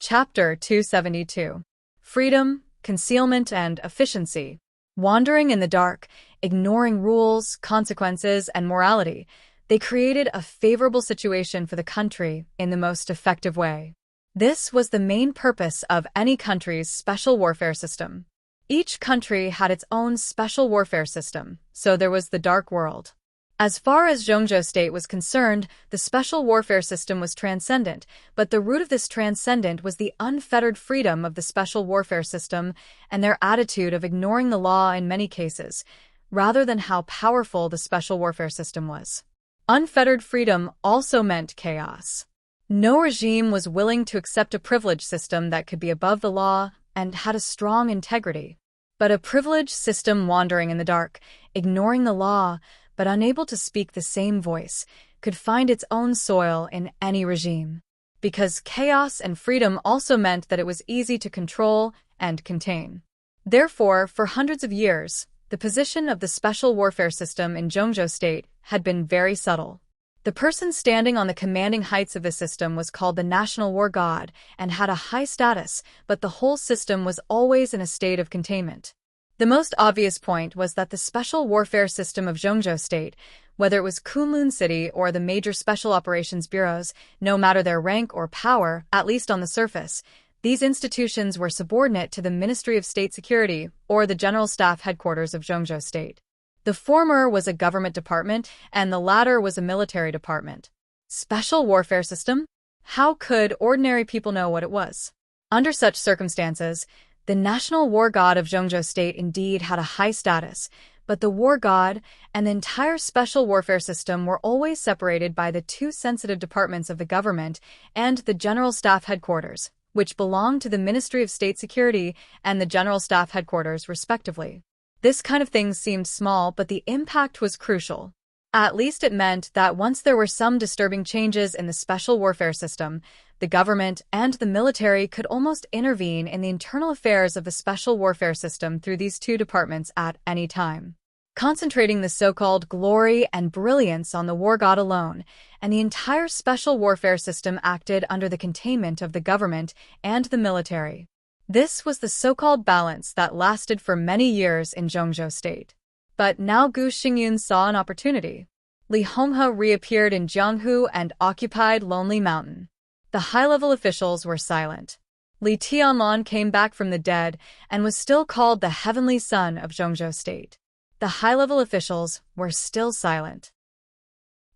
Chapter 272. Freedom, Concealment, and Efficiency. Wandering in the dark, ignoring rules, consequences, and morality, they created a favorable situation for the country in the most effective way. This was the main purpose of any country's special warfare system. Each country had its own special warfare system, so there was the Dark World. As far as Zhongzhou State was concerned, the special warfare system was transcendent, but the root of this transcendent was the unfettered freedom of the special warfare system and their attitude of ignoring the law in many cases, rather than how powerful the special warfare system was. Unfettered freedom also meant chaos. No regime was willing to accept a privileged system that could be above the law and had a strong integrity. But a privileged system wandering in the dark, ignoring the law, but unable to speak the same voice, could find its own soil in any regime. Because chaos and freedom also meant that it was easy to control and contain. Therefore, for hundreds of years, the position of the special warfare system in Zhongzhou State had been very subtle. The person standing on the commanding heights of the system was called the National War God and had a high status, but the whole system was always in a state of containment. The most obvious point was that the special warfare system of Zhongzhou State, whether it was Kunlun City or the major special operations bureaus, no matter their rank or power, at least on the surface, these institutions were subordinate to the Ministry of State Security or the General Staff Headquarters of Zhongzhou State. The former was a government department and the latter was a military department. Special warfare system? How could ordinary people know what it was? Under such circumstances, the National War God of Zhongzhou State indeed had a high status, but the War God and the entire special warfare system were always separated by the two sensitive departments of the government and the General Staff Headquarters, which belonged to the Ministry of State Security and the General Staff Headquarters, respectively. This kind of thing seemed small, but the impact was crucial. At least it meant that once there were some disturbing changes in the special warfare system, the government and the military could almost intervene in the internal affairs of the special warfare system through these two departments at any time, concentrating the so-called glory and brilliance on the war god alone, and the entire special warfare system acted under the containment of the government and the military. This was the so-called balance that lasted for many years in Zhongzhou State. But now Gu Xingyun saw an opportunity. Li Honghe reappeared in Jianghu and occupied Lonely Mountain. The high-level officials were silent. Li Tianlan came back from the dead and was still called the Heavenly Son of Zhongzhou State. The high-level officials were still silent.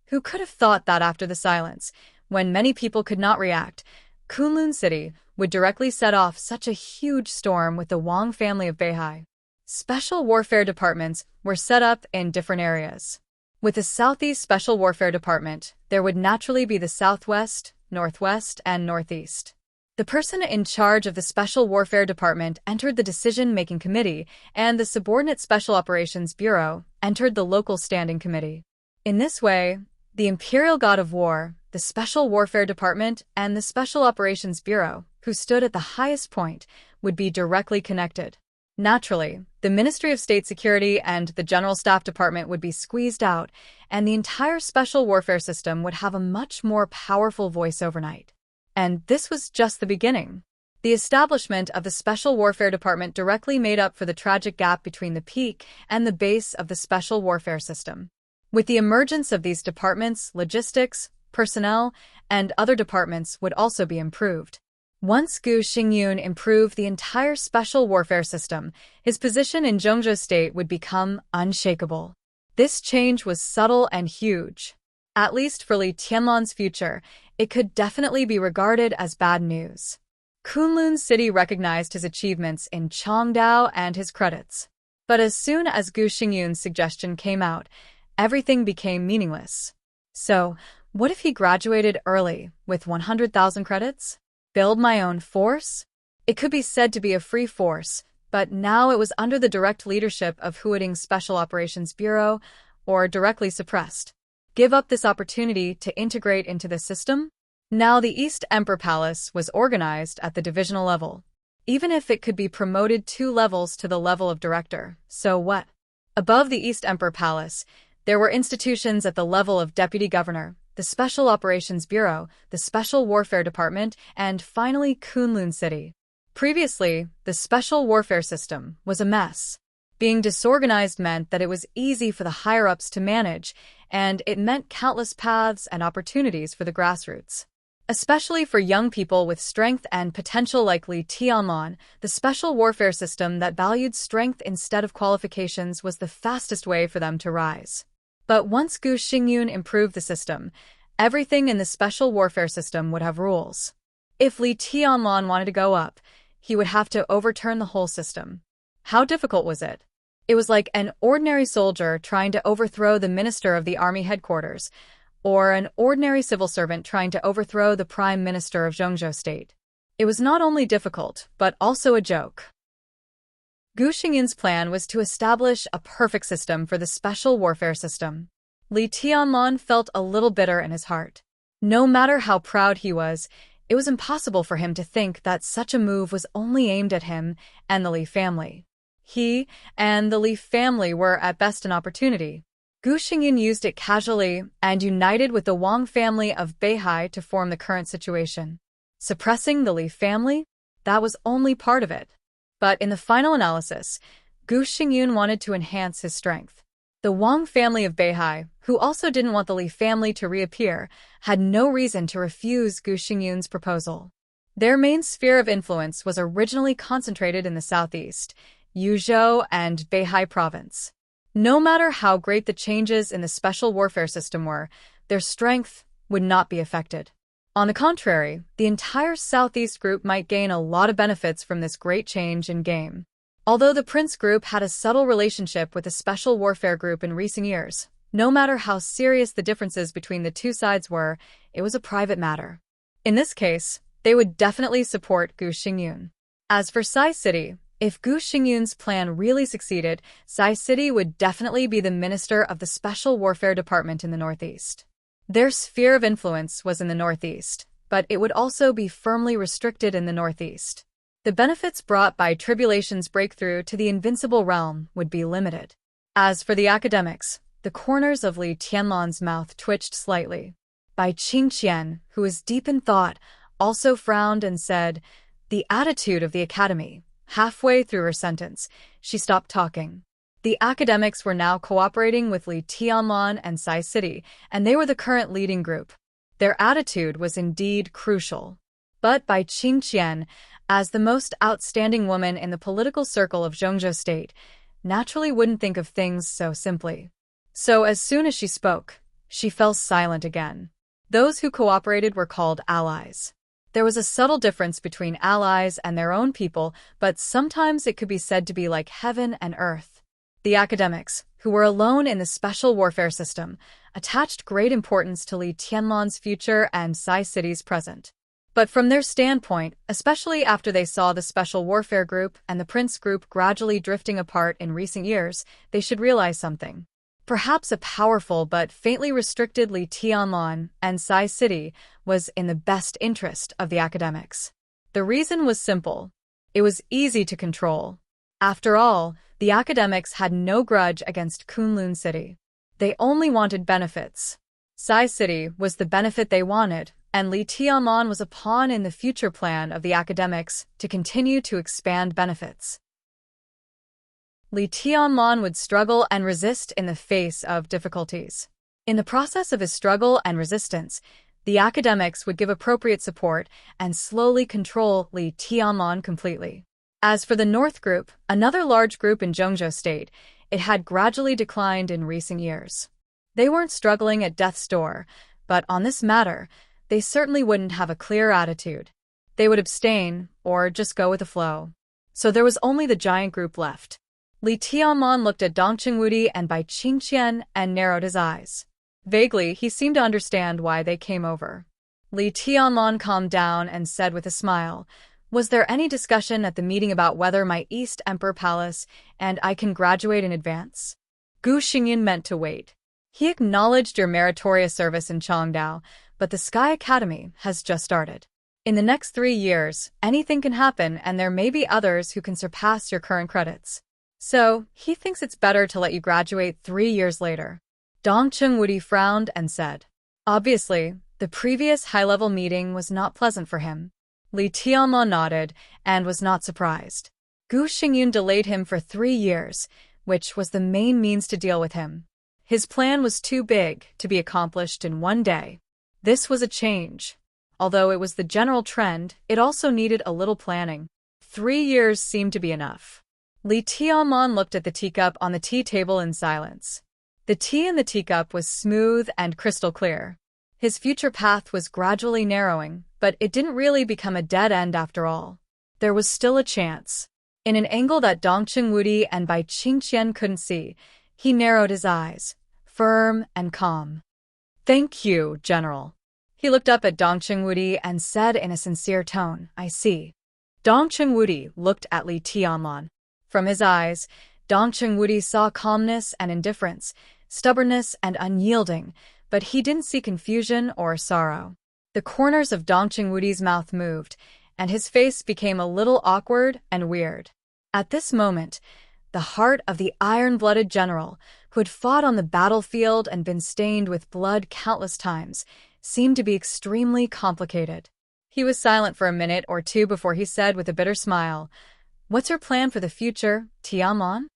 Who could have thought that after the silence, when many people could not react, Kunlun City would directly set off such a huge storm with the Wang family of Beihai? Special warfare departments were set up in different areas. With the Southeast Special Warfare Department, there would naturally be the Southwest, Northwest, and Northeast. The person in charge of the Special Warfare Department entered the Decision-Making Committee, and the subordinate Special Operations Bureau entered the Local Standing Committee. In this way, the Imperial God of War, the Special Warfare Department, and the Special Operations Bureau, who stood at the highest point, would be directly connected. Naturally, the Ministry of State Security and the General Staff Department would be squeezed out, and the entire special warfare system would have a much more powerful voice overnight. And this was just the beginning. The establishment of the Special Warfare Department directly made up for the tragic gap between the peak and the base of the special warfare system. With the emergence of these departments, logistics, personnel, and other departments would also be improved. Once Gu Xingyun improved the entire special warfare system, his position in Zhongzhou State would become unshakable. This change was subtle and huge. At least for Li Tianlan's future, it could definitely be regarded as bad news. Kunlun City recognized his achievements in Chongdao and his credits. But as soon as Gu Xingyun's suggestion came out, everything became meaningless. So, what if he graduated early, with 100,000 credits? Build my own force? It could be said to be a free force, but now it was under the direct leadership of Huading's Special Operations Bureau, or directly suppressed. Give up this opportunity to integrate into the system? Now the East Emperor Palace was organized at the divisional level. Even if it could be promoted 2 levels to the level of director, so what? Above the East Emperor Palace, there were institutions at the level of deputy governor, the Special Operations Bureau, the Special Warfare Department, and finally Kunlun City. Previously, the Special Warfare System was a mess. Being disorganized meant that it was easy for the higher-ups to manage, and it meant countless paths and opportunities for the grassroots. Especially for young people with strength and potential like Li Tianlan, the special warfare system that valued strength instead of qualifications was the fastest way for them to rise. But once Gu Xingyun improved the system, everything in the special warfare system would have rules. If Li Tianlan wanted to go up, he would have to overturn the whole system. How difficult was it? It was like an ordinary soldier trying to overthrow the minister of the army headquarters, or an ordinary civil servant trying to overthrow the prime minister of Zhengzhou state. It was not only difficult, but also a joke. Gu Xingyun's plan was to establish a perfect system for the special warfare system. Li Tianlan felt a little bitter in his heart. No matter how proud he was, it was impossible for him to think that such a move was only aimed at him and the Li family. He and the Li family were at best an opportunity. Gu Xingyun used it casually and united with the Wang family of Beihai to form the current situation. Suppressing the Li family? That was only part of it. But in the final analysis, Gu Xingyun wanted to enhance his strength. The Wang family of Beihai, who also didn't want the Li family to reappear, had no reason to refuse Gu Xingyun's proposal. Their main sphere of influence was originally concentrated in the southeast, Yuzhou and Beihai province. No matter how great the changes in the special warfare system were, their strength would not be affected. On the contrary, the entire Southeast group might gain a lot of benefits from this great change in game. Although the Prince group had a subtle relationship with the special warfare group in recent years, no matter how serious the differences between the two sides were, it was a private matter. In this case, they would definitely support Gu Xingyun. As for Sai City, if Gu Xingyun's plan really succeeded, Sai City would definitely be the minister of the Special Warfare Department in the Northeast. Their sphere of influence was in the Northeast, but it would also be firmly restricted in the Northeast. The benefits brought by Tribulation's breakthrough to the Invincible Realm would be limited. As for the academics, the corners of Li Tianlan's mouth twitched slightly. Bai Qingqian, who was deep in thought, also frowned and said, "The attitude of the academy." Halfway through her sentence, she stopped talking. The academics were now cooperating with Li Tianlan and Sai City, and they were the current leading group. Their attitude was indeed crucial. But Bai Qingqian, as the most outstanding woman in the political circle of Zhengzhou state, naturally wouldn't think of things so simply. So as soon as she spoke, she fell silent again. Those who cooperated were called allies. There was a subtle difference between allies and their own people, but sometimes it could be said to be like heaven and earth. The academics, who were alone in the special warfare system, attached great importance to Li Tianlan's future and Sai City's present. But from their standpoint, especially after they saw the Special Warfare Group and the Prince Group gradually drifting apart in recent years, they should realize something. Perhaps a powerful but faintly restricted Li Tianlan and Sai City was in the best interest of the academics. The reason was simple. It was easy to control. After all, the academics had no grudge against Kunlun City. They only wanted benefits. Sai City was the benefit they wanted, and Li Tianlan was a pawn in the future plan of the academics to continue to expand benefits. Li Tianlan would struggle and resist in the face of difficulties. In the process of his struggle and resistance, the academics would give appropriate support and slowly control Li Tianlan completely. As for the North Group, another large group in Zhengzhou state, it had gradually declined in recent years. They weren't struggling at death's door, but on this matter, they certainly wouldn't have a clear attitude. They would abstain, or just go with the flow. So there was only the giant group left. Li Tianlan looked at Dong Qingwudi and Bai Qingqian and narrowed his eyes. Vaguely, he seemed to understand why they came over. Li Tianlan calmed down and said with a smile, "Was there any discussion at the meeting about whether my East Emperor Palace and I can graduate in advance?" Gu Xingyun meant to wait. "He acknowledged your meritorious service in Changdao, but the Sky Academy has just started. In the next 3 years, anything can happen and there may be others who can surpass your current credits. So, he thinks it's better to let you graduate 3 years later." Dong Qingwudi frowned and said, Obviously, the previous high-level meeting was not pleasant for him. Li Tianma nodded and was not surprised. Gu Xingyun delayed him for 3 years, which was the main means to deal with him. His plan was too big to be accomplished in one day. This was a change. Although it was the general trend, it also needed a little planning. 3 years seemed to be enough. Li Tianman looked at the teacup on the tea table in silence. The tea in the teacup was smooth and crystal clear. His future path was gradually narrowing, but it didn't really become a dead end after all. There was still a chance. In an angle that Dongqing Wudi and Bai Qingqian couldn't see, he narrowed his eyes, firm and calm. "Thank you, General." He looked up at Dongqing Wudi and said in a sincere tone, "I see." Dongqing Wudi looked at Li Tianlan. From his eyes, Dongqing Wudi saw calmness and indifference, stubbornness and unyielding, but he didn't see confusion or sorrow. The corners of Dongqing Wudi's mouth moved, and his face became a little awkward and weird. At this moment, the heart of the iron-blooded general, who had fought on the battlefield and been stained with blood countless times, seemed to be extremely complicated. He was silent for a minute or two before he said with a bitter smile, "What's your plan for the future, Tianman?"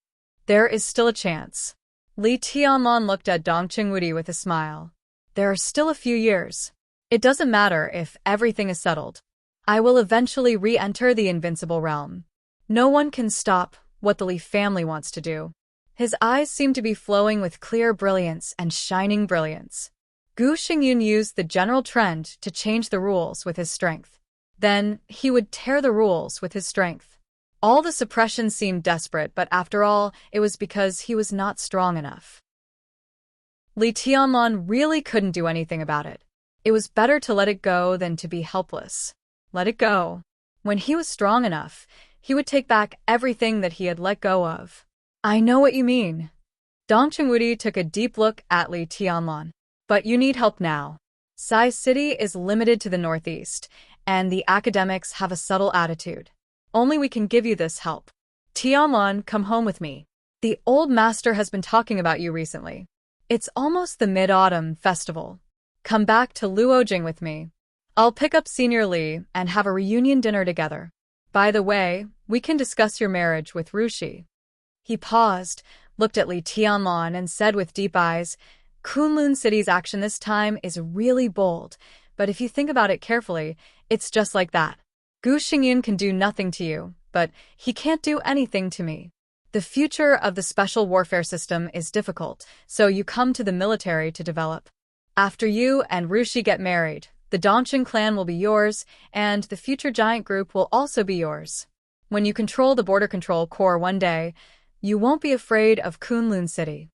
"There is still a chance." Li Tianman looked at Dongqing Wudi with a smile. "There are still a few years. It doesn't matter if everything is settled. I will eventually re-enter the invincible realm. No one can stop what the Li family wants to do." His eyes seemed to be flowing with clear brilliance and shining brilliance. Gu Xingyun used the general trend to change the rules with his strength. Then he would tear the rules with his strength. All the suppression seemed desperate, but after all, it was because he was not strong enough. Li Tianman really couldn't do anything about it. It was better to let it go than to be helpless. Let it go. When he was strong enough, he would take back everything that he had let go of. "I know what you mean." Dongqing Wudi took a deep look at Li Tianlan. "But you need help now. Sai City is limited to the northeast, and the academics have a subtle attitude. Only we can give you this help. Tianlan, come home with me. The old master has been talking about you recently. It's almost the Mid-Autumn Festival. Come back to Luojing with me. I'll pick up Senior Li and have a reunion dinner together. By the way, we can discuss your marriage with Rushi." He paused, looked at Li Tianlan and said with deep eyes, "Kunlun City's action this time is really bold, but if you think about it carefully, it's just like that. Gu Xingyun can do nothing to you, but he can't do anything to me. The future of the special warfare system is difficult, so you come to the military to develop. After you and Rushi get married, the Dongqing clan will be yours, and the future giant group will also be yours. When you control the border control corps one day, you won't be afraid of Kunlun City."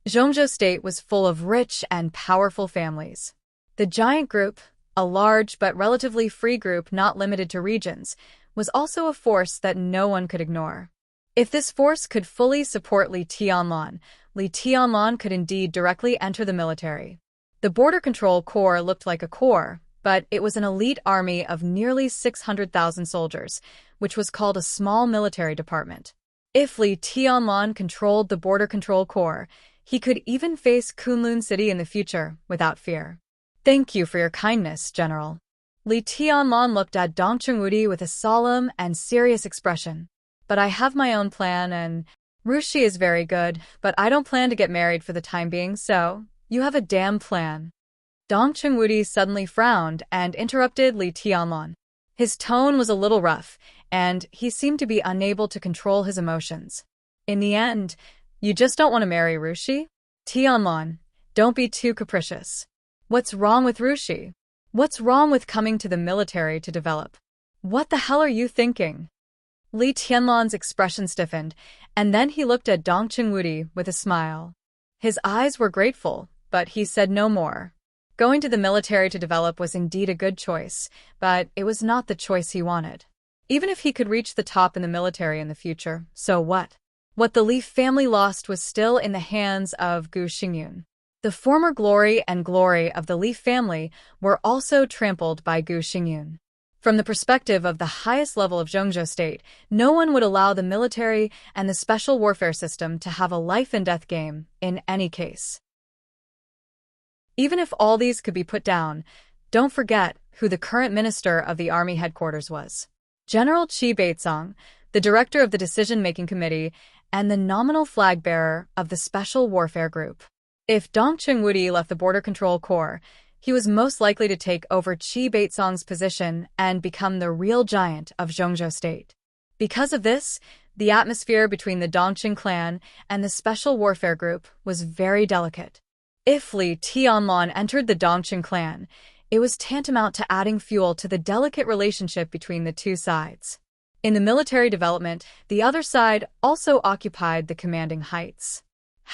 Zhongzhou State was full of rich and powerful families. The giant group, a large but relatively free group not limited to regions, was also a force that no one could ignore. If this force could fully support Li Tianlan could indeed directly enter the military. The Border Control Corps looked like a corps, but it was an elite army of nearly 600,000 soldiers, which was called a small military department. If Li Tianlan controlled the Border Control Corps, he could even face Kunlun City in the future without fear. "Thank you for your kindness, General." Li Tianlan looked at Dongqing Wudi with a solemn and serious expression. "But I have my own plan, and Rushi is very good, but I don't plan to get married for the time being, so you have a damn plan." Dongqing Wudi suddenly frowned and interrupted Li Tianlan. His tone was a little rough, and he seemed to be unable to control his emotions. "In the end, you just don't want to marry Rushi? Tianlan, don't be too capricious. What's wrong with Rushi? What's wrong with coming to the military to develop? What the hell are you thinking?" Li Tianlan's expression stiffened, and then he looked at Dongqing Wudi with a smile. His eyes were grateful, but he said no more. Going to the military to develop was indeed a good choice, but it was not the choice he wanted. Even if he could reach the top in the military in the future, so what? What the Li family lost was still in the hands of Gu Xingyun. The former glory of the Li family were also trampled by Gu Xingyun. From the perspective of the highest level of Zhongzhou State, no one would allow the military and the special warfare system to have a life-and-death game in any case. Even if all these could be put down, don't forget who the current minister of the army headquarters was. General Chi Baitsong, the director of the decision-making committee and the nominal flag-bearer of the Special Warfare Group. If Dong Chungwudi left the Border Control Corps, he was most likely to take over Chi Baitsong's position and become the real giant of Zhongzhou State. Because of this, the atmosphere between the Dongqing clan and the Special Warfare Group was very delicate. If Li Tianlan entered the Dongqing clan, it was tantamount to adding fuel to the delicate relationship between the two sides. In the military development, the other side also occupied the commanding heights.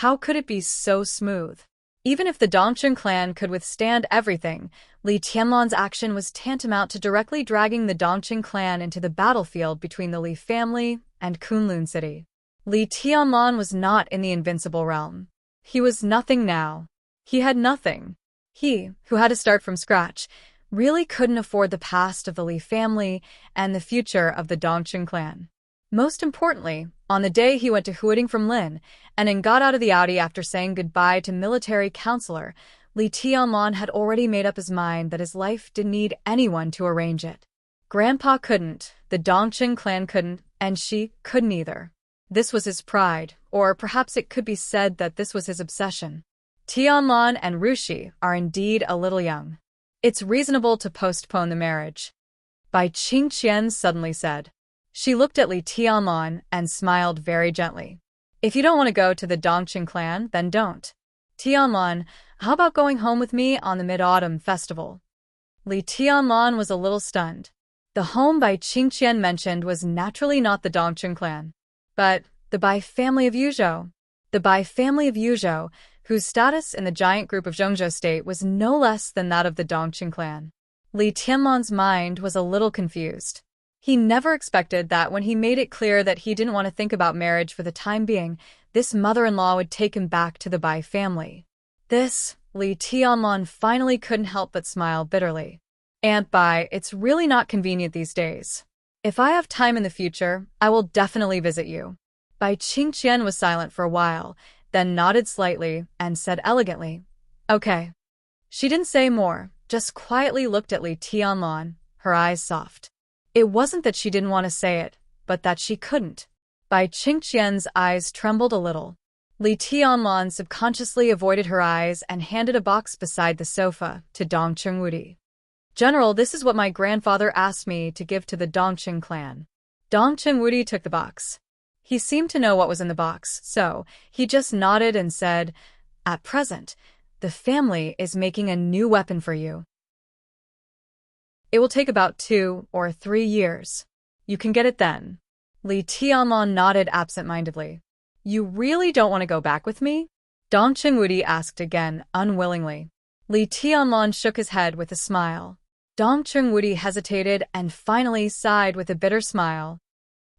How could it be so smooth? Even if the Dongqing clan could withstand everything, Li Tianlan's action was tantamount to directly dragging the Dongqing clan into the battlefield between the Li family and Kunlun City. Li Tianlan was not in the invincible realm. He was nothing now. He had nothing. He, who had to start from scratch, really couldn't afford the past of the Li family and the future of the Dongqing clan. Most importantly, on the day he went to Huading from Lin and got out of the Audi after saying goodbye to military counselor, Li Tianlan had already made up his mind that his life didn't need anyone to arrange it. Grandpa couldn't, the Dongqing clan couldn't, and she couldn't either. This was his pride, or perhaps it could be said that this was his obsession. Tianlan and Rushi are indeed a little young. It's reasonable to postpone the marriage. Bai Qingqian suddenly said. She looked at Li Tianlan and smiled very gently. If you don't want to go to the Dongqing clan, then don't. Tianlan, how about going home with me on the Mid-Autumn Festival? Li Tianlan was a little stunned. The home Bai Qingqian mentioned was naturally not the Dongqing clan, but the Bai family of Yuzhou. The Bai family of Yuzhou, whose status in the giant group of Zhongzhou State was no less than that of the Dongqing clan. Li Tianlan's mind was a little confused. He never expected that when he made it clear that he didn't want to think about marriage for the time being, this mother-in-law would take him back to the Bai family. This, Li Tianlan finally couldn't help but smile bitterly. Aunt Bai, it's really not convenient these days. If I have time in the future, I will definitely visit you. Bai Qingqian was silent for a while, then nodded slightly and said elegantly, okay. She didn't say more, just quietly looked at Li Tianlan, her eyes soft. It wasn't that she didn't want to say it, but that she couldn't. Bai Qingqian's eyes trembled a little. Li Tianlan subconsciously avoided her eyes and handed a box beside the sofa to Dong Chungwudi. General, this is what my grandfather asked me to give to the Dongqing clan. Dong Chungwudi took the box. He seemed to know what was in the box, so he just nodded and said, at present, the family is making a new weapon for you. It will take about 2 or 3 years. You can get it then. Li Tianlan nodded absent-mindedly. You really don't want to go back with me? Dong Chungwudi asked again, unwillingly. Li Tianlan shook his head with a smile. Dong Chungwudi hesitated and finally sighed with a bitter smile.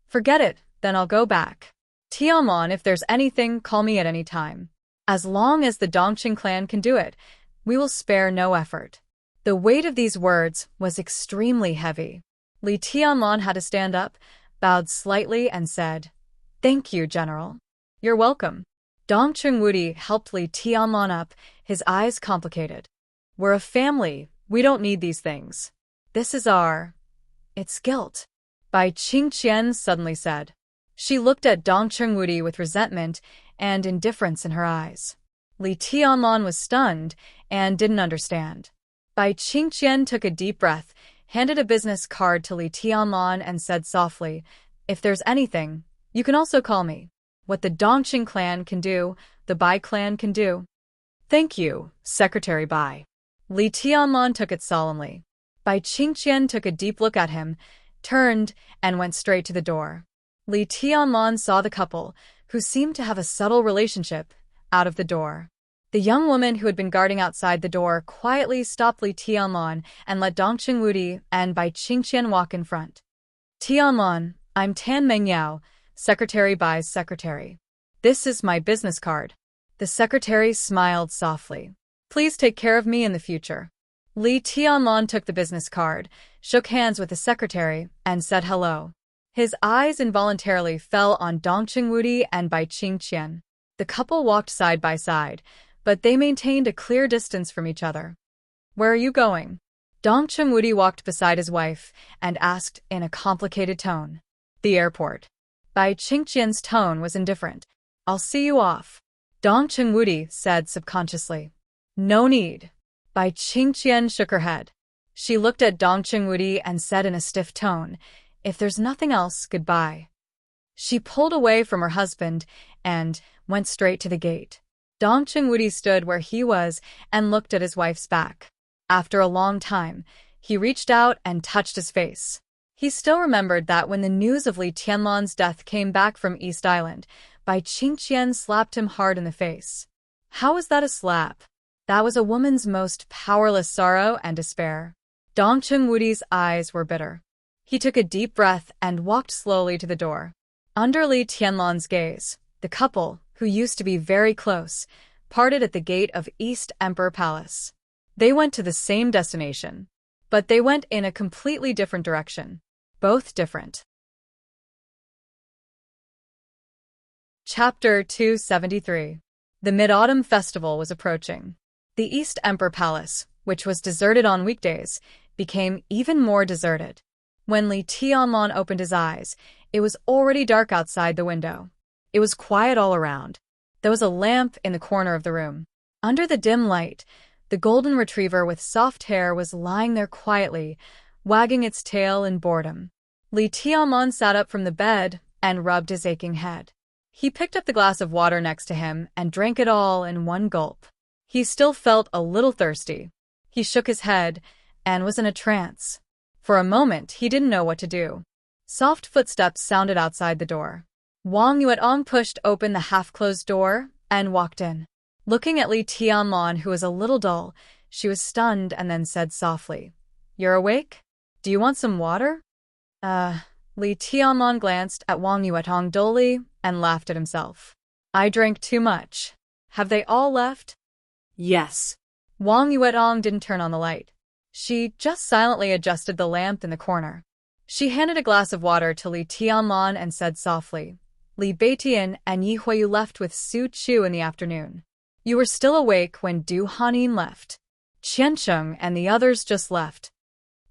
Forget it, then I'll go back. Tianlan, if there's anything, call me at any time. As long as the Dongqing clan can do it, we will spare no effort. The weight of these words was extremely heavy. Li Tianlan had to stand up, bowed slightly and said, Thank you, General. You're welcome. Dong Chungwudi helped Li Tianlan up, his eyes complicated. We're a family, we don't need these things. This is it's guilt. Bai Qingqian suddenly said. She looked at Dong Chungwudi with resentment and indifference in her eyes. Li Tianlan was stunned and didn't understand. Bai Qingqian took a deep breath, handed a business card to Li Tianlan and said softly, If there's anything, you can also call me. What the Dongqing clan can do, the Bai clan can do. Thank you, Secretary Bai. Li Tianlan took it solemnly. Bai Qingqian took a deep look at him, turned, and went straight to the door. Li Tianlan saw the couple, who seemed to have a subtle relationship, out of the door. The young woman who had been guarding outside the door quietly stopped Li Tianlan and let Dong Chungwudi and Bai Qingqian walk in front. Tianlan, I'm Tan Mengyao, Secretary Bai's secretary. This is my business card. The secretary smiled softly. Please take care of me in the future. Li Tianlan took the business card, shook hands with the secretary, and said hello. His eyes involuntarily fell on Dong Chungwudi and Bai Qingqian. The couple walked side by side, but they maintained a clear distance from each other. "Where are you going?" Dong Chungwudi walked beside his wife and asked in a complicated tone. "The airport." Bai Qingqian's tone was indifferent. "I'll see you off," Dong Chungwudi said subconsciously. "No need." Bai Qingqian shook her head. She looked at Dong Chungwudi and said in a stiff tone, "If there's nothing else, goodbye." She pulled away from her husband and went straight to the gate. Dong Chungwudi stood where he was and looked at his wife's back. After a long time, he reached out and touched his face. He still remembered that when the news of Li Tianlan's death came back from East Island, Bai Qingqian slapped him hard in the face. How was that a slap? That was a woman's most powerless sorrow and despair. Dong Chungwudi's eyes were bitter. He took a deep breath and walked slowly to the door. Under Li Tianlan's gaze, the couple, who used to be very close, parted at the gate of East Emperor Palace. They went to the same destination, but they went in a completely different direction. Both different. Chapter 273. The Mid-Autumn Festival was approaching. The East Emperor Palace, which was deserted on weekdays, became even more deserted. When Li Tianlan opened his eyes, it was already dark outside the window. It was quiet all around. There was a lamp in the corner of the room. Under the dim light, the golden retriever with soft hair was lying there quietly, wagging its tail in boredom. Li Tianlan sat up from the bed and rubbed his aching head. He picked up the glass of water next to him and drank it all in one gulp. He still felt a little thirsty. He shook his head and was in a trance. For a moment, he didn't know what to do. Soft footsteps sounded outside the door. Wang Yuetong pushed open the half-closed door and walked in. Looking at Li Tianlan, who was a little dull, she was stunned and then said softly, "You're awake? Do you want some water?" Li Tianlan glanced at Wang Yuetong dully and laughed at himself. "I drank too much. Have they all left?" "Yes." Wang Yuetong didn't turn on the light. She just silently adjusted the lamp in the corner. She handed a glass of water to Li Tianlan and said softly, "Li Beitian and Yi Huiyu left with Su Chu in the afternoon. You were still awake when Du Hanin left. Qiancheng and the others just left."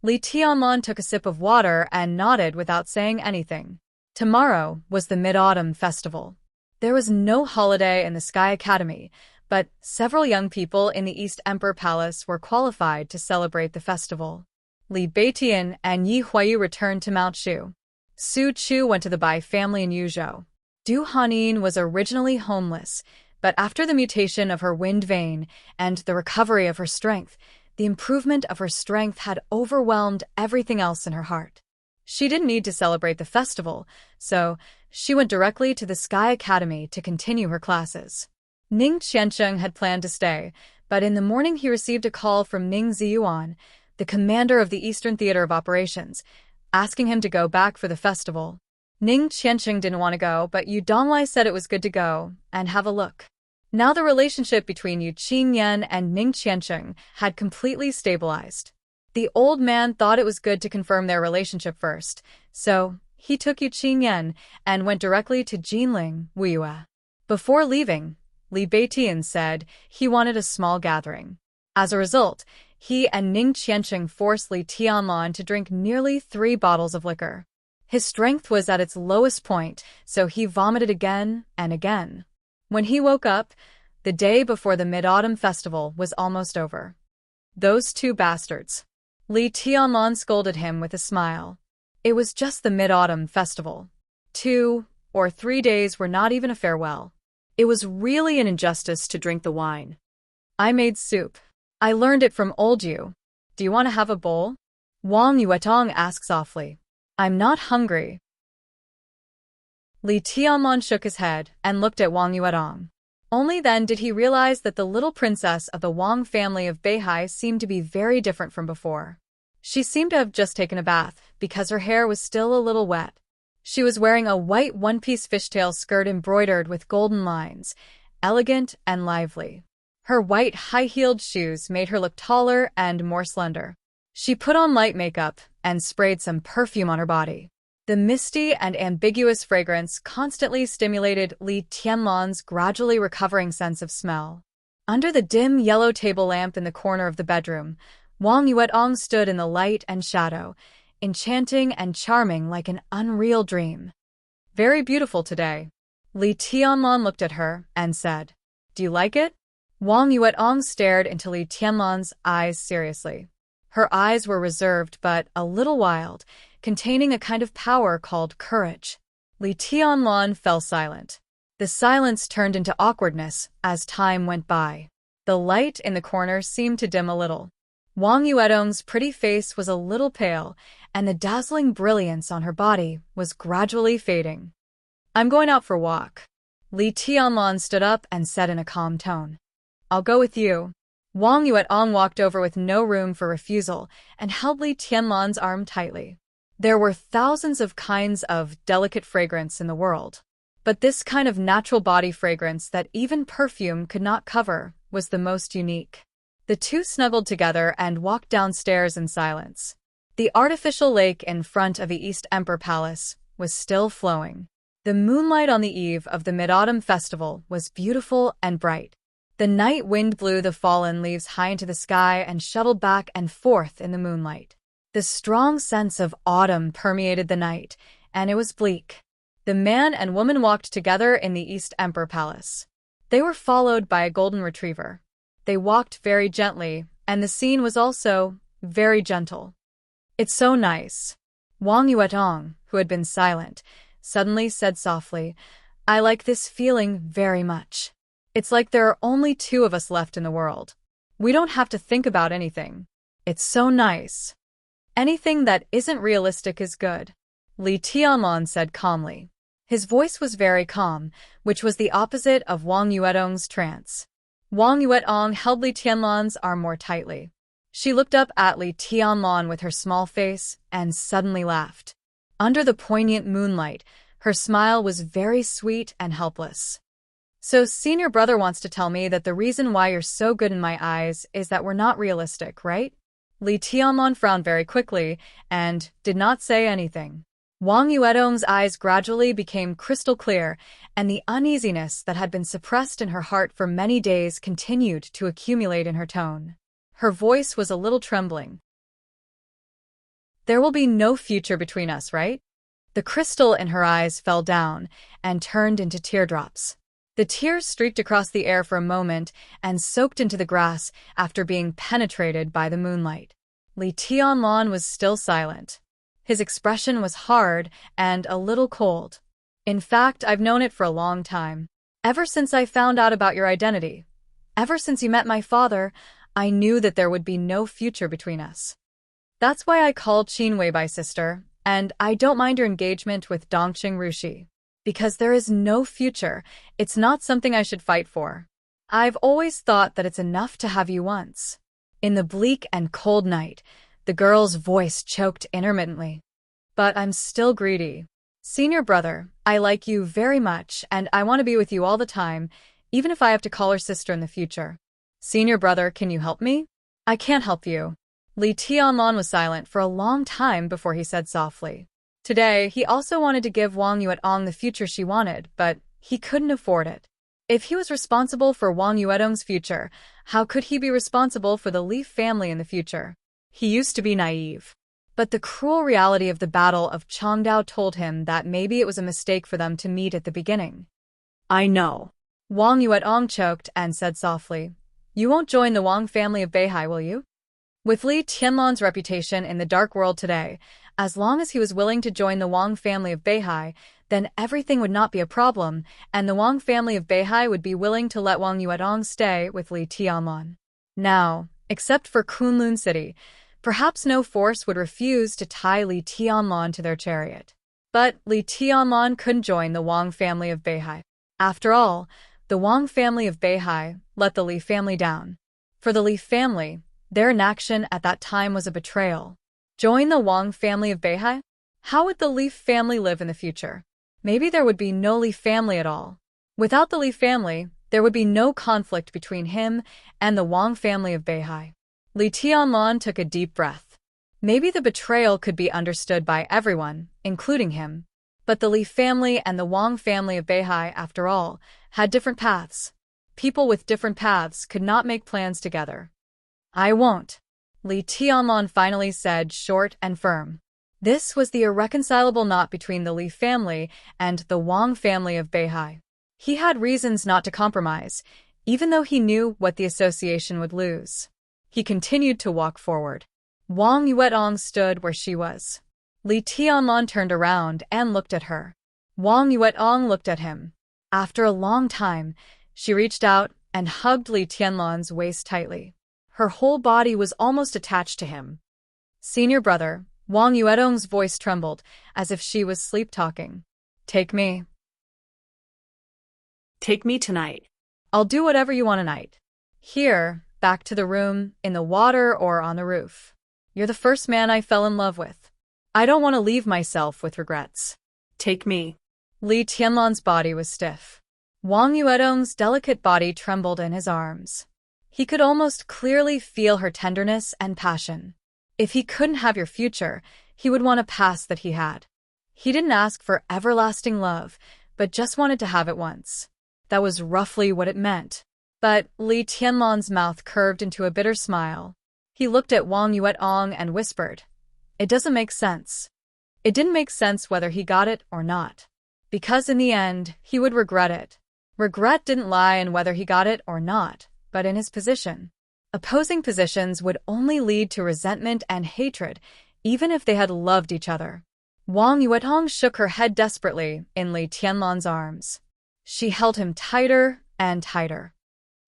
Li Tianlan took a sip of water and nodded without saying anything. Tomorrow was the Mid-Autumn Festival. There was no holiday in the Sky Academy, but several young people in the East Emperor Palace were qualified to celebrate the festival. Li Beitian and Yi Huiyu returned to Mount Shu. Su Chu went to the Bai family in Yuzhou. Du Hanin was originally homeless, but after the mutation of her wind vein and the recovery of her strength, the improvement of her strength had overwhelmed everything else in her heart. She didn't need to celebrate the festival, so she went directly to the Sky Academy to continue her classes. Ning Qiancheng had planned to stay, but in the morning he received a call from Ning Ziyuan, the commander of the Eastern Theater of Operations, asking him to go back for the festival. Ning Qiancheng didn't want to go, but Yu Donglai said it was good to go and have a look. Now the relationship between Yu Qingyan and Ning Qiancheng had completely stabilized. The old man thought it was good to confirm their relationship first, so he took Yu Qingyan and went directly to Jinling, Wuyue. Before leaving, Li Beitian said he wanted a small gathering. As a result, he and Ning Qiancheng forced Li Tianlan to drink nearly 3 bottles of liquor. His strength was at its lowest point, so he vomited again and again. When he woke up, the day before the Mid-Autumn Festival was almost over. "Those 2 bastards." Li Tianlan scolded him with a smile. It was just the Mid-Autumn Festival. 2 or 3 days were not even a farewell. It was really an injustice to drink the wine. "I made soup. I learned it from old Yu. Do you want to have a bowl?" Wang Yuetong asked softly. "I'm not hungry." Li Tianlan shook his head and looked at Wang Yuetong. Only then did he realize that the little princess of the Wang family of Beihai seemed to be very different from before. She seemed to have just taken a bath, because her hair was still a little wet. She was wearing a white one-piece fishtail skirt embroidered with golden lines, elegant and lively. Her white high-heeled shoes made her look taller and more slender. She put on light makeup and sprayed some perfume on her body. The misty and ambiguous fragrance constantly stimulated Li Tianlan's gradually recovering sense of smell. Under the dim yellow table lamp in the corner of the bedroom, Wang Yuetong stood in the light and shadow, enchanting and charming like an unreal dream. Very beautiful today. Li Tianlan looked at her and said, "Do you like it?" Wang Yuetong stared into Li Tianlan's eyes seriously. Her eyes were reserved but a little wild, containing a kind of power called courage. Li Tianlan fell silent. The silence turned into awkwardness as time went by. The light in the corner seemed to dim a little. Wang Yuetong's pretty face was a little pale, and the dazzling brilliance on her body was gradually fading. "I'm going out for a walk." Li Tianlan stood up and said in a calm tone. "I'll go with you." Wang Yuetong walked over with no room for refusal and held Li Tianlan's arm tightly. There were thousands of kinds of delicate fragrance in the world, but this kind of natural body fragrance that even perfume could not cover was the most unique. The two snuggled together and walked downstairs in silence. The artificial lake in front of the East Emperor Palace was still flowing. The moonlight on the eve of the Mid-Autumn Festival was beautiful and bright. The night wind blew the fallen leaves high into the sky and shuttled back and forth in the moonlight. The strong sense of autumn permeated the night, and it was bleak. The man and woman walked together in the East Emperor Palace. They were followed by a golden retriever. They walked very gently, and the scene was also very gentle. "It's so nice." Wang Yuetong, who had been silent, suddenly said softly, "I like this feeling very much. It's like there are only two of us left in the world. We don't have to think about anything. It's so nice. Anything that isn't realistic is good." Li Tianlan said calmly. His voice was very calm, which was the opposite of Wang Yuetong's trance. Wang Yuetong held Li Tianlan's arm more tightly. She looked up at Li Tianlan with her small face and suddenly laughed. Under the poignant moonlight, her smile was very sweet and helpless. "So senior brother wants to tell me that the reason why you're so good in my eyes is that we're not realistic, right?" Li Tianlan frowned very quickly and did not say anything. Wang Yuetong's eyes gradually became crystal clear, and the uneasiness that had been suppressed in her heart for many days continued to accumulate in her tone. Her voice was a little trembling. "There will be no future between us, right?" The crystal in her eyes fell down and turned into teardrops. The tears streaked across the air for a moment and soaked into the grass after being penetrated by the moonlight. Li Tianlan was still silent. His expression was hard and a little cold. "In fact, I've known it for a long time. Ever since I found out about your identity, ever since you met my father, I knew that there would be no future between us. That's why I called Qinwei my sister, and I don't mind your engagement with Dongqing Rushi. Because there is no future, it's not something I should fight for. I've always thought that it's enough to have you once." In the bleak and cold night, the girl's voice choked intermittently. "But I'm still greedy. Senior brother, I like you very much, and I want to be with you all the time, even if I have to call her sister in the future. Senior brother, can you help me?" "I can't help you." Li Tianlan was silent for a long time before he said softly. Today, he also wanted to give Wang Yuetong the future she wanted, but he couldn't afford it. If he was responsible for Wang Yuetong's future, how could he be responsible for the Li family in the future? He used to be naive. But the cruel reality of the Battle of Changdao told him that maybe it was a mistake for them to meet at the beginning. "I know." Wang Yuetong choked and said softly, "You won't join the Wang family of Beihai, will you?" With Li Tianlan's reputation in the dark world today, as long as he was willing to join the Wang family of Beihai, then everything would not be a problem, and the Wang family of Beihai would be willing to let Wang Yuetong stay with Li Tianlan. Now, except for Kunlun City, perhaps no force would refuse to tie Li Tianlan to their chariot. But Li Tianlan couldn't join the Wang family of Beihai. After all, the Wang family of Beihai let the Li family down. For the Li family, their inaction at that time was a betrayal. Join the Wang family of Beihai? How would the Li family live in the future? Maybe there would be no Li family at all. Without the Li family, there would be no conflict between him and the Wang family of Beihai. Li Tianlan took a deep breath. Maybe the betrayal could be understood by everyone, including him. But the Li family and the Wang family of Beihai, after all, had different paths. People with different paths could not make plans together. I won't, Li Tianlong finally said, short and firm. This was the irreconcilable knot between the Li family and the Wang family of Beihai. He had reasons not to compromise, even though he knew what the association would lose. He continued to walk forward. Wang Yuetong stood where she was. Li Tianlong turned around and looked at her. Wang Yuetong looked at him. After a long time, she reached out and hugged Li Tianlong's waist tightly. Her whole body was almost attached to him. Senior brother, Wang Yuetong's voice trembled, as if she was sleep-talking. Take me. Take me tonight. I'll do whatever you want tonight. Here, back to the room, in the water or on the roof. You're the first man I fell in love with. I don't want to leave myself with regrets. Take me. Li Tianlong's body was stiff. Wang Yuetong's delicate body trembled in his arms. He could almost clearly feel her tenderness and passion. If he couldn't have your future, he would want a past that he had. He didn't ask for everlasting love, but just wanted to have it once. That was roughly what it meant. But Li Tianlong's mouth curved into a bitter smile. He looked at Wang Yuetong and whispered, "It doesn't make sense." It didn't make sense whether he got it or not. Because in the end, he would regret it. Regret didn't lie in whether he got it or not, but in his position. Opposing positions would only lead to resentment and hatred, even if they had loved each other. Wang Yuetong shook her head desperately in Li Tianlong's arms. She held him tighter and tighter.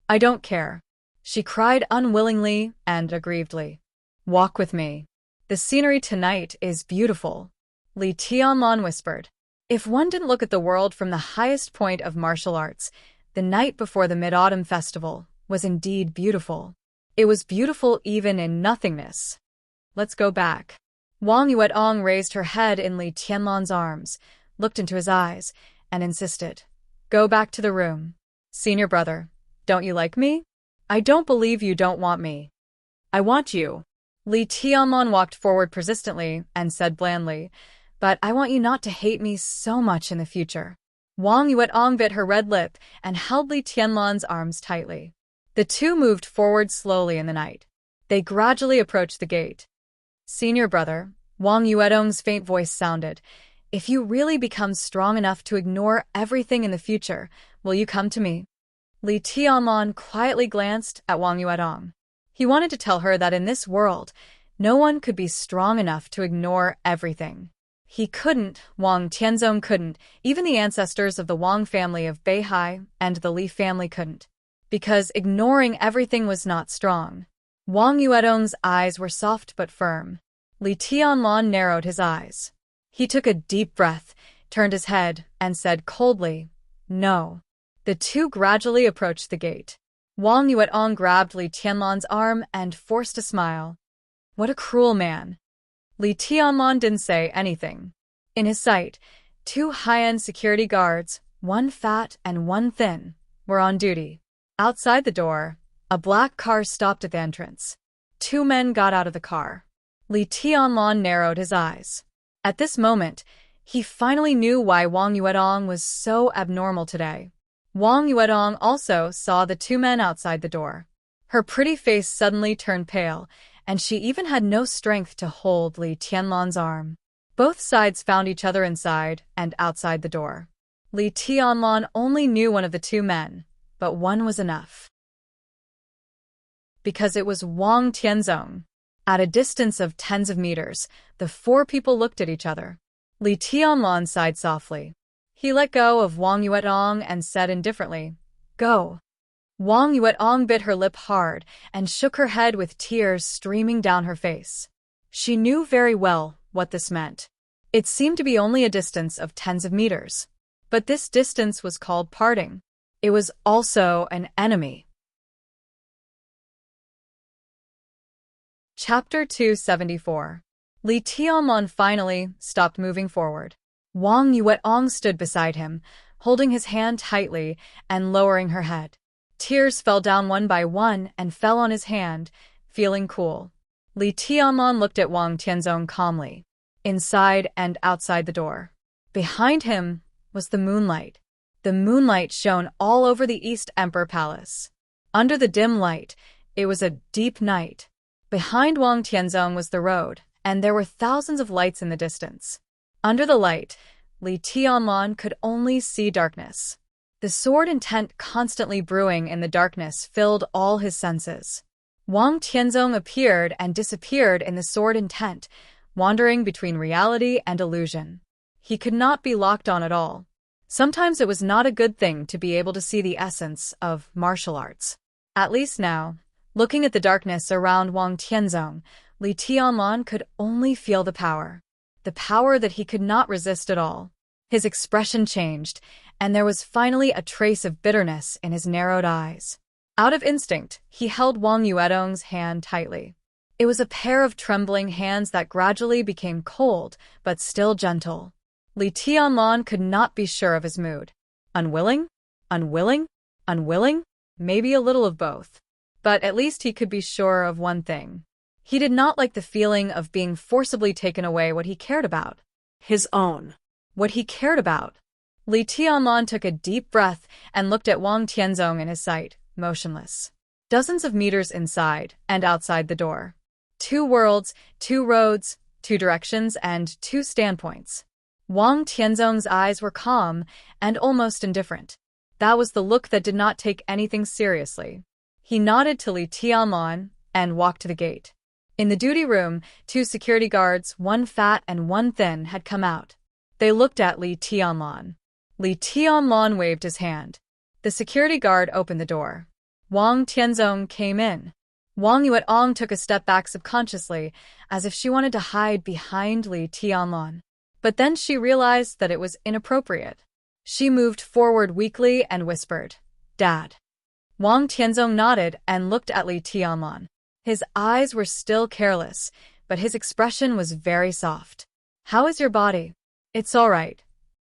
I don't care, she cried unwillingly and aggrievedly. Walk with me. The scenery tonight is beautiful, Li Tianlong whispered. If one didn't look at the world from the highest point of martial arts, the night before the Mid-Autumn Festival was indeed beautiful. It was beautiful even in nothingness. Let's go back. Wang Yuetong raised her head in Li Tianlong's arms, looked into his eyes, and insisted. Go back to the room. Senior brother, don't you like me? I don't believe you don't want me. I want you. Li Tianlong walked forward persistently and said blandly, but I want you not to hate me so much in the future. Wang Yuetong bit her red lip and held Li Tianlong's arms tightly. The two moved forward slowly in the night. They gradually approached the gate. Senior brother, Wang Yuetong's faint voice sounded, if you really become strong enough to ignore everything in the future, will you come to me? Li Tianlong quietly glanced at Wang Yuetong. He wanted to tell her that in this world, no one could be strong enough to ignore everything. He couldn't, Wang Tianzong couldn't, even the ancestors of the Wang family of Beihai and the Li family couldn't. Because ignoring everything was not strong. Wang Yuetong's eyes were soft but firm. Li Tianlong narrowed his eyes. He took a deep breath, turned his head, and said coldly, no. The two gradually approached the gate. Wang Yuetong grabbed Li Tianlong's arm and forced a smile. What a cruel man. Li Tianlong didn't say anything. In his sight, two high-end security guards, one fat and one thin, were on duty. Outside the door, a black car stopped at the entrance. Two men got out of the car. Li Tianlong narrowed his eyes. At this moment, he finally knew why Wang Yuetong was so abnormal today. Wang Yuetong also saw the two men outside the door. Her pretty face suddenly turned pale, and she even had no strength to hold Li Tianlong's arm. Both sides found each other inside and outside the door. Li Tianlong only knew one of the two men, but one was enough. Because it was Wang Tianzong. At a distance of tens of meters, the four people looked at each other. Li Tianlong sighed softly. He let go of Wang Yuetong and said indifferently, Go. Wang Yuetong bit her lip hard and shook her head with tears streaming down her face. She knew very well what this meant. It seemed to be only a distance of tens of meters. But this distance was called parting. It was also an enemy. Chapter 274. Li Tianlong finally stopped moving forward. Wang Yuetong stood beside him, holding his hand tightly and lowering her head. Tears fell down one by one and fell on his hand, feeling cool. Li Tianlong looked at Wang Tianzong calmly, inside and outside the door. Behind him was the moonlight. The moonlight shone all over the East Emperor Palace. Under the dim light, it was a deep night. Behind Wang Tianzong was the road, and there were thousands of lights in the distance. Under the light, Li Tianlan could only see darkness. The sword intent constantly brewing in the darkness filled all his senses. Wang Tianzong appeared and disappeared in the sword intent, wandering between reality and illusion. He could not be locked on at all. Sometimes it was not a good thing to be able to see the essence of martial arts. At least now, looking at the darkness around Wang Tianzong, Li Tianlan could only feel the power that he could not resist at all. His expression changed, and there was finally a trace of bitterness in his narrowed eyes. Out of instinct, he held Wang Yuedong's hand tightly. It was a pair of trembling hands that gradually became cold, but still gentle. Li Tianlan could not be sure of his mood. Unwilling? Unwilling? Unwilling? Maybe a little of both. But at least he could be sure of one thing. He did not like the feeling of being forcibly taken away what he cared about. His own. What he cared about. Li Tianlan took a deep breath and looked at Wang Tianzong in his sight, motionless. Dozens of meters inside and outside the door. 2 worlds, 2 roads, 2 directions, and 2 standpoints. Wang Tianzong's eyes were calm and almost indifferent. That was the look that did not take anything seriously. He nodded to Li Tianlan and walked to the gate. In the duty room, 2 security guards, one fat and one thin, had come out. They looked at Li Tianlan. Li Tianlan waved his hand. The security guard opened the door. Wang Tianzong came in. Wang Yuedong took a step back subconsciously, as if she wanted to hide behind Li Tianlan. But then she realized that it was inappropriate. She moved forward weakly and whispered, "Dad." Wang Tianzong nodded and looked at Li Tianlan. His eyes were still careless, but his expression was very soft. "How is your body?" "It's all right,"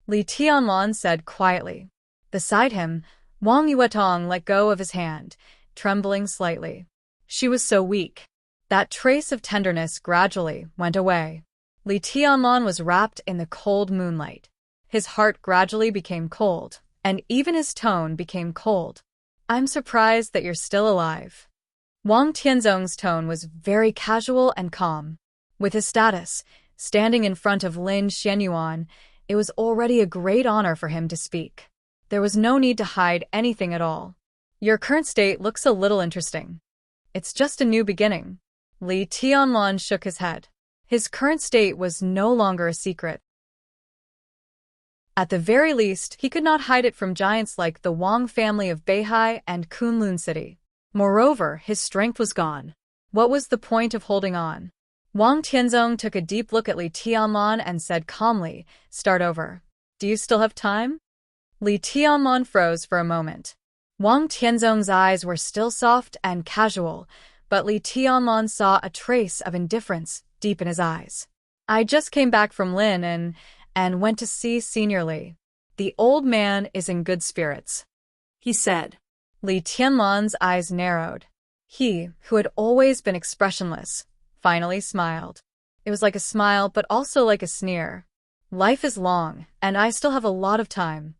Li Tianlan said quietly. Beside him, Wang Yuedong let go of his hand, trembling slightly. She was so weak. That trace of tenderness gradually went away. Li Tianlan was wrapped in the cold moonlight. His heart gradually became cold, and even his tone became cold. "I'm surprised that you're still alive." Wang Tianzong's tone was very casual and calm. With his status, standing in front of Lin Xianyuan, it was already a great honor for him to speak. There was no need to hide anything at all. "Your current state looks a little interesting." "It's just a new beginning." Li Tianlan shook his head. His current state was no longer a secret. At the very least, he could not hide it from giants like the Wang family of Beihai and Kunlun City. Moreover, his strength was gone. What was the point of holding on? Wang Tianzong took a deep look at Li Tianlan and said calmly, "Start over. Do you still have time?" Li Tianlan froze for a moment. Wang Tianzong's eyes were still soft and casual, but Li Tianlan saw a trace of indifference deep in his eyes. "I just came back from Lin and went to see Senior Li. The old man is in good spirits," he said. Li Tianlan's eyes narrowed. He, who had always been expressionless, finally smiled. It was like a smile, but also like a sneer. "Life is long, and I still have a lot of time."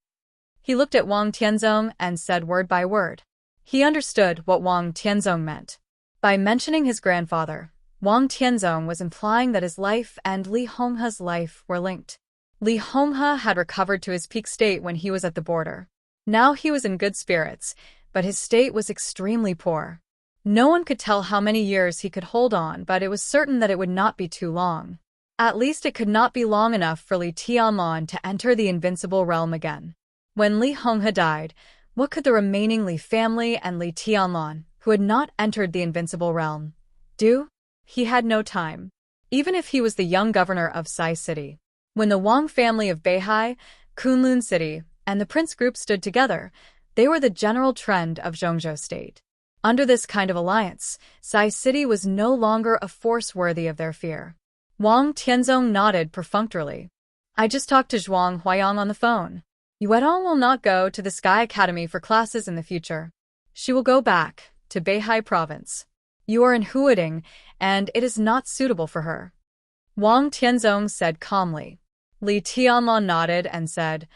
He looked at Wang Tianzong and said word by word. He understood what Wang Tianzong meant. By mentioning his grandfather, Wang Tianzong was implying that his life and Li Honghe's life were linked. Li Honghe had recovered to his peak state when he was at the border. Now he was in good spirits, but his state was extremely poor. No one could tell how many years he could hold on, but it was certain that it would not be too long. At least it could not be long enough for Li Tianlan to enter the invincible realm again. When Li Honghe died, what could the remaining Li family and Li Tianlan, who had not entered the invincible realm, do? He had no time. Even if he was the young governor of Sai City. When the Wang family of Beihai, Kunlun City, and the Prince Group stood together, they were the general trend of Zhongzhou State. Under this kind of alliance, Sai City was no longer a force worthy of their fear. Wang Tianzong nodded perfunctorily. "I just talked to Zhuang Huayang on the phone. Yuedong will not go to the Sky Academy for classes in the future. She will go back to Beihai Province. You are in Huading, and it is not suitable for her." Wang Tianzong said calmly. Li Tianlan nodded and said,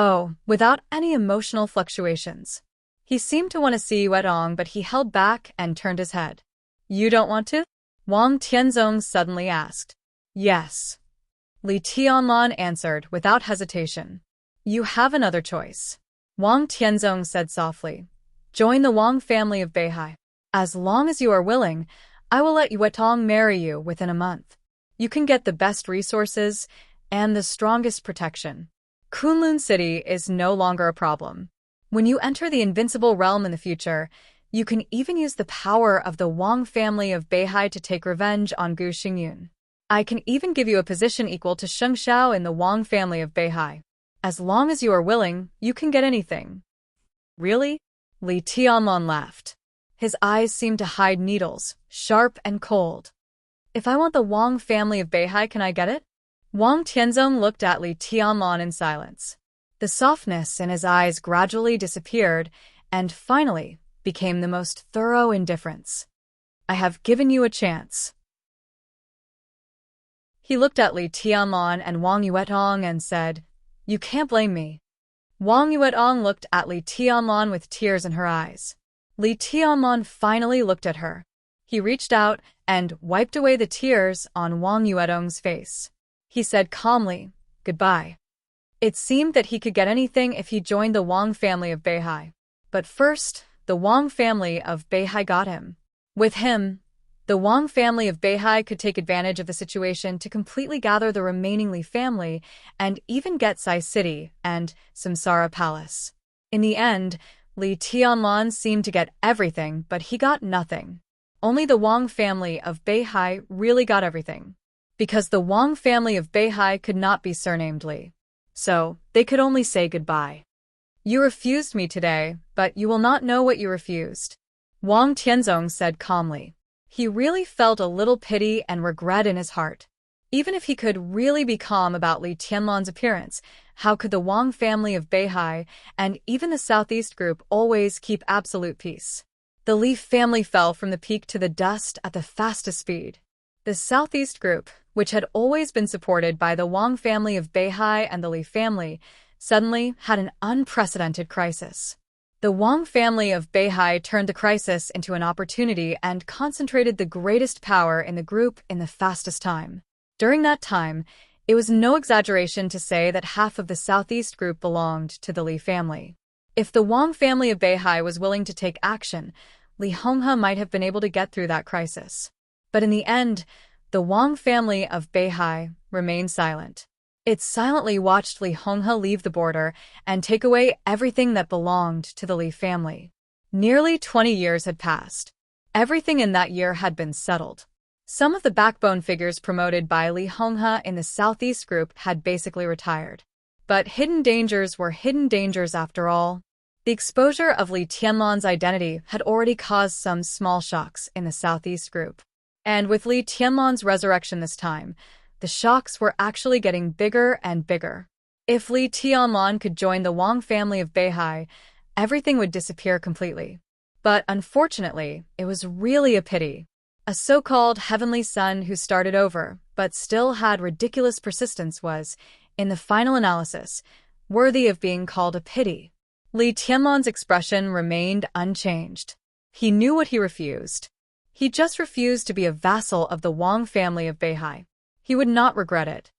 Oh, without any emotional fluctuations. He seemed to want to see Yuetong, but he held back and turned his head. You don't want to? Wang Tianzong suddenly asked. Yes. Li Tianlan answered without hesitation. You have another choice. Wang Tianzong said softly. Join the Wang family of Beihai. As long as you are willing, I will let Yuetong marry you within a month. You can get the best resources and the strongest protection. Kunlun City is no longer a problem. When you enter the invincible realm in the future, you can even use the power of the Wang family of Beihai to take revenge on Gu Xingyun. I can even give you a position equal to Sheng Xiao in the Wang family of Beihai. As long as you are willing, you can get anything. Really? Li Tianlan laughed. His eyes seemed to hide needles, sharp and cold. If I want the Wang family of Beihai, can I get it? Wang Tianzong looked at Li Tianlan in silence. The softness in his eyes gradually disappeared and finally became the most thorough indifference. I have given you a chance. He looked at Li Tianlan and Wang Yuetong and said, You can't blame me. Wang Yuetong looked at Li Tianlan with tears in her eyes. Li Tianlan finally looked at her. He reached out and wiped away the tears on Wang Yuetong's face. He said calmly, Goodbye. It seemed that he could get anything if he joined the Wang family of Beihai. But first, the Wang family of Beihai got him. With him, the Wang family of Beihai could take advantage of the situation to completely gather the remaining Li family and even get Sai City and Samsara Palace. In the end, Li Tianlan seemed to get everything, but he got nothing. Only the Wang family of Beihai really got everything. Because the Wang family of Beihai could not be surnamed Li. So, they could only say goodbye. You refused me today, but you will not know what you refused. Wang Tianzong said calmly. He really felt a little pity and regret in his heart. Even if he could really be calm about Li Tianlan's appearance, how could the Wang family of Beihai and even the Southeast Group always keep absolute peace? The Li family fell from the peak to the dust at the fastest speed. The Southeast Group, which had always been supported by the Wang family of Beihai and the Li family, suddenly had an unprecedented crisis. The Wang family of Beihai turned the crisis into an opportunity and concentrated the greatest power in the group in the fastest time. During that time, it was no exaggeration to say that half of the Southeast Group belonged to the Li family. If the Wang family of Beihai was willing to take action, Li Honghe might have been able to get through that crisis. But in the end, the Wang family of Beihai remained silent. It silently watched Li Honghe leave the border and take away everything that belonged to the Li family. Nearly 20 years had passed. Everything in that year had been settled. Some of the backbone figures promoted by Li Honghe in the Southeast Group had basically retired. But hidden dangers were hidden dangers after all. The exposure of Li Tianlan's identity had already caused some small shocks in the Southeast Group. And with Li Tianlan's resurrection this time, the shocks were actually getting bigger and bigger. If Li Tianlan could join the Wang family of Beihai, everything would disappear completely. But unfortunately, it was really a pity. A so-called heavenly son who started over, but still had ridiculous persistence was, in the final analysis, worthy of being called a pity. Li Tianlan's expression remained unchanged. He knew what he refused. He just refused to be a vassal of the Wang family of Beihai. He would not regret it.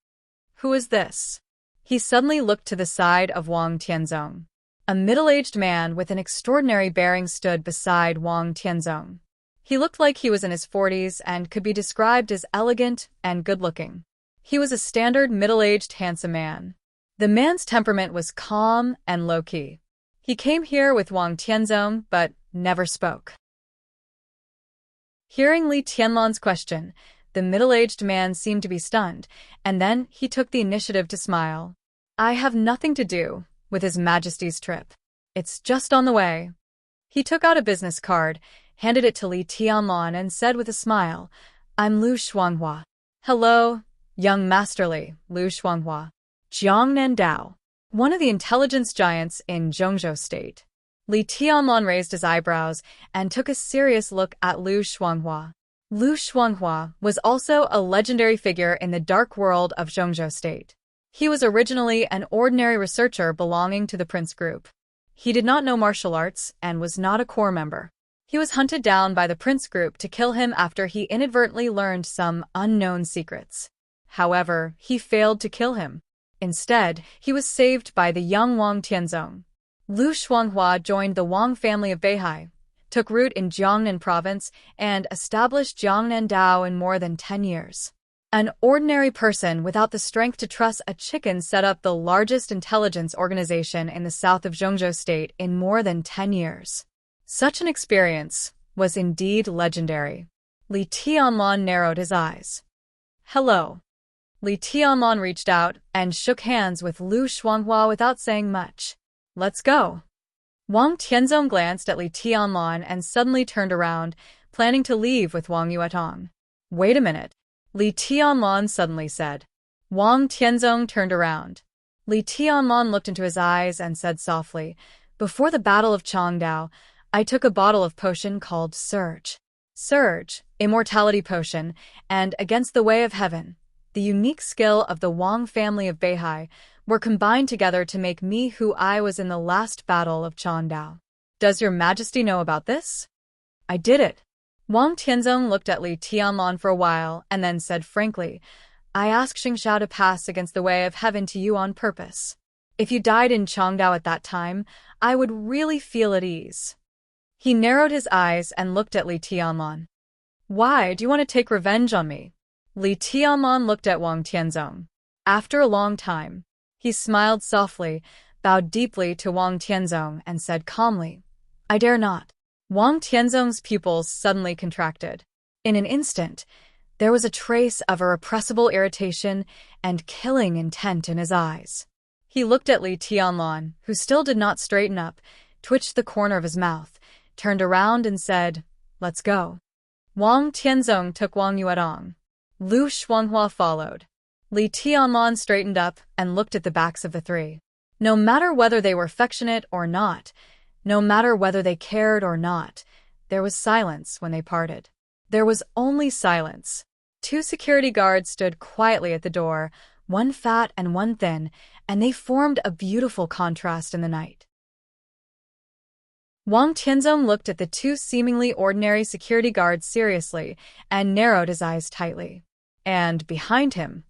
Who is this? He suddenly looked to the side of Wang Tianzong. A middle-aged man with an extraordinary bearing stood beside Wang Tianzong. He looked like he was in his 40s and could be described as elegant and good-looking. He was a standard middle-aged handsome man. The man's temperament was calm and low-key. He came here with Wang Tianzong but never spoke. Hearing Li Tianlan's question, the middle-aged man seemed to be stunned, and then he took the initiative to smile. I have nothing to do with His Majesty's trip. It's just on the way. He took out a business card, handed it to Li Tianlan and said with a smile, I'm Lu Shuanghua. Hello, young Master Li, Lu Shuanghua. Jiang Nandao, one of the intelligence giants in Zhongzhou State. Li Tianlan raised his eyebrows and took a serious look at Lu Shuanghua. Lu Shuanghua was also a legendary figure in the dark world of Zhongzhou State. He was originally an ordinary researcher belonging to the Prince Group. He did not know martial arts and was not a core member. He was hunted down by the Prince Group to kill him after he inadvertently learned some unknown secrets. However, he failed to kill him. Instead, he was saved by the young Wang Tianzong. Lu Shuanghua joined the Wang family of Beihai, took root in Jiangnan province, and established Jiangnan Dao in more than 10 years. An ordinary person without the strength to truss a chicken set up the largest intelligence organization in the south of Zhengzhou state in more than 10 years. Such an experience was indeed legendary. Li Tianlong narrowed his eyes. Hello. Li Tianlong reached out and shook hands with Lu Shuanghua without saying much. Let's go. Wang Tianzong glanced at Li Tianlong and suddenly turned around, planning to leave with Wang Yuetong. Wait a minute. Li Tianlong suddenly said. Wang Tianzong turned around. Li Tianlong looked into his eyes and said softly, Before the Battle of Changdao, I took a bottle of potion called Surge. Surge, immortality potion, and Against the Way of Heaven, the unique skill of the Wang family of Beihai, were combined together to make me who I was in the last battle of Changdao. Does your majesty know about this? I did it. Wang Tianzong looked at Li Tianlong for a while and then said frankly, I asked Xingxiao to pass Against the Way of Heaven to you on purpose. If you died in Changdao at that time, I would really feel at ease. He narrowed his eyes and looked at Li Tianlong. Why do you want to take revenge on me? Li Tianlong looked at Wang Tianzong. After a long time, he smiled softly, bowed deeply to Wang Tianzong, and said calmly, I dare not. Wang Tianzong's pupils suddenly contracted. In an instant, there was a trace of irrepressible irritation and killing intent in his eyes. He looked at Li Tianlong, who still did not straighten up, twitched the corner of his mouth, turned around and said, Let's go. Wang Tianzong took Wang Yuetong. Lu Shuanghua followed. Li Tianlong straightened up and looked at the backs of the three. No matter whether they were affectionate or not, no matter whether they cared or not, there was silence when they parted. There was only silence. 2 security guards stood quietly at the door, one fat and one thin, and they formed a beautiful contrast in the night. Wang Tianzong looked at the 2 seemingly ordinary security guards seriously and narrowed his eyes tightly. And behind him,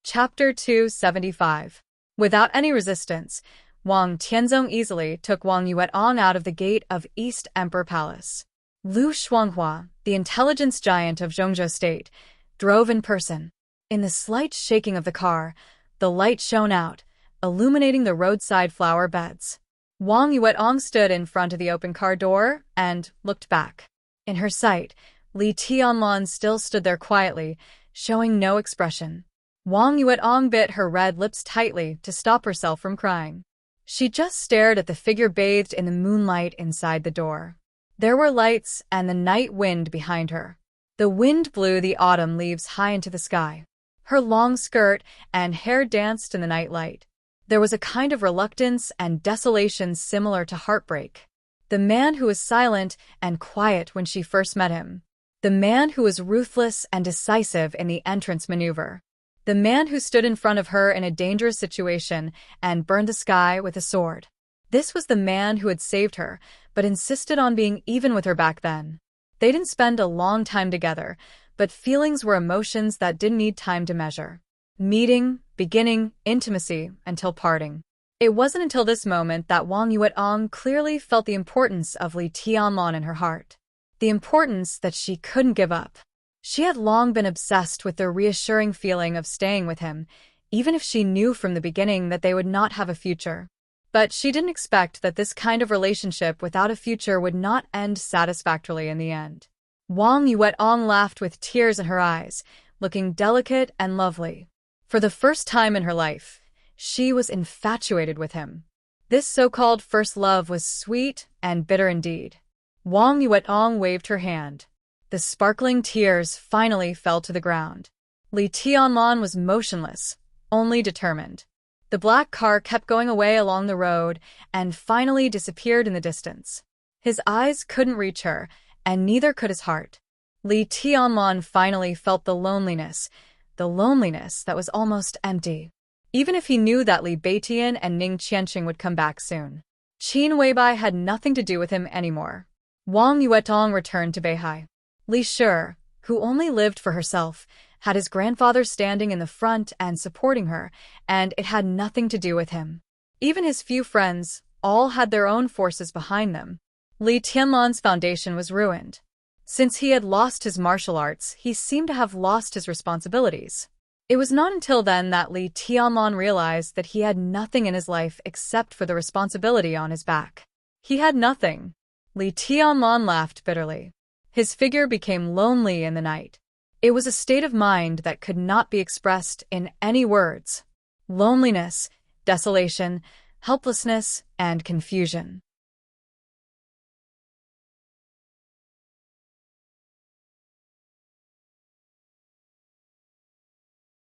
Chapter 275. Without any resistance, Wang Tianzong easily took Wang Yuetong out of the gate of East Emperor Palace. Lu Shuanghua, the intelligence giant of Zhengzhou State, drove in person. In the slight shaking of the car, the light shone out, illuminating the roadside flower beds. Wang Yuetong stood in front of the open car door and looked back. In her sight, Li Tianlong still stood there quietly, showing no expression. Wang Yuetong bit her red lips tightly to stop herself from crying. She just stared at the figure bathed in the moonlight inside the door. There were lights and the night wind behind her. The wind blew the autumn leaves high into the sky. Her long skirt and hair danced in the night light. There was a kind of reluctance and desolation similar to heartbreak. The man who was silent and quiet when she first met him. The man who was ruthless and decisive in the entrance maneuver. The man who stood in front of her in a dangerous situation and burned the sky with a sword. This was the man who had saved her, but insisted on being even with her back then. They didn't spend a long time together, but feelings were emotions that didn't need time to measure. Meeting, beginning, intimacy, until parting. It wasn't until this moment that Wang Yuetong clearly felt the importance of Li Tianlong in her heart. The importance that she couldn't give up. She had long been obsessed with the reassuring feeling of staying with him, even if she knew from the beginning that they would not have a future. But she didn't expect that this kind of relationship without a future would not end satisfactorily in the end. Wang Yuetong laughed with tears in her eyes, looking delicate and lovely. For the first time in her life, she was infatuated with him. This so-called first love was sweet and bitter indeed. Wang Yuetong waved her hand. The sparkling tears finally fell to the ground. Li Tianlong was motionless, only determined. The black car kept going away along the road and finally disappeared in the distance. His eyes couldn't reach her, and neither could his heart. Li Tianlong finally felt the loneliness that was almost empty. Even if he knew that Li Beitian and Ning Qianqing would come back soon, Qin Weibai had nothing to do with him anymore. Wang Yuetong returned to Beihai. Li Shi, who only lived for herself, had his grandfather standing in the front and supporting her, and it had nothing to do with him. Even his few friends all had their own forces behind them. Li Tianlong's foundation was ruined. Since he had lost his martial arts, he seemed to have lost his responsibilities. It was not until then that Li Tianlong realized that he had nothing in his life except for the responsibility on his back. He had nothing. Li Tianlong laughed bitterly. His figure became lonely in the night. It was a state of mind that could not be expressed in any words. Loneliness, desolation, helplessness, and confusion.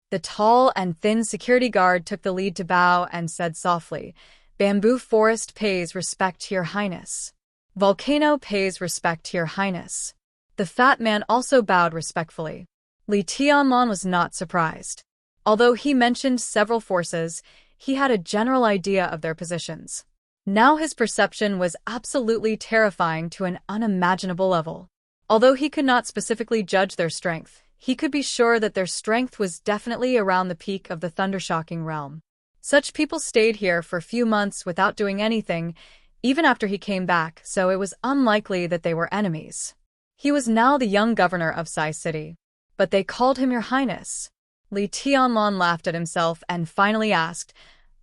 The tall and thin security guard took the lead to bow and said softly, "Bamboo Forest pays respect to your highness. Volcano pays respect to your highness." The fat man also bowed respectfully. Li Tianlong was not surprised. Although he mentioned several forces, he had a general idea of their positions. Now his perception was absolutely terrifying to an unimaginable level. Although he could not specifically judge their strength, he could be sure that their strength was definitely around the peak of the thundershocking realm. Such people stayed here for a few months without doing anything, even after he came back, so it was unlikely that they were enemies. He was now the young governor of Sai City. But they called him Your Highness. Li Tianlong laughed at himself and finally asked,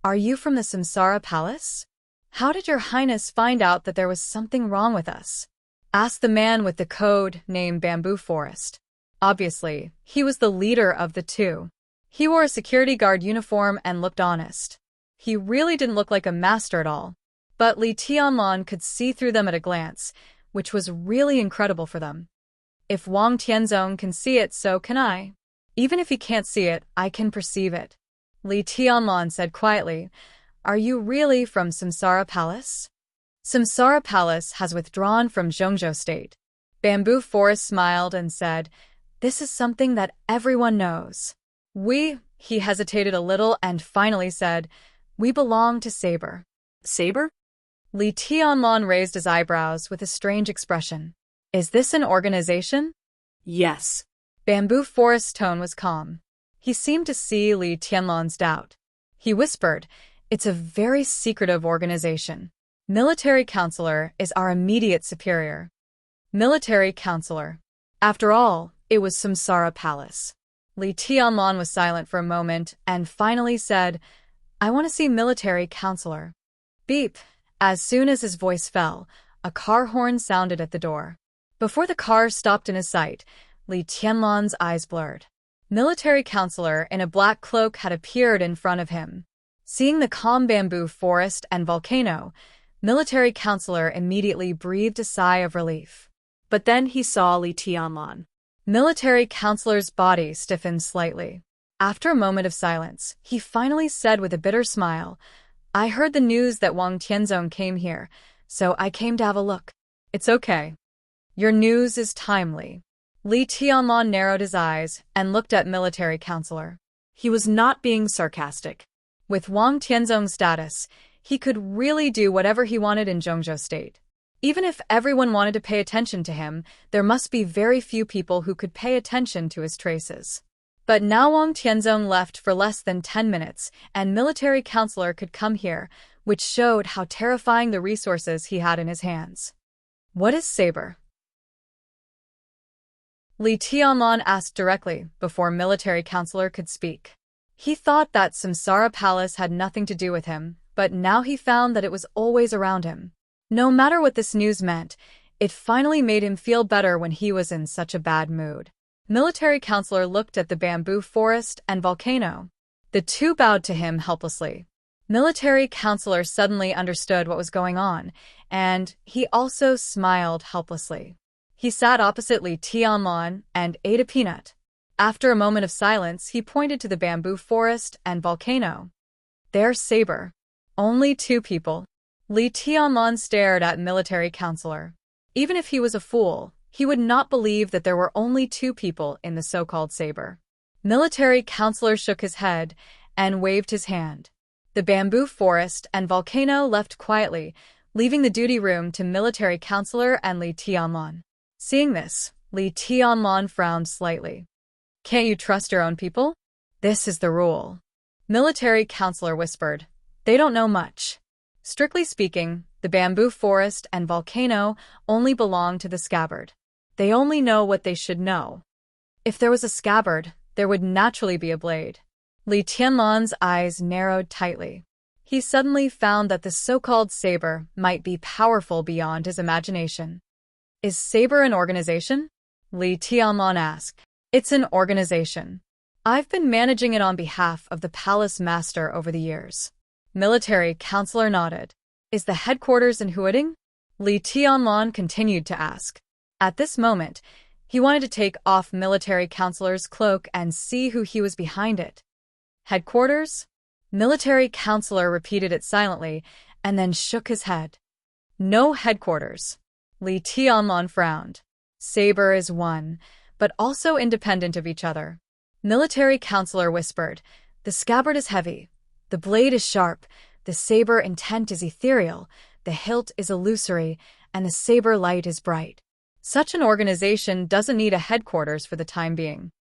"Are you from the Samsara Palace? How did Your Highness find out that there was something wrong with us?" asked the man with the code name Bamboo Forest. Obviously, he was the leader of the two. He wore a security guard uniform and looked honest. He really didn't look like a master at all. But Li Tianlong could see through them at a glance, which was really incredible for them. If Wang Tianzong can see it, so can I. Even if he can't see it, I can perceive it. Li Tianlong said quietly, "Are you really from Samsara Palace?" Samsara Palace has withdrawn from Zhongzhou State. Bamboo Forest smiled and said, "This is something that everyone knows. He hesitated a little and finally said, "We belong to Saber." Saber? Li Tianlong raised his eyebrows with a strange expression. "Is this an organization?" Yes. Bamboo Forest's tone was calm. He seemed to see Li Tianlong's doubt. He whispered, "It's a very secretive organization. Military Counselor is our immediate superior." Military Counselor. After all, it was Samsara Palace. Li Tianlong was silent for a moment and finally said, "I want to see Military Counselor." Beep. As soon as his voice fell, a car horn sounded at the door. Before the car stopped in his sight, Li Tianlong's eyes blurred. Military Counselor in a black cloak had appeared in front of him. Seeing the calm Bamboo Forest and volcano, Military Counselor immediately breathed a sigh of relief. But then he saw Li Tianlong. Military Counselor's body stiffened slightly. After a moment of silence, he finally said with a bitter smile, "I heard the news that Wang Tianzong came here, so I came to have a look." "It's okay. Your news is timely." Li Tianlong narrowed his eyes and looked at Military Counselor. He was not being sarcastic. With Wang Tianzong's status, he could really do whatever he wanted in Zhongzhou State. Even if everyone wanted to pay attention to him, there must be very few people who could pay attention to his traces. But now Wang Tianzong left for less than 10 minutes, and Military Counselor could come here, which showed how terrifying the resources he had in his hands. "What is Saber?" Li Tianlong asked directly, before Military Counselor could speak. He thought that Samsara Palace had nothing to do with him, but now he found that it was always around him. No matter what this news meant, it finally made him feel better when he was in such a bad mood. Military Counselor looked at the Bamboo Forest and volcano. The two bowed to him helplessly. Military Counselor suddenly understood what was going on, and he also smiled helplessly. He sat opposite Li Tianlong and ate a peanut. After a moment of silence, he pointed to the Bamboo Forest and volcano. "There's Saber." "Only two people." Li Tianlong stared at Military Counselor. Even if he was a fool, He would not believe that there were only two people in the so-called saber. Military counselor shook his head and waved his hand. The bamboo forest and volcano left quietly, leaving the duty room to military counselor and Li Tianlan. Seeing this, Li Tianlan frowned slightly. Can't you trust your own people? This is the rule. Military counselor whispered. They don't know much. Strictly speaking, the bamboo forest and volcano only belong to the scabbard. They only know what they should know. If there was a scabbard, there would naturally be a blade. Li Tianlan's eyes narrowed tightly. He suddenly found that the so-called saber might be powerful beyond his imagination. Is saber an organization? Li Tianlan asked. It's an organization. I've been managing it on behalf of the palace master over the years. Military counselor nodded. Is the headquarters in Huading? Li Tianlan continued to ask. At this moment, he wanted to take off military counselor's cloak and see who he was behind it. Headquarters? Military counselor repeated it silently and then shook his head. No headquarters. Li Tianlan frowned. Saber is one, but also independent of each other. Military counselor whispered, the scabbard is heavy, the blade is sharp, the saber intent is ethereal, the hilt is illusory, and the saber light is bright. Such an organization doesn't need a headquarters for the time being.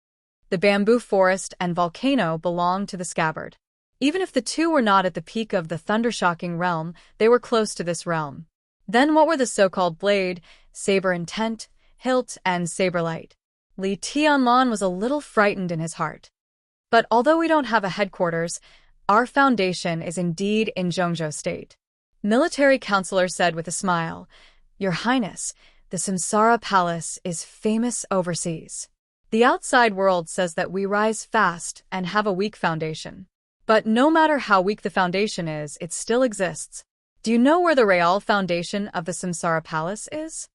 The bamboo forest and volcano belong to the scabbard. Even if the two were not at the peak of the thundershocking realm, they were close to this realm. Then what were the so-called blade, saber intent, hilt, and saber light? Li Tianlan was a little frightened in his heart. But although we don't have a headquarters, our foundation is indeed in Zhongzhou State. Military counselor said with a smile, Your Highness, the Samsara Palace is famous overseas. The outside world says that we rise fast and have a weak foundation. But no matter how weak the foundation is, it still exists. Do you know where the real foundation of the Samsara Palace is?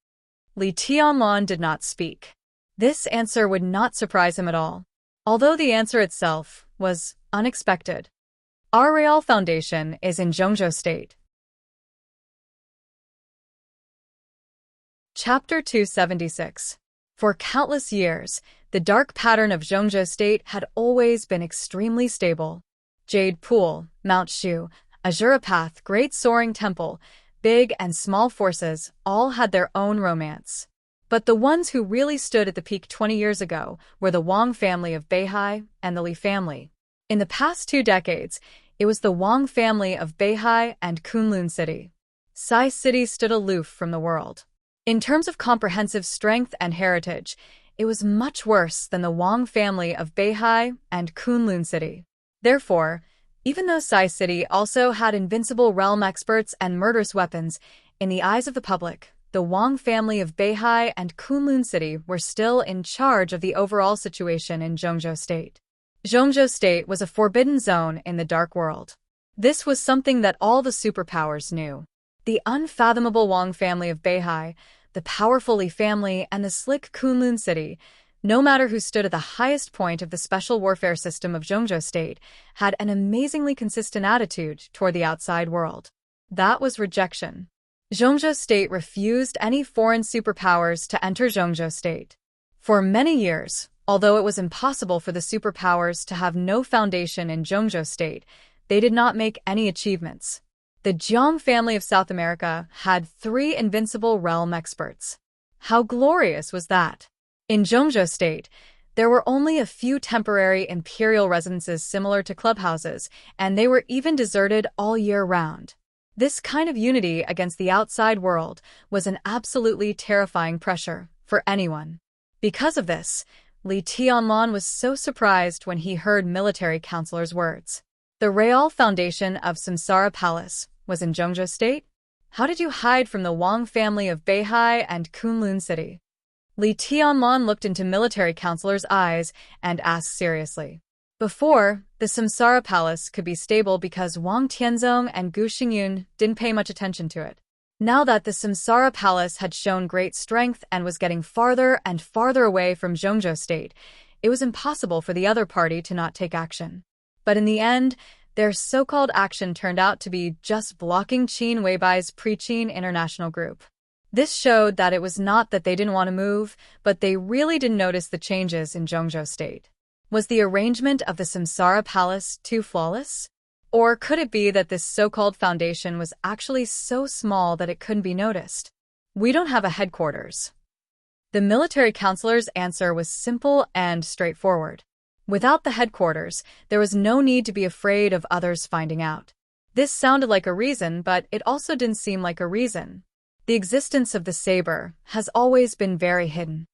Li Tianlan did not speak. This answer would not surprise him at all, although the answer itself was unexpected. Our real foundation is in Zhongzhou State. Chapter 276. For countless years, the dark pattern of Zhongzhou State had always been extremely stable. Jade Pool, Mount Shu, Azura Path, Great Soaring Temple, big and small forces all had their own romance. But the ones who really stood at the peak 20 years ago were the Wang family of Beihai and the Li family. In the past 2 decades, it was the Wang family of Beihai and Kunlun City. Sai City stood aloof from the world. In terms of comprehensive strength and heritage, it was much worse than the Wang family of Beihai and Kunlun City. Therefore, even though Sai City also had invincible realm experts and murderous weapons, in the eyes of the public, the Wang family of Beihai and Kunlun City were still in charge of the overall situation in Zhongzhou State. Zhongzhou State was a forbidden zone in the dark world. This was something that all the superpowers knew. The unfathomable Wang family of Beihai, the powerful Li family, and the slick Kunlun City, no matter who stood at the highest point of the special warfare system of Zhongzhou State, had an amazingly consistent attitude toward the outside world. That was rejection. Zhongzhou State refused any foreign superpowers to enter Zhongzhou State. For many years, although it was impossible for the superpowers to have no foundation in Zhongzhou State, they did not make any achievements. The Jiang family of South America had 3 invincible realm experts. How glorious was that! In Zhongzhou State, there were only a few temporary imperial residences similar to clubhouses, and they were even deserted all year round. This kind of unity against the outside world was an absolutely terrifying pressure for anyone. Because of this, Li Tianlan was so surprised when he heard military counselor's words. The real foundation of Samsara Palace was in Zhongzhou State? How did you hide from the Wang family of Beihai and Kunlun City? Li Tianlan looked into military counselor's eyes and asked seriously. Before, the Samsara Palace could be stable because Wang Tianzong and Gu Xingyun didn't pay much attention to it. Now that the Samsara Palace had shown great strength and was getting farther and farther away from Zhongzhou State, it was impossible for the other party to not take action. But in the end, their so-called action turned out to be just blocking Qin Weibai's pre-Qin international group. This showed that it was not that they didn't want to move, but they really didn't notice the changes in Zhongzhou state. Was the arrangement of the Samsara Palace too flawless? Or could it be that this so-called foundation was actually so small that it couldn't be noticed? We don't have a headquarters. The military counselor's answer was simple and straightforward. Without the headquarters, there was no need to be afraid of others finding out. This sounded like a reason, but it also didn't seem like a reason. The existence of the saber has always been very hidden.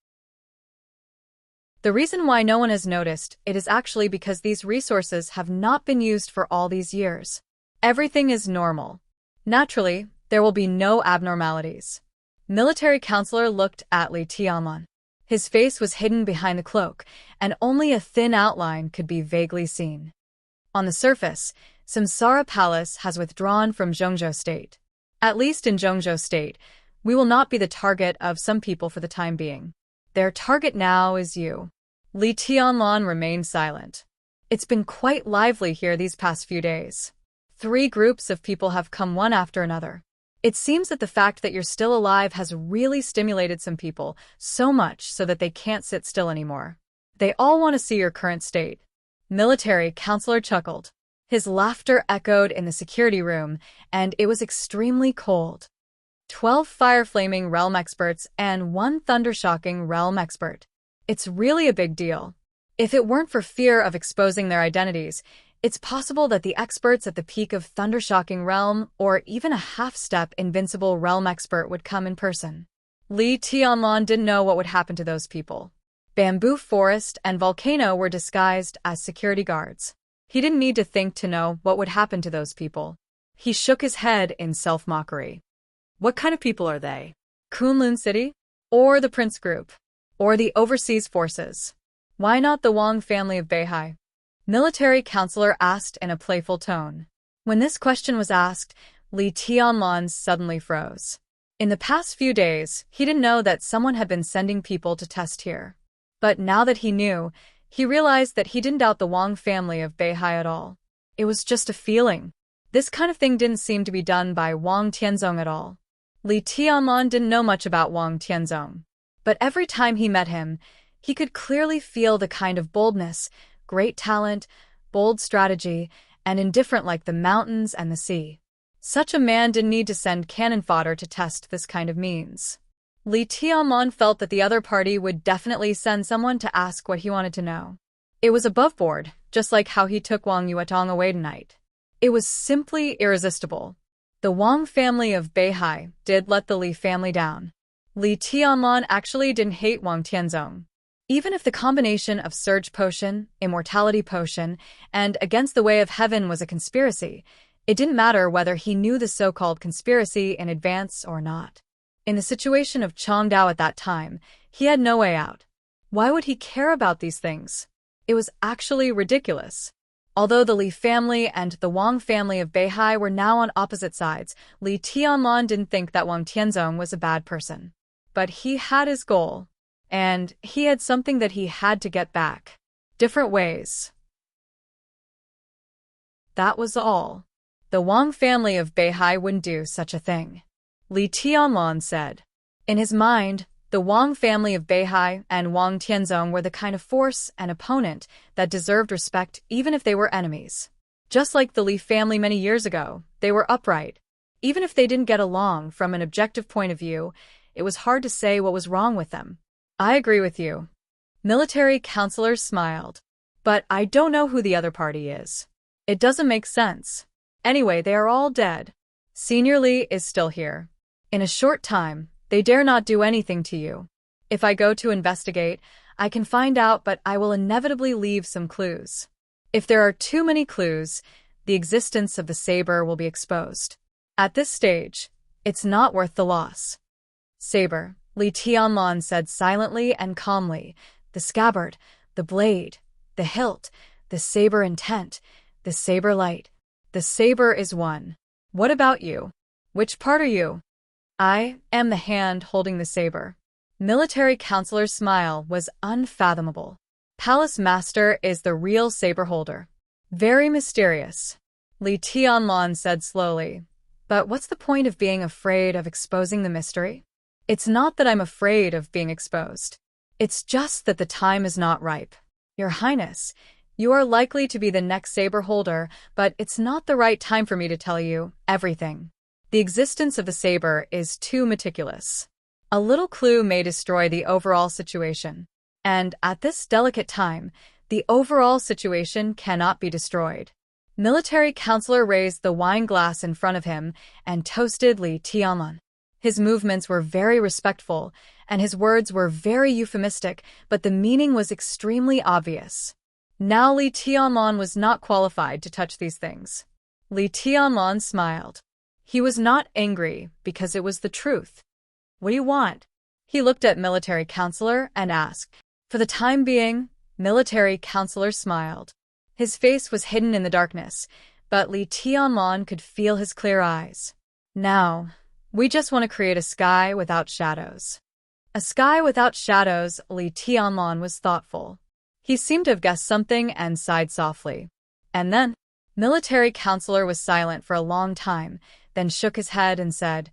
The reason why no one has noticed it is actually because these resources have not been used for all these years. Everything is normal. Naturally, there will be no abnormalities. Military counselor looked at Li Tianlan. His face was hidden behind the cloak, and only a thin outline could be vaguely seen. On the surface, Samsara Palace has withdrawn from Zhongzhou State. At least in Zhongzhou State, we will not be the target of some people for the time being. Their target now is you. Li Tianlan remained silent. It's been quite lively here these past few days. 3 groups of people have come one after another. It seems that the fact that you're still alive has really stimulated some people, so much so that they can't sit still anymore. They all want to see your current state. Military counselor chuckled. His laughter echoed in the security room, and it was extremely cold. 12 fire-flaming realm experts and 1 thunder-shocking realm expert. It's really a big deal. If it weren't for fear of exposing their identities, it's possible that the experts at the peak of thunder-shocking realm or even a half-step invincible realm expert would come in person. Li Tianlan didn't know what would happen to those people. Bamboo forest and volcano were disguised as security guards. He didn't need to think to know what would happen to those people. He shook his head in self-mockery. What kind of people are they? Kunlun City? Or the Prince Group? Or the overseas forces? Why not the Wang family of Beihai? Military counselor asked in a playful tone. When this question was asked, Li Tianlan suddenly froze. In the past few days, he didn't know that someone had been sending people to test here. But now that he knew, he realized that he didn't doubt the Wang family of Beihai at all. It was just a feeling. This kind of thing didn't seem to be done by Wang Tianzong at all. Li Tianlan didn't know much about Wang Tianzong. But every time he met him, he could clearly feel the kind of boldness, great talent, bold strategy, and indifferent like the mountains and the sea. Such a man didn't need to send cannon fodder to test this kind of means. Li Tianlan felt that the other party would definitely send someone to ask what he wanted to know. It was above board, just like how he took Wang Yuetong away tonight. It was simply irresistible. The Wang family of Beihai did let the Li family down. Li Tianlan actually didn't hate Wang Tianzong. Even if the combination of Surge Potion, Immortality Potion, and Against the Way of Heaven was a conspiracy, it didn't matter whether he knew the so-called conspiracy in advance or not. In the situation of Chongdao at that time, he had no way out. Why would he care about these things? It was actually ridiculous. Although the Li family and the Wang family of Beihai were now on opposite sides, Li Tianlan didn't think that Wang Tianzong was a bad person. But he had his goal, and he had something that he had to get back. Different ways. That was all. The Wang family of Beihai wouldn't do such a thing. Li Tianlan said. In his mind, the Wang family of Beihai and Wang Tianzong were the kind of force and opponent that deserved respect even if they were enemies. Just like the Li family many years ago, they were upright. Even if they didn't get along from an objective point of view, it was hard to say what was wrong with them. I agree with you. Military counselor smiled. But I don't know who the other party is. It doesn't make sense. Anyway, they are all dead. Senior Li is still here. In a short time, they dare not do anything to you. If I go to investigate, I can find out, but I will inevitably leave some clues. If there are too many clues, the existence of the saber will be exposed. At this stage, it's not worth the loss. Saber, Li Tianlan said silently and calmly. The scabbard, the blade, the hilt, the saber intent, the saber light. The saber is one. What about you? Which part are you? I am the hand holding the saber. Military counselor's smile was unfathomable. Palace master is the real saber holder. Very mysterious. Li Tianlan said slowly. But what's the point of being afraid of exposing the mystery? It's not that I'm afraid of being exposed. It's just that the time is not ripe. Your Highness, you are likely to be the next saber holder, but it's not the right time for me to tell you everything. The existence of the saber is too meticulous. A little clue may destroy the overall situation. And at this delicate time, the overall situation cannot be destroyed. Military counselor raised the wine glass in front of him and toasted Li Tianlong. His movements were very respectful, and his words were very euphemistic, but the meaning was extremely obvious. Now Li Tianlong was not qualified to touch these things. Li Tianlong smiled. He was not angry because it was the truth. What do you want? He looked at military counselor and asked. For the time being, military counselor smiled. His face was hidden in the darkness, but Li Tianlong could feel his clear eyes. Now, we just want to create a sky without shadows. A sky without shadows, Li Tianlong was thoughtful. He seemed to have guessed something and sighed softly. And then, military counselor was silent for a long time, then shook his head and said,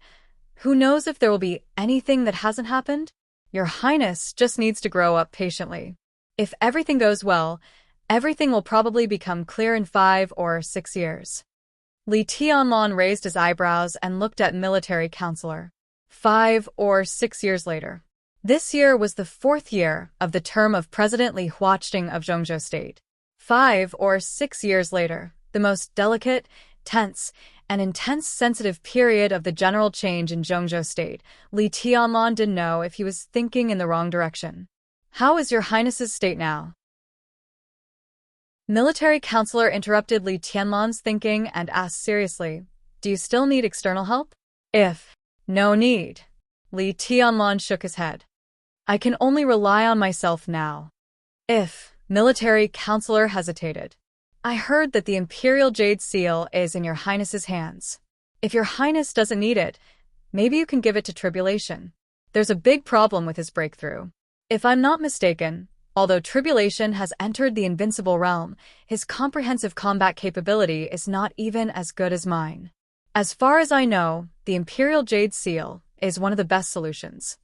"Who knows if there will be anything that hasn't happened? Your Highness just needs to grow up patiently. If everything goes well, everything will probably become clear in 5 or 6 years." Li Tianlong raised his eyebrows and looked at military counselor. 5 or 6 years later. This year was the 4th year of the term of President Li Huaqing of Zhongzhou State. 5 or 6 years later, the most delicate, tense, and intense sensitive period of the general change in Zhongzhou State, Li Tianlong didn't know if he was thinking in the wrong direction. "How is your Highness's state now?" Military counselor interrupted Li Tianlong's thinking and asked seriously, "Do you still need external help?" "If no need." Li Tianlong shook his head. "I can only rely on myself now." "If," military counselor hesitated. "I heard that the Imperial Jade Seal is in your Highness's hands. If your Highness doesn't need it, maybe you can give it to Tribulation. There's a big problem with his breakthrough. If I'm not mistaken, although Tribulation has entered the invincible realm, his comprehensive combat capability is not even as good as mine. As far as I know, the Imperial Jade Seal is one of the best solutions."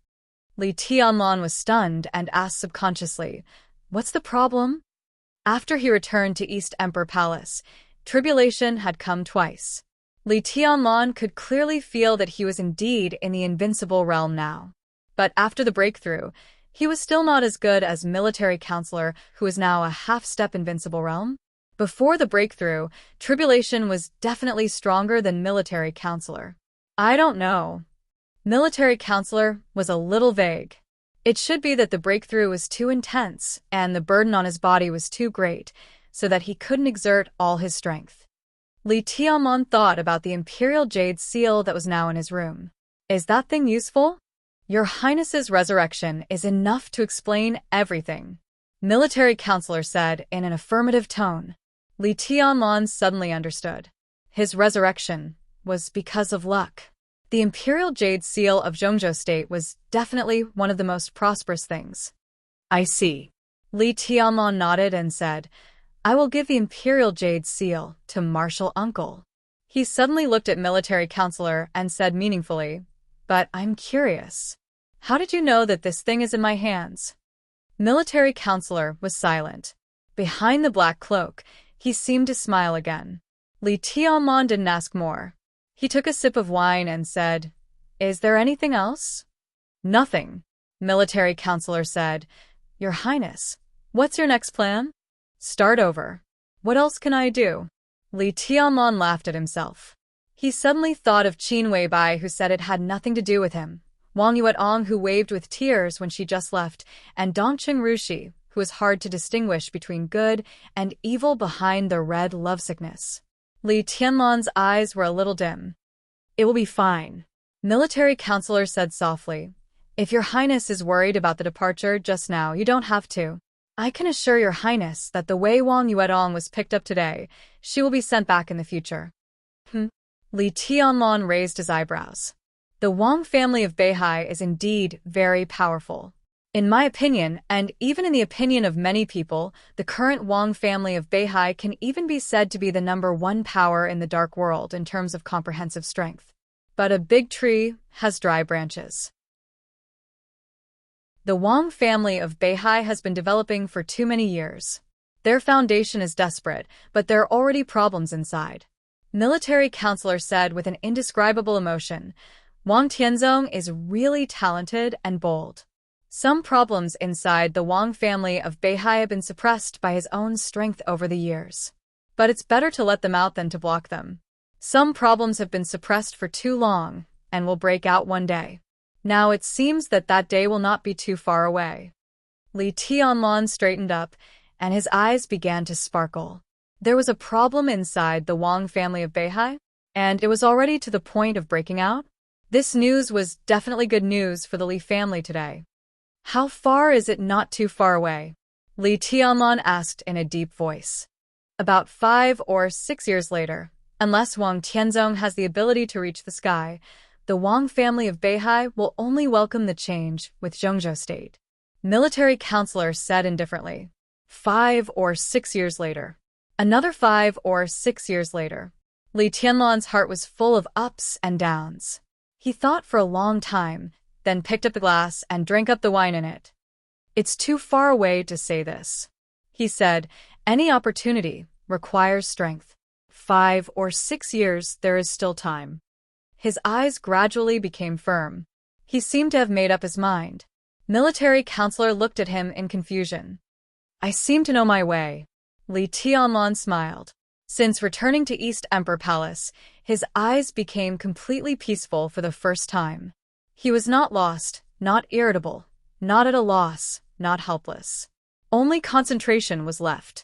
Li Tianlong was stunned and asked subconsciously, "What's the problem?" After he returned to East Emperor Palace, Tribulation had come twice. Li Tianlong could clearly feel that he was indeed in the invincible realm now. But after the breakthrough, he was still not as good as military counselor who is now a half-step invincible realm. Before the breakthrough, Tribulation was definitely stronger than military counselor. "I don't know." Military counselor was a little vague. It should be that the breakthrough was too intense and the burden on his body was too great, so that he couldn't exert all his strength. Li Tianlong thought about the Imperial Jade Seal that was now in his room. "Is that thing useful?" "Your Highness's resurrection is enough to explain everything," military counselor said in an affirmative tone. Li Tianlong suddenly understood. His resurrection was because of luck. The Imperial Jade Seal of Zhongzhou State was definitely one of the most prosperous things. "I see." Li Tianlong nodded and said, "I will give the Imperial Jade Seal to Marshal Uncle." He suddenly looked at military counselor and said meaningfully, "But I'm curious. How did you know that this thing is in my hands?" Military counselor was silent. Behind the black cloak, he seemed to smile again. Li Tianlong didn't ask more. He took a sip of wine and said, "Is there anything else?" "Nothing," military counselor said. "Your Highness, what's your next plan?" "Start over." "What else can I do?" Li Tianlong laughed at himself. He suddenly thought of Qin Weibai, who said it had nothing to do with him, Wang Yuetong, who waved with tears when she just left, and Dongqing Rushi, who was hard to distinguish between good and evil behind the red lovesickness. Li Tianlong's eyes were a little dim. "It will be fine," military counselor said softly. "If your Highness is worried about the departure just now, you don't have to. I can assure your Highness that the way Wang Yuetong was picked up today, she will be sent back in the future." Li Tianlong raised his eyebrows. The Wang family of Beihai is indeed very powerful. In my opinion, and even in the opinion of many people, the current Wang family of Beihai can even be said to be the #1 power in the dark world in terms of comprehensive strength. But a big tree has dry branches. The Wang family of Beihai has been developing for too many years. Their foundation is desperate, but there are already problems inside. Military counselor said with an indescribable emotion, Wang Tianzong is really talented and bold. Some problems inside the Wang family of Beihai have been suppressed by his own strength over the years. But it's better to let them out than to block them. Some problems have been suppressed for too long and will break out one day. Now it seems that that day will not be too far away. Li Tianlan straightened up, and his eyes began to sparkle. There was a problem inside the Wang family of Beihai, and it was already to the point of breaking out. This news was definitely good news for the Li family today. How far is it not too far away? Li Tianlan asked in a deep voice. About 5 or 6 years later, unless Wang Tianzong has the ability to reach the sky, the Wang family of Beihai will only welcome the change with Zhengzhou State. Military counselor said indifferently. 5 or 6 years later. Another 5 or 6 years later. Li Tianlan's heart was full of ups and downs. He thought for a long time, then picked up the glass and drank up the wine in it. It's too far away to say this. He said, any opportunity requires strength. 5 or 6 years, there is still time. His eyes gradually became firm. He seemed to have made up his mind. Military counselor looked at him in confusion. I seem to know my way. Li Tianlan smiled. Since returning to East Emperor Palace, his eyes became completely peaceful for the first time. He was not lost, not irritable, not at a loss, not helpless. Only concentration was left.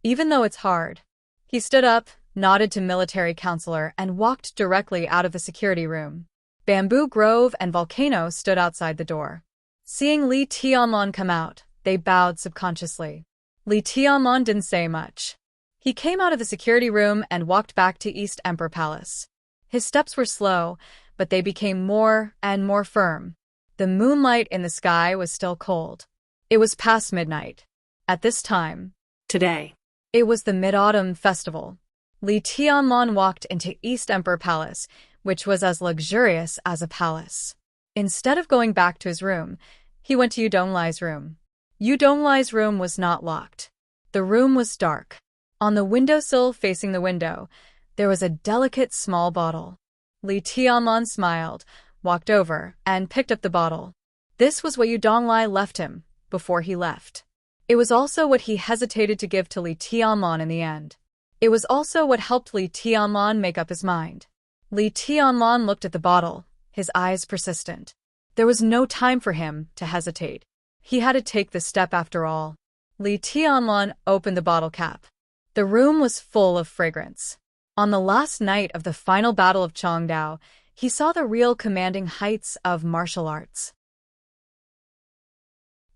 Even though it's hard. He stood up, nodded to military counselor, and walked directly out of the security room. Bamboo Grove and Volcano stood outside the door. Seeing Li Tianlan come out, they bowed subconsciously. Li Tianlan didn't say much. He came out of the security room and walked back to East Emperor Palace. His steps were slow, but they became more and more firm. The moonlight in the sky was still cold. It was past midnight. At this time, Today. it was the Mid-Autumn Festival. Li Tianlan walked into East Emperor Palace, which was as luxurious as a palace. Instead of going back to his room, he went to Yu Donglai's room. Yu Donglai's room was not locked. The room was dark. On the windowsill facing the window, there was a delicate small bottle. Li Tianlan smiled, walked over, and picked up the bottle. This was what Yu Donglai left him before he left. It was also what he hesitated to give to Li Tianlan in the end. It was also what helped Li Tianlan make up his mind. Li Tianlan looked at the bottle, his eyes persistent. There was no time for him to hesitate. He had to take the step after all. Li Tianlan opened the bottle cap. The room was full of fragrance. On the last night of the final battle of Chongdao, he saw the real commanding heights of martial arts.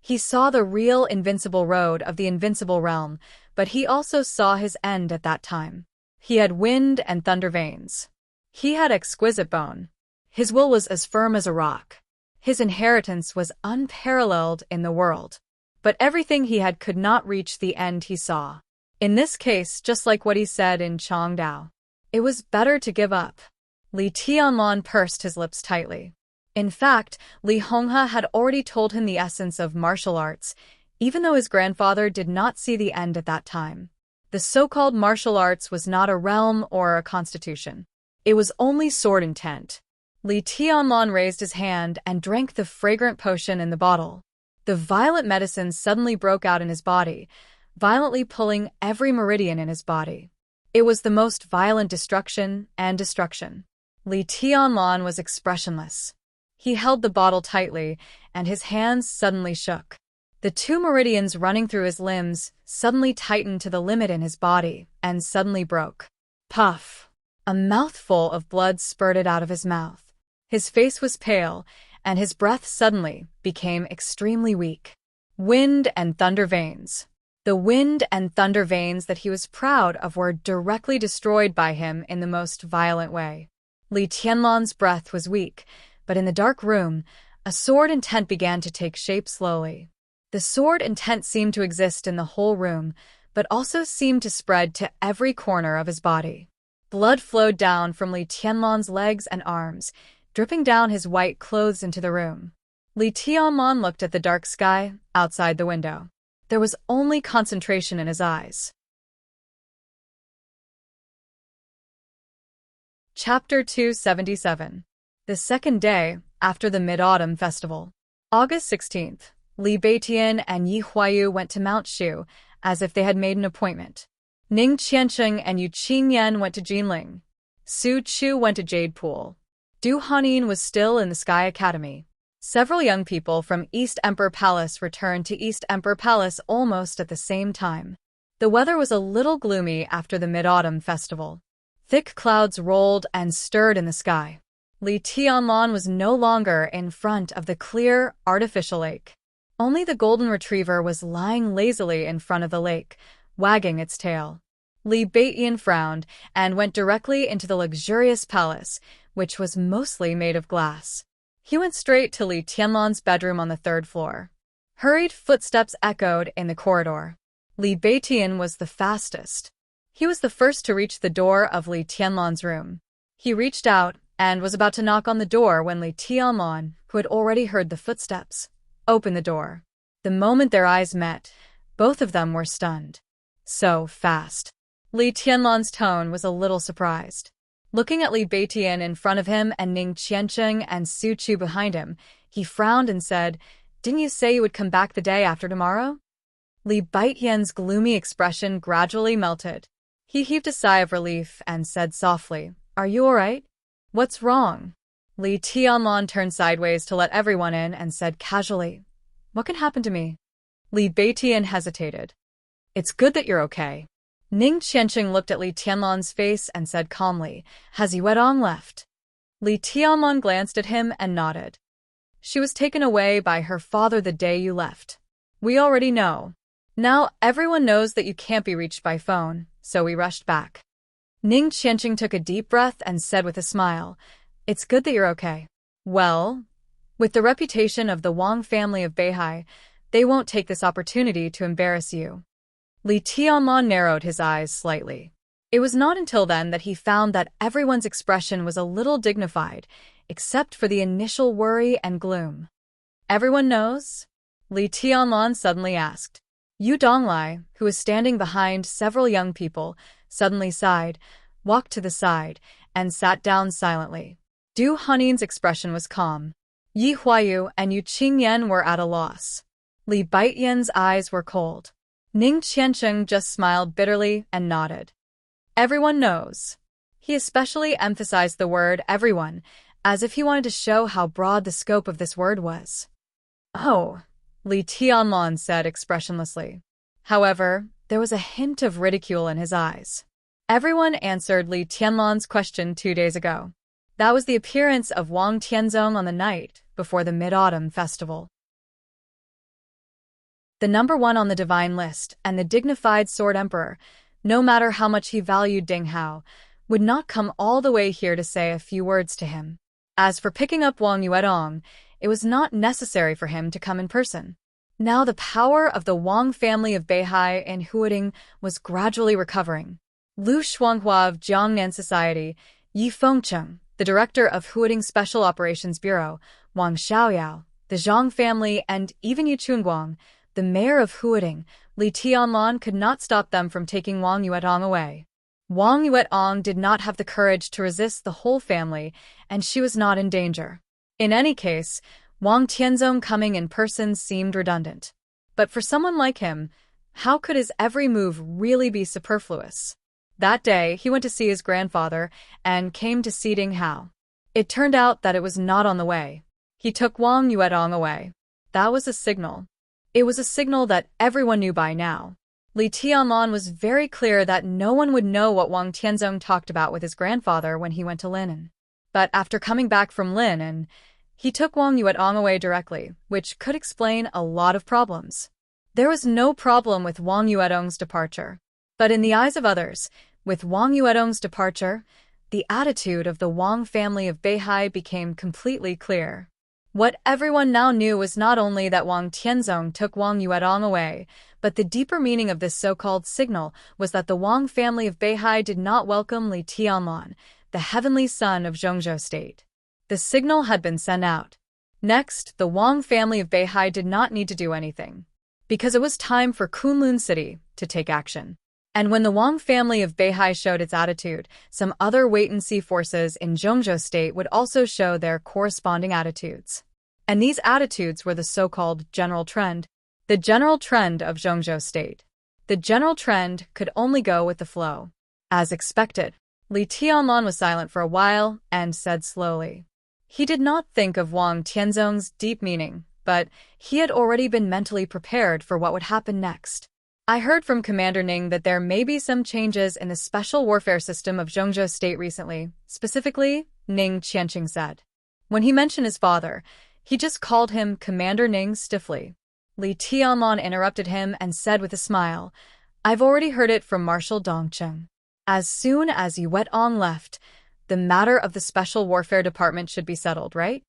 He saw the real invincible road of the invincible realm, but he also saw his end at that time. He had wind and thunder veins. He had exquisite bone. His will was as firm as a rock. His inheritance was unparalleled in the world. But everything he had could not reach the end he saw. In this case, just like what he said in Chongdao, it was better to give up. Li Tianlan pursed his lips tightly. In fact, Li Honghe had already told him the essence of martial arts, even though his grandfather did not see the end at that time. The so-called martial arts was not a realm or a constitution. It was only sword intent. Li Tianlan raised his hand and drank the fragrant potion in the bottle. The violent medicine suddenly broke out in his body, violently pulling every meridian in his body. It was the most violent destruction and destruction. Li Tianlan was expressionless. He held the bottle tightly, and his hands suddenly shook. The 2 meridians running through his limbs suddenly tightened to the limit in his body and suddenly broke. Puff! A mouthful of blood spurted out of his mouth. His face was pale, and his breath suddenly became extremely weak. Wind and thunder veins. The wind and thunder veins that he was proud of were directly destroyed by him in the most violent way. Li Tianlan's breath was weak, but in the dark room, a sword intent began to take shape slowly. The sword intent seemed to exist in the whole room, but also seemed to spread to every corner of his body. Blood flowed down from Li Tianlan's legs and arms, dripping down his white clothes into the room. Li Tianlong looked at the dark sky outside the window. There was only concentration in his eyes. Chapter 277. The second day after the Mid-Autumn Festival. August 16th, Li Beitian and Yi Huayu went to Mount Shu as if they had made an appointment. Ning Qiansheng and Yu Qingyan went to Jinling. Su Chu went to Jade Pool. Du Hanin was still in the Sky Academy. Several young people from East Emperor Palace returned to East Emperor Palace almost at the same time. The weather was a little gloomy after the Mid-Autumn Festival. Thick clouds rolled and stirred in the sky. Li Tianlong was no longer in front of the clear, artificial lake. Only the golden retriever was lying lazily in front of the lake, wagging its tail. Li Beitian frowned and went directly into the luxurious palace, which was mostly made of glass. He went straight to Li Tianlong's bedroom on the third floor. Hurried footsteps echoed in the corridor. Li Beitian was the fastest. He was the first to reach the door of Li Tianlong's room. He reached out and was about to knock on the door when Li Tianlong, who had already heard the footsteps, opened the door. The moment their eyes met, both of them were stunned. So fast. Li Tianlong's tone was a little surprised. Looking at Li Beitian in front of him and Ning Qiansheng and Su Chu behind him, he frowned and said, "Didn't you say you would come back the day after tomorrow?" Li Beitian's gloomy expression gradually melted. He heaved a sigh of relief and said softly, "Are you all right? What's wrong?" Li Tianlong turned sideways to let everyone in and said casually, "What can happen to me?" Li Beitian hesitated. "It's good that you're okay." Ning Qiansheng looked at Li Tianlong's face and said calmly, "Has Yuedong left?" Li Tianlong glanced at him and nodded. "She was taken away by her father the day you left. We already know. Now everyone knows that you can't be reached by phone, so we rushed back." Ning Qiansheng took a deep breath and said with a smile, "It's good that you're okay. Well, with the reputation of the Wang family of Beihai, they won't take this opportunity to embarrass you." Li Tianlong narrowed his eyes slightly. It was not until then that he found that everyone's expression was a little dignified, except for the initial worry and gloom. "Everyone knows?" Li Tianlong suddenly asked. Yu Donglai, who was standing behind several young people, suddenly sighed, walked to the side, and sat down silently. Du Hanin's expression was calm. Yi Huayu and Yu Qingyan were at a loss. Li Beitian's eyes were cold. Ning Qiansheng just smiled bitterly and nodded. "Everyone knows." He especially emphasized the word everyone, as if he wanted to show how broad the scope of this word was. "Oh," Li Tianlong said expressionlessly. However, there was a hint of ridicule in his eyes. Everyone answered Li Tianlong's question 2 days ago. That was the appearance of Wang Tianzong on the night before the Mid-Autumn Festival. The number 1 on the divine list and the dignified Sword Emperor, no matter how much he valued Ding Hao, would not come all the way here to say a few words to him. As for picking up Wang Yuedong, it was not necessary for him to come in person. Now the power of the Wang family of Beihai in Huading was gradually recovering. Lu Shuanghua of Jiangnan Society, Yi Fengcheng, the director of Huading Special Operations Bureau, Wang Xiaoyao, the Zhang family, and even Yu Chunguang, the mayor of Huading, Li Tianlong, could not stop them from taking Wang Yuedong away. Wang Yuedong did not have the courage to resist the whole family, and she was not in danger. In any case, Wang Tianzong coming in person seemed redundant. But for someone like him, how could his every move really be superfluous? That day, he went to see his grandfather and came to see Ding Hao. It turned out that it was not on the way. He took Wang Yuedong away. That was a signal. It was a signal that everyone knew by now. Li Tianlong was very clear that no one would know what Wang Tianzong talked about with his grandfather when he went to Linen. But after coming back from Linen, he took Wang Yuedong away directly, which could explain a lot of problems. There was no problem with Wang Yuedong's departure. But in the eyes of others, with Wang Yuedong's departure, the attitude of the Wang family of Beihai became completely clear. What everyone now knew was not only that Wang Tianzong took Wang Yuedong away, but the deeper meaning of this so-called signal was that the Wang family of Beihai did not welcome Li Tianlong, the heavenly son of Zhongzhou State. The signal had been sent out. Next, the Wang family of Beihai did not need to do anything, because it was time for Kunlun City to take action. And when the Wang family of Beihai showed its attitude, some other wait-and-see forces in Zhongzhou State would also show their corresponding attitudes. And these attitudes were the so-called general trend, the general trend of Zhongzhou State. The general trend could only go with the flow. As expected, Li Tianlan was silent for a while and said slowly. He did not think of Wang Tianzong's deep meaning, but he had already been mentally prepared for what would happen next. I heard from Commander Ning that there may be some changes in the special warfare system of Zhongzhou State recently, specifically, Ning Qianqing said. When he mentioned his father, he just called him Commander Ning stiffly. Li Tianlan interrupted him and said with a smile, I've already heard it from Marshal Dongcheng. As soon as Yuet Ong left, the matter of the Special Warfare Department should be settled, right?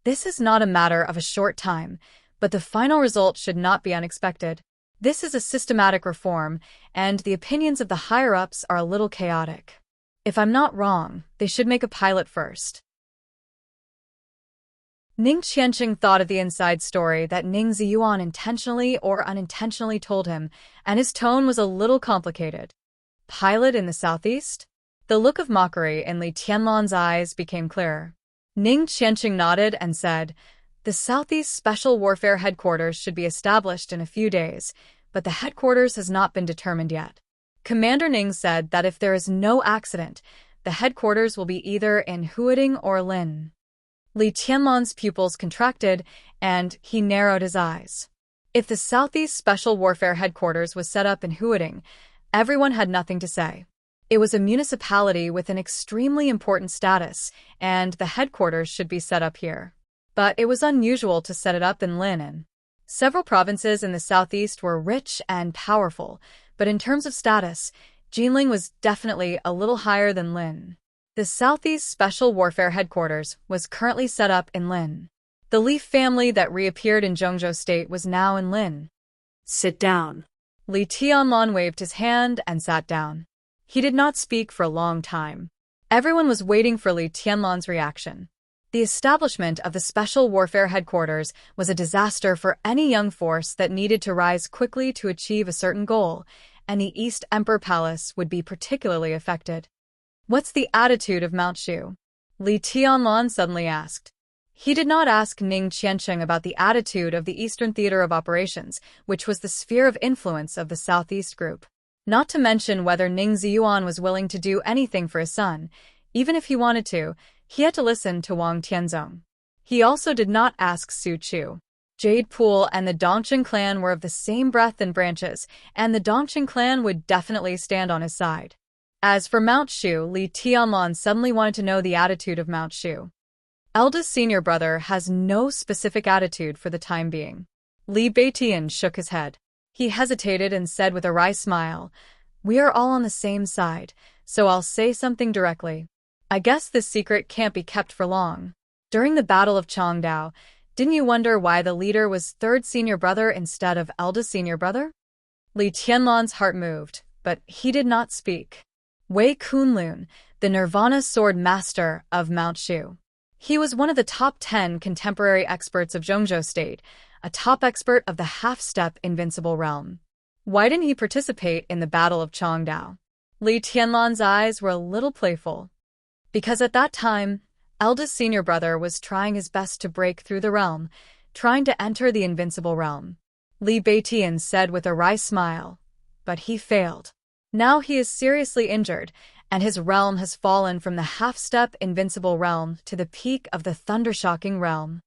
This is not a matter of a short time, but the final result should not be unexpected. This is a systematic reform, and the opinions of the higher-ups are a little chaotic. If I'm not wrong, they should make a pilot first. Ning Qianqing thought of the inside story that Ning Ziyuan intentionally or unintentionally told him, and his tone was a little complicated. Pilot in the southeast? The look of mockery in Li Tianlan's eyes became clearer. Ning Qianqing nodded and said, The Southeast Special Warfare Headquarters should be established in a few days, but the headquarters has not been determined yet. Commander Ning said that if there is no accident, the headquarters will be either in Huading or Lin. Li Tianlan's pupils contracted, and he narrowed his eyes. If the Southeast Special Warfare Headquarters was set up in Huading, everyone had nothing to say. It was a municipality with an extremely important status, and the headquarters should be set up here. But it was unusual to set it up in Lin. Several provinces in the southeast were rich and powerful, but in terms of status, Jinling was definitely a little higher than Lin. The Southeast Special Warfare Headquarters was currently set up in Lin. The Li family that reappeared in Zhongzhou State was now in Lin. Sit down. Li Tianlan waved his hand and sat down. He did not speak for a long time. Everyone was waiting for Li Tianlan's reaction. The establishment of the Special Warfare Headquarters was a disaster for any young force that needed to rise quickly to achieve a certain goal, and the East Emperor Palace would be particularly affected. What's the attitude of Mount Shu? Li Tianlan suddenly asked. He did not ask Ning Qianqing about the attitude of the Eastern Theater of Operations, which was the sphere of influence of the Southeast Group. Not to mention whether Ning Ziyuan was willing to do anything for his son. Even if he wanted to, he had to listen to Wang Tianzong. He also did not ask Su Chu. Jade Pool and the Dongqing clan were of the same breadth and branches, and the Dongqing clan would definitely stand on his side. As for Mount Shu, Li Tianlan suddenly wanted to know the attitude of Mount Shu. Eldest senior brother has no specific attitude for the time being. Li Beitian shook his head. He hesitated and said with a wry smile, We are all on the same side, so I'll say something directly. I guess this secret can't be kept for long. During the Battle of Changdao, didn't you wonder why the leader was third senior brother instead of eldest senior brother? Li Tianlan's heart moved, but he did not speak. Wei Kunlun, the Nirvana sword master of Mount Shu. He was one of the top 10 contemporary experts of Zhongzhou State, a top expert of the half-step invincible realm. Why didn't he participate in the Battle of Changdao? Li Tianlan's eyes were a little playful. Because at that time, eldest senior brother was trying his best to break through the realm, trying to enter the invincible realm. Li Beitian said with a wry smile, but he failed. Now he is seriously injured, and his realm has fallen from the half-step invincible realm to the peak of the thunder-shocking realm.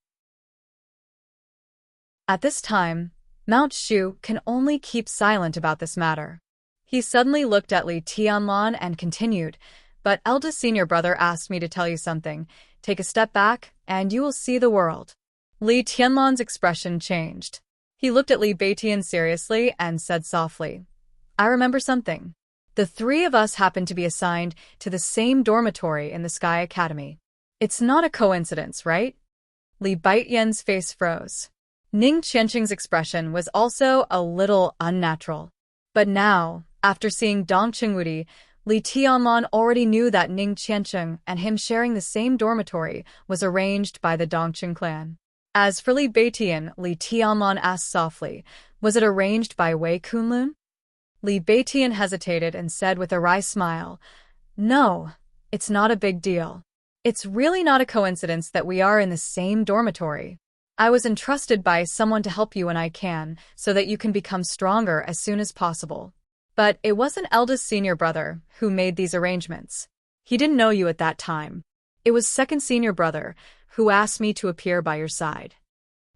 At this time, Mount Shu can only keep silent about this matter. He suddenly looked at Li Tianlan and continued, But eldest senior brother asked me to tell you something. Take a step back, and you will see the world. Li Tianlan's expression changed. He looked at Li Beitian seriously and said softly, I remember something. The three of us happen to be assigned to the same dormitory in the Sky Academy. It's not a coincidence, right? Li Beitian's face froze. Ning Qianqing's expression was also a little unnatural. But now, after seeing Dongqing Wudi, Li Tianlan already knew that Ning Qianqing and him sharing the same dormitory was arranged by the Dongqing clan. As for Li Beitian, Li Tianlong asked softly, was it arranged by Wei Kunlun? Li Beitian hesitated and said with a wry smile, no, it's not a big deal. It's really not a coincidence that we are in the same dormitory. I was entrusted by someone to help you when I can, so that you can become stronger as soon as possible. But it wasn't eldest senior brother who made these arrangements. He didn't know you at that time. It was second senior brother who asked me to appear by your side.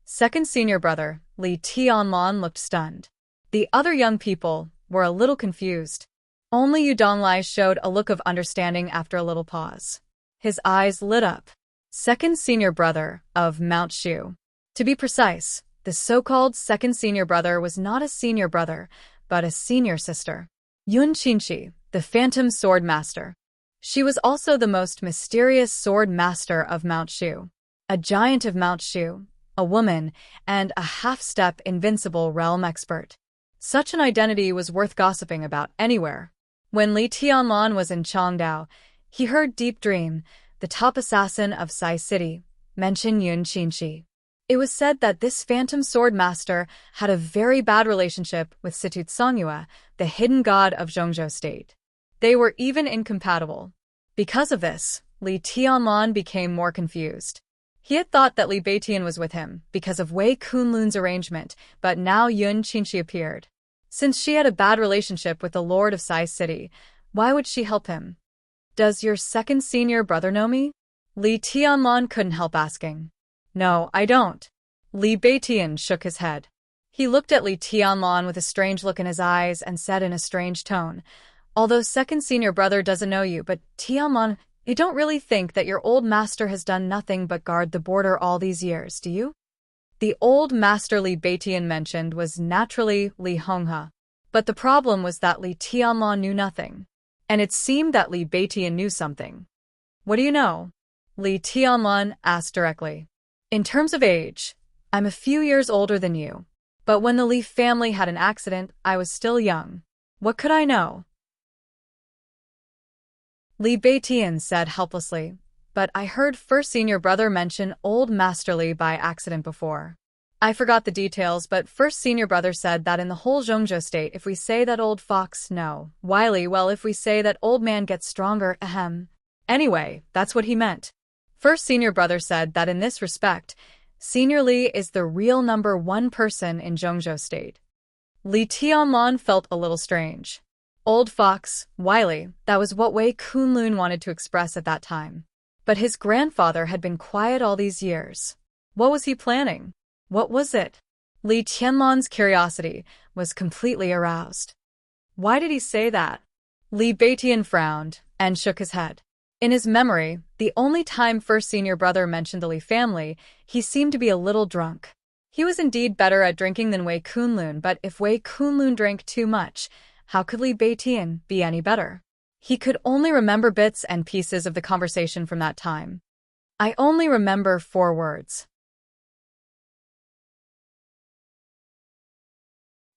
Second senior brother, Li Tianlong looked stunned. The other young people were a little confused. Only Yu Donglai showed a look of understanding after a little pause. His eyes lit up. Second senior brother of Mount Shu. To be precise, the so-called second senior brother was not a senior brother, but a senior sister. Yun Qinshi, the phantom sword master. She was also the most mysterious sword master of Mount Shu. A giant of Mount Shu, a woman, and a half-step invincible realm expert. Such an identity was worth gossiping about anywhere. When Li Tianlong was in Changdao, he heard Deep Dream, the top assassin of Sai City, mention Yun Qinshi. It was said that this phantom sword master had a very bad relationship with Situt Songyue, the hidden god of Zhongzhou State. They were even incompatible. Because of this, Li Tianlong became more confused. He had thought that Li Beitian was with him because of Wei Kunlun's arrangement, but now Yun Qinshi appeared. Since she had a bad relationship with the lord of Sai City, why would she help him? Does your second senior brother know me? Li Tianlong couldn't help asking. No, I don't. Li Beitian shook his head. He looked at Li Tianlong with a strange look in his eyes and said in a strange tone, although second senior brother doesn't know you, but Tianlong, you don't really think that your old master has done nothing but guard the border all these years, do you? The old master Li Beitian mentioned was naturally Li Honghe. But the problem was that Li Tianlong knew nothing. And it seemed that Li Beitian knew something. What do you know? Li Tianlong asked directly. In terms of age, I'm a few years older than you. But when the Li family had an accident, I was still young. What could I know? Li Beitian said helplessly, but I heard first senior brother mention old Master Li by accident before. I forgot the details, but first senior brother said that in the whole Zhongzhou state, if we say that old fox, no. Wily, well, if we say that old man gets stronger, ahem. Anyway, that's what he meant. First senior brother said that in this respect, Senior Li is the real #1 person in Zhongzhou state. Li Tianlong felt a little strange. Old fox, wily, that was what Wei Kunlun wanted to express at that time. But his grandfather had been quiet all these years. What was he planning? What was it? Li Tianlong's curiosity was completely aroused. Why did he say that? Li Beitian frowned and shook his head. In his memory, the only time first senior brother mentioned the Li family, he seemed to be a little drunk. He was indeed better at drinking than Wei Kunlun, but if Wei Kunlun drank too much, how could Li Beitian be any better? He could only remember bits and pieces of the conversation from that time. I only remember 4 words.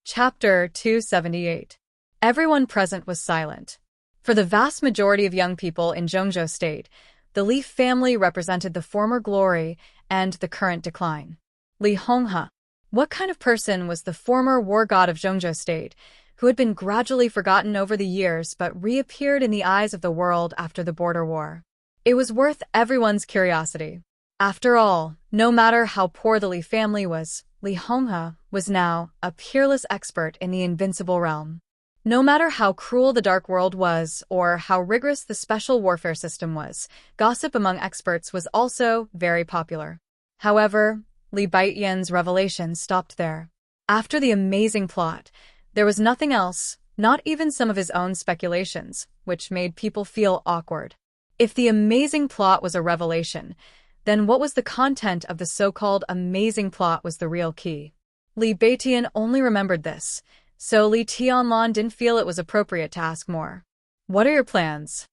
Chapter 278. Everyone present was silent. For the vast majority of young people in Zhongzhou State, the Li family represented the former glory and the current decline. Li Honghe. What kind of person was the former war god of Zhongzhou State, who had been gradually forgotten over the years but reappeared in the eyes of the world after the border war? It was worth everyone's curiosity. After all, no matter how poor the Li family was, Li Honghe was now a peerless expert in the invincible realm. No matter how cruel the dark world was or how rigorous the special warfare system was, gossip among experts was also very popular. However, Li Beitian's revelation stopped there. After the amazing plot, there was nothing else, not even some of his own speculations, which made people feel awkward. If the amazing plot was a revelation, then what was the content of the so-called amazing plot was the real key. Li Beitian only remembered this, so Li Tianlong didn't feel it was appropriate to ask more. What are your plans?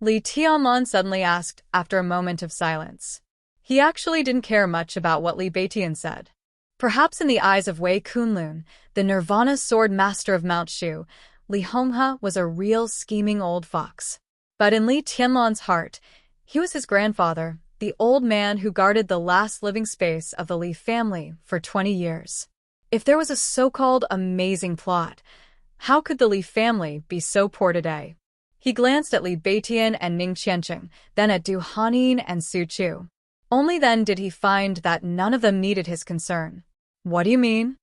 Li Tianlong suddenly asked after a moment of silence. He actually didn't care much about what Li Beitian said. Perhaps in the eyes of Wei Kunlun, the Nirvana sword master of Mount Shu, Li Honghe was a real scheming old fox. But in Li Tianlong's heart, he was his grandfather, the old man who guarded the last living space of the Li family for 20 years. If there was a so-called amazing plot, how could the Li family be so poor today? He glanced at Li Beitian and Ning Qianqing, then at Du Hanyin and Su Chu. Only then did he find that none of them needed his concern. What do you mean?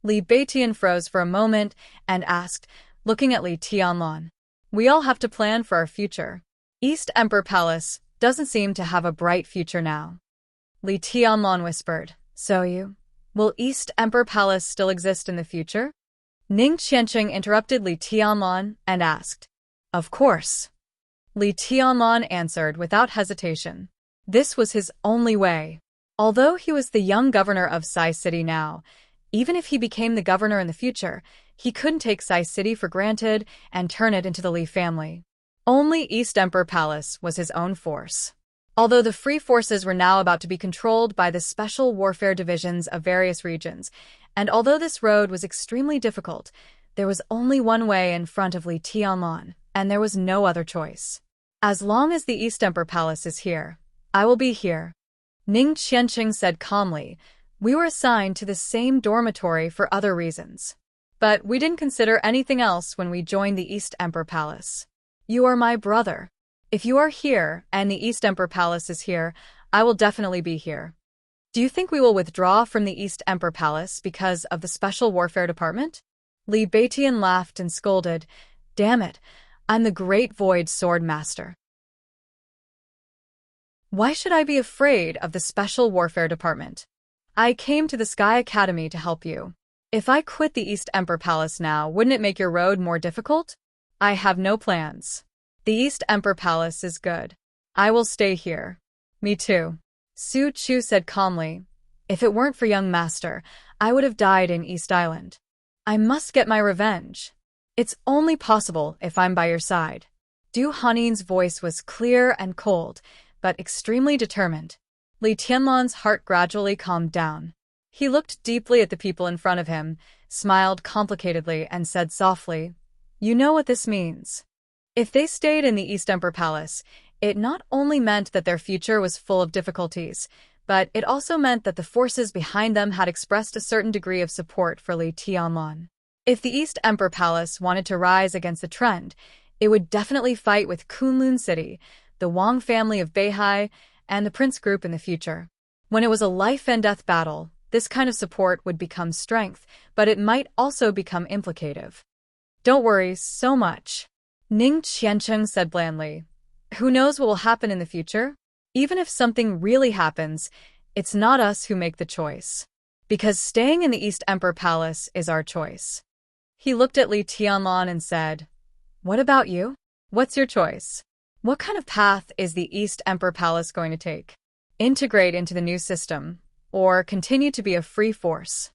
Li Beitian froze for a moment and asked, looking at Li Tianlan. We all have to plan for our future. East Emperor Palace doesn't seem to have a bright future now. Li Tianlan whispered, will East Emperor Palace still exist in the future? Ning Qianqing interrupted Li Tianlan and asked, Of course. Li Tianlan answered without hesitation. This was his only way. Although he was the young governor of Sai City now, even if he became the governor in the future, he couldn't take Sai City for granted and turn it into the Li family. Only East Emperor Palace was his own force. Although the free forces were now about to be controlled by the special warfare divisions of various regions, and although this road was extremely difficult, there was only one way in front of Li Tianlan, and there was no other choice. As long as the East Emperor Palace is here, I will be here. Ning Qianqing said calmly, We were assigned to the same dormitory for other reasons. But we didn't consider anything else when we joined the East Emperor Palace. You are my brother. If you are here and the East Emperor Palace is here, I will definitely be here. Do you think we will withdraw from the East Emperor Palace because of the Special Warfare Department? Li Beitian laughed and scolded, Damn it, I'm the Great Void Sword Master. Why should I be afraid of the Special Warfare Department? I came to the Sky Academy to help you. If I quit the East Emperor Palace now, wouldn't it make your road more difficult? I have no plans. The East Emperor Palace is good. I will stay here. Me too. Su Chu said calmly, If it weren't for young master, I would have died in East Island. I must get my revenge. It's only possible if I'm by your side. Du Hanyin's voice was clear and cold, but extremely determined. Li Tianlan's heart gradually calmed down. He looked deeply at the people in front of him, smiled complicatedly, and said softly, You know what this means. If they stayed in the East Emperor Palace, it not only meant that their future was full of difficulties, but it also meant that the forces behind them had expressed a certain degree of support for Li Tianlan. If the East Emperor Palace wanted to rise against the trend, it would definitely fight with Kunlun City, the Wang family of Beihai, and the Prince Group in the future. When it was a life-and-death battle, this kind of support would become strength, but it might also become implicative. Don't worry so much. Ning Qianqing said blandly. Who knows what will happen in the future? Even if something really happens, it's not us who make the choice. Because staying in the East Emperor Palace is our choice. He looked at Li Tianlan and said, What about you? What's your choice? What kind of path is the East Emperor Palace going to take? Integrate into the new system, or continue to be a free force?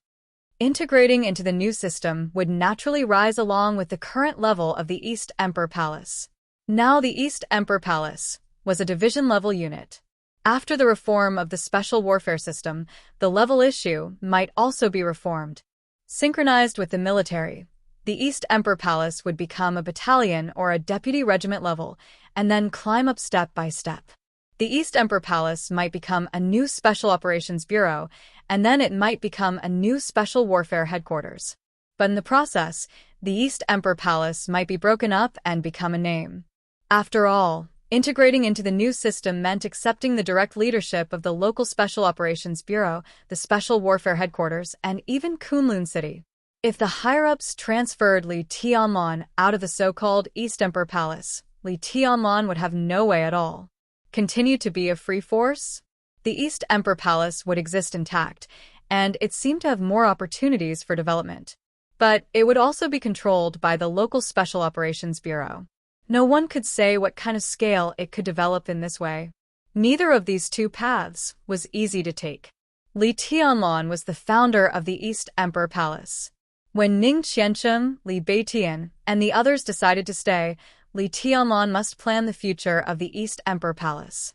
Integrating into the new system would naturally rise along with the current level of the East Emperor Palace. Now the East Emperor Palace was a division-level unit. After the reform of the special warfare system, the level issue might also be reformed. Synchronized with the military, the East Emperor Palace would become a battalion or a deputy regiment level, and then climb up step by step. The East Emperor Palace might become a new Special Operations Bureau, and then it might become a new Special Warfare Headquarters. But in the process, the East Emperor Palace might be broken up and become a name. After all, integrating into the new system meant accepting the direct leadership of the local Special Operations Bureau, the Special Warfare Headquarters, and even Kunlun City. If the higher-ups transferred Li Tianlan out of the so-called East Emperor Palace, Li Tianlan would have no way at all. Continue to be a free force? The East Emperor Palace would exist intact, and it seemed to have more opportunities for development. But it would also be controlled by the local Special Operations Bureau. No one could say what kind of scale it could develop in this way. Neither of these two paths was easy to take. Li Tianlan was the founder of the East Emperor Palace. When Ning Qianqing, Li Beitian, and the others decided to stay, Li Tianlan must plan the future of the East Emperor Palace.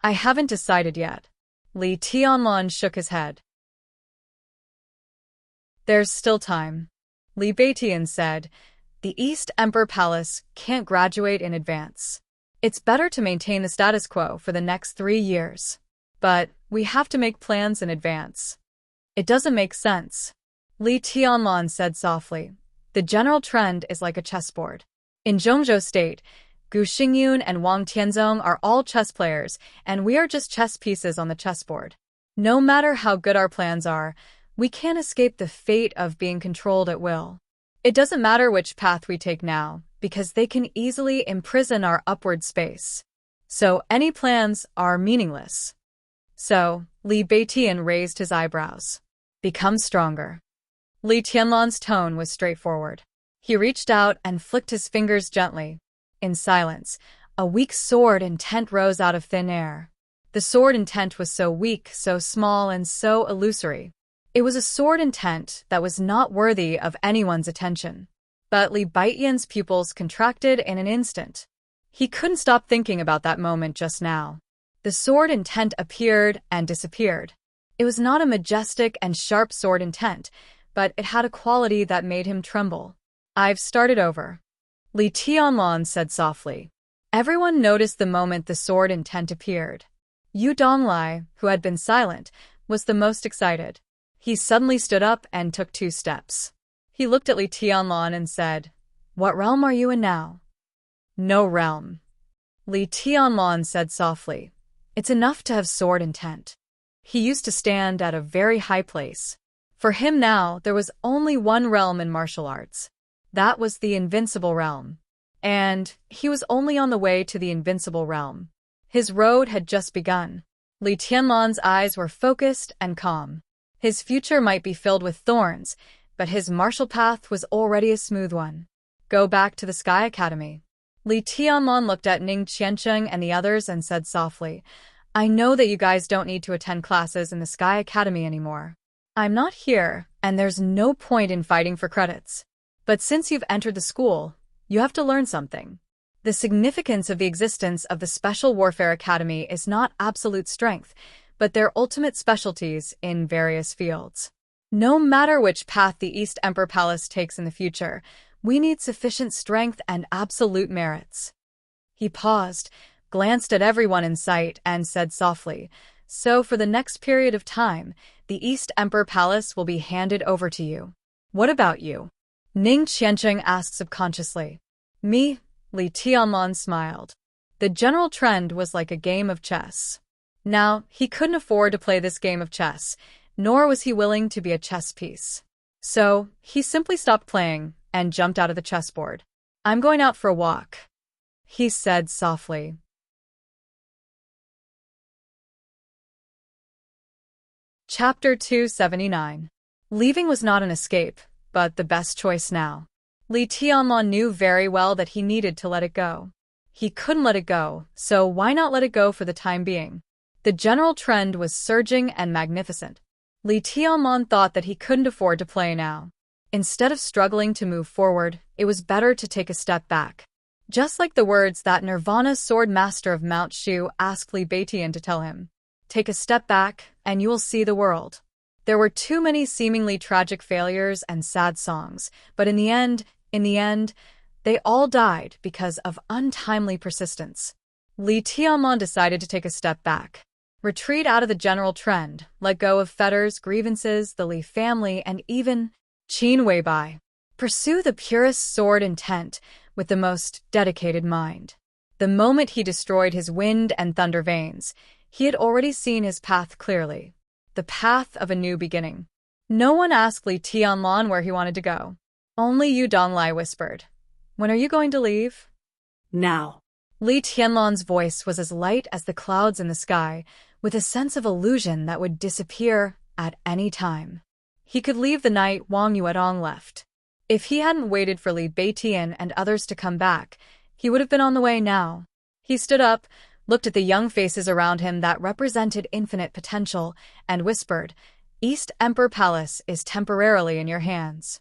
I haven't decided yet. Li Tianlan shook his head. There's still time. Li Beitian said, The East Emperor Palace can't graduate in advance. It's better to maintain the status quo for the next 3 years. But we have to make plans in advance. It doesn't make sense. Li Tianlan said softly. The general trend is like a chessboard. In Zhongzhou State, Gu Xingyun and Wang Tianzong are all chess players, and we are just chess pieces on the chessboard. No matter how good our plans are, we can't escape the fate of being controlled at will. It doesn't matter which path we take now, because they can easily imprison our upward space. So any plans are meaningless. So, Li Beitian raised his eyebrows. Become stronger. Li Tianlan's tone was straightforward. He reached out and flicked his fingers gently. In silence, a weak sword intent rose out of thin air. The sword intent was so weak, so small, and so illusory. It was a sword intent that was not worthy of anyone's attention. But Li Beitian's pupils contracted in an instant. He couldn't stop thinking about that moment just now. The sword intent appeared and disappeared. It was not a majestic and sharp sword intent, but it had a quality that made him tremble. I've started over. Li Tianlan said softly. Everyone noticed the moment the sword intent appeared. Yu Donglai, who had been silent, was the most excited. He suddenly stood up and took 2 steps. He looked at Li Tianlan and said, What realm are you in now? No realm. Li Tianlan said softly. It's enough to have sword intent. He used to stand at a very high place. For him now, there was only one realm in martial arts. That was the invincible realm. And he was only on the way to the invincible realm. His road had just begun. Li Tianlan's eyes were focused and calm. His future might be filled with thorns, but his martial path was already a smooth one. Go back to the Sky Academy. Li Tianlan looked at Ning Qiancheng and the others and said softly, I know that you guys don't need to attend classes in the Sky Academy anymore. I'm not here, and there's no point in fighting for credits. But since you've entered the school, you have to learn something. The significance of the existence of the Special Warfare Academy is not absolute strength, but their ultimate specialties in various fields. No matter which path the East Emperor Palace takes in the future, we need sufficient strength and absolute merits. He paused, glanced at everyone in sight, and said softly, So for the next period of time, the East Emperor Palace will be handed over to you. What about you? Ning Qiancheng asked subconsciously. Me? Li Tianlan smiled. The general trend was like a game of chess. Now, he couldn't afford to play this game of chess, nor was he willing to be a chess piece. So, he simply stopped playing and jumped out of the chessboard. I'm going out for a walk, he said softly. Chapter 279. Leaving was not an escape, but the best choice now. Li Tianlan knew very well that he needed to let it go. He couldn't let it go, so why not let it go for the time being? The general trend was surging and magnificent. Li Tianlan thought that he couldn't afford to play now. Instead of struggling to move forward, it was better to take a step back. Just like the words that Nirvana sword master of Mount Shu asked Li Beitian to tell him. Take a step back, and you will see the world. There were too many seemingly tragic failures and sad songs, but in the end, they all died because of untimely persistence. Li Tianlan decided to take a step back. Retreat out of the general trend, let go of fetters, grievances, the Li family, and even Qin Weibai. Pursue the purest sword intent with the most dedicated mind. The moment he destroyed his wind and thunder veins, he had already seen his path clearly. The path of a new beginning. No one asked Li Tianlan where he wanted to go. Only Yu Donglai whispered, When are you going to leave? Now. Li Tianlan's voice was as light as the clouds in the sky, with a sense of illusion that would disappear at any time. He could leave the night Wang Yuedong left. If he hadn't waited for Li Beitian and others to come back, he would have been on the way now. He stood up, looked at the young faces around him that represented infinite potential, and whispered, East Emperor Palace is temporarily in your hands.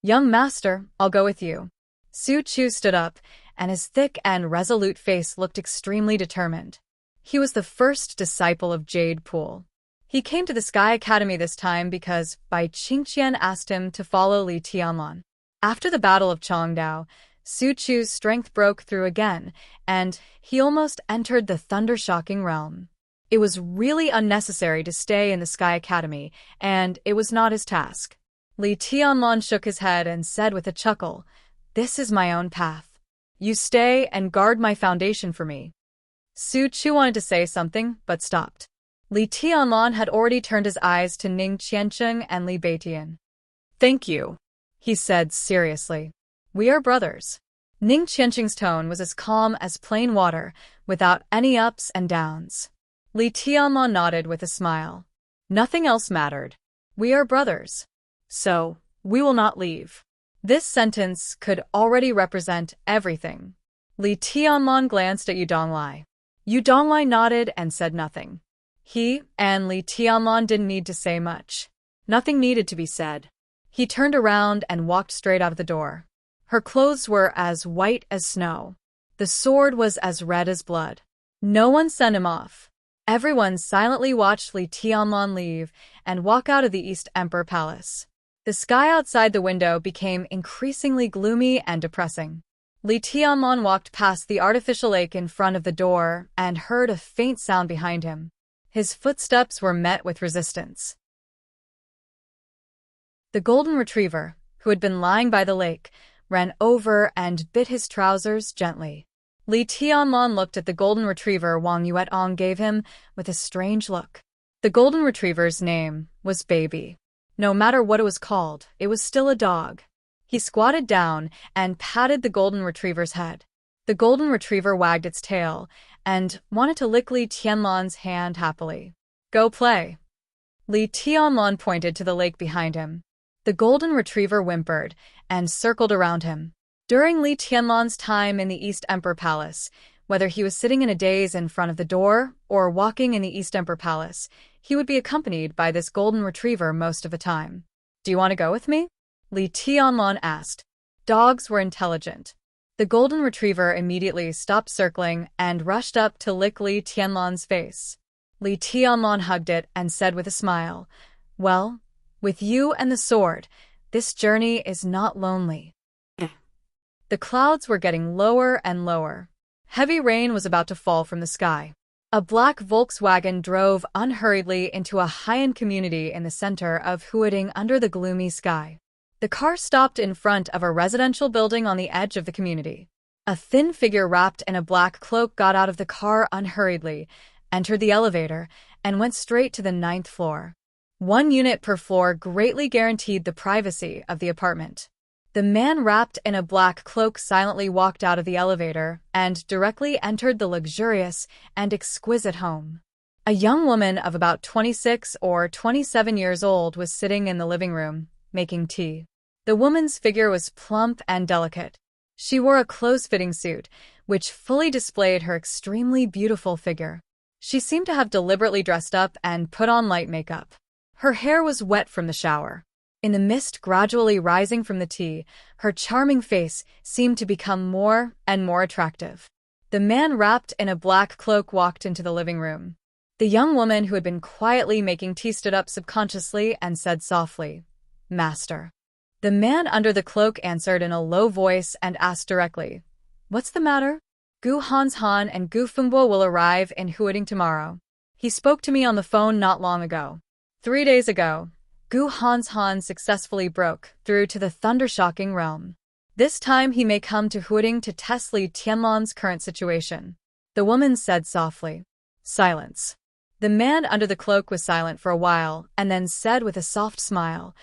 Young master, I'll go with you. Su Chu stood up, and his thick and resolute face looked extremely determined. He was the first disciple of Jade Pool. He came to the Sky Academy this time because Bai Qingqian asked him to follow Li Tianlan. After the Battle of Chongdao, Su Chu's strength broke through again, and he almost entered the thunder-shocking realm. It was really unnecessary to stay in the Sky Academy, and it was not his task. Li Tianlan shook his head and said with a chuckle, "This is my own path. You stay and guard my foundation for me." Su Chu wanted to say something, but stopped. Li Tianlan had already turned his eyes to Ning Qiancheng and Li Beitian. Thank you, he said seriously. "We are brothers." Ning Qiancheng's tone was as calm as plain water, without any ups and downs. Li Tianlan nodded with a smile. Nothing else mattered. "We are brothers. So, we will not leave." This sentence could already represent everything. Li Tianlan glanced at Yu Donglai. Yu Donglai nodded and said nothing. He and Li Tianlan didn't need to say much. Nothing needed to be said. He turned around and walked straight out of the door. Her clothes were as white as snow. The sword was as red as blood. No one sent him off. Everyone silently watched Li Tianlan leave and walk out of the East Emperor Palace. The sky outside the window became increasingly gloomy and depressing. Li Tianlan walked past the artificial lake in front of the door and heard a faint sound behind him. His footsteps were met with resistance. The golden retriever, who had been lying by the lake, ran over and bit his trousers gently. Li Tianlan looked at the golden retriever Wang Yuetong gave him with a strange look. The golden retriever's name was Baby. No matter what it was called, it was still a dog. He squatted down and patted the golden retriever's head. The golden retriever wagged its tail and wanted to lick Li Tianlan's hand happily. "Go play." Li Tianlan pointed to the lake behind him. The golden retriever whimpered and circled around him. During Li Tianlan's time in the East Emperor Palace, whether he was sitting in a daze in front of the door or walking in the East Emperor Palace, he would be accompanied by this golden retriever most of the time. "Do you want to go with me?" Li Tianlan asked. Dogs were intelligent. The golden retriever immediately stopped circling and rushed up to lick Li Tianlan's face. Li Tianlan hugged it and said with a smile, "Well, with you and the sword, this journey is not lonely." The clouds were getting lower and lower. Heavy rain was about to fall from the sky. A black Volkswagen drove unhurriedly into a high-end community in the center of Huading under the gloomy sky. The car stopped in front of a residential building on the edge of the community. A thin figure wrapped in a black cloak got out of the car unhurriedly, entered the elevator, and went straight to the 9th floor. 1 unit per floor greatly guaranteed the privacy of the apartment. The man wrapped in a black cloak silently walked out of the elevator and directly entered the luxurious and exquisite home. A young woman of about 26 or 27 years old was sitting in the living room, making tea. The woman's figure was plump and delicate. She wore a close-fitting suit, which fully displayed her extremely beautiful figure. She seemed to have deliberately dressed up and put on light makeup. Her hair was wet from the shower. In the mist gradually rising from the tea, her charming face seemed to become more and more attractive. The man wrapped in a black cloak walked into the living room. The young woman who had been quietly making tea stood up subconsciously and said softly, "Master." The man under the cloak answered in a low voice and asked directly, "What's the matter?" "Gu Hanshan and Gu Fengbo will arrive in Huading tomorrow. He spoke to me on the phone not long ago. 3 days ago, Gu Hanshan successfully broke through to the thunder-shocking realm. This time he may come to Huading to test Li Tianlan's current situation." The woman said softly. Silence. The man under the cloak was silent for a while and then said with a soft smile,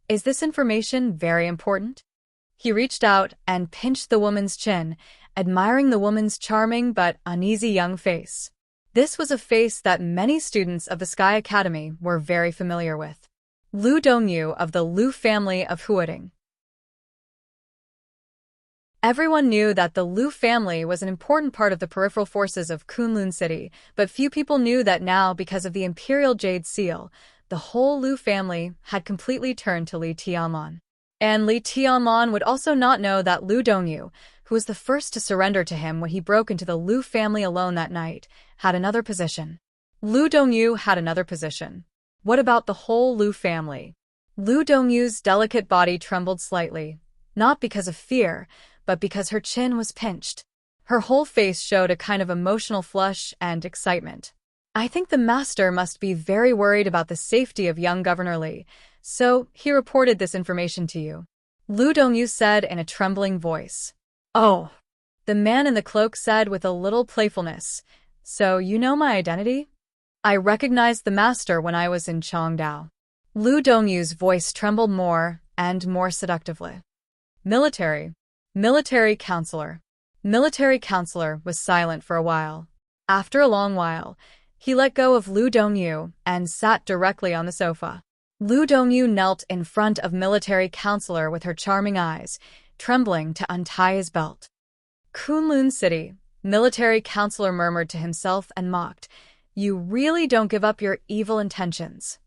"Is this information very important?" He reached out and pinched the woman's chin, admiring the woman's charming but uneasy young face. This was a face that many students of the Sky Academy were very familiar with. Lu Dongyu of the Lu family of Huading. Everyone knew that the Lu family was an important part of the peripheral forces of Kunlun City, but few people knew that now, because of the Imperial Jade Seal, the whole Lu family had completely turned to Li Tianlan. And Li Tianlan would also not know that Lu Dongyu, who was the first to surrender to him when he broke into the Lu family alone that night, had another position. Lu Dongyu had another position. What about the whole Lu family? Lu Dongyu's delicate body trembled slightly, not because of fear, but because her chin was pinched. Her whole face showed a kind of emotional flush and excitement. I think the master must be very worried about the safety of young Governor Li, so he reported this information to you. Lu Dongyu said in a trembling voice. Oh, The man in the cloak said with a little playfulness, So you know my identity? I recognized the master when I was in Chongdao. Lu Dongyu's voice trembled more and more seductively. Military counselor. Military counselor was silent for a while. After a long while, he let go of Lu Dongyu and sat directly on the sofa. Lu Dongyu knelt in front of military counselor with her charming eyes, trembling to untie his belt. Kunlun City, military counselor murmured to himself and mocked, You really don't give up your evil intentions.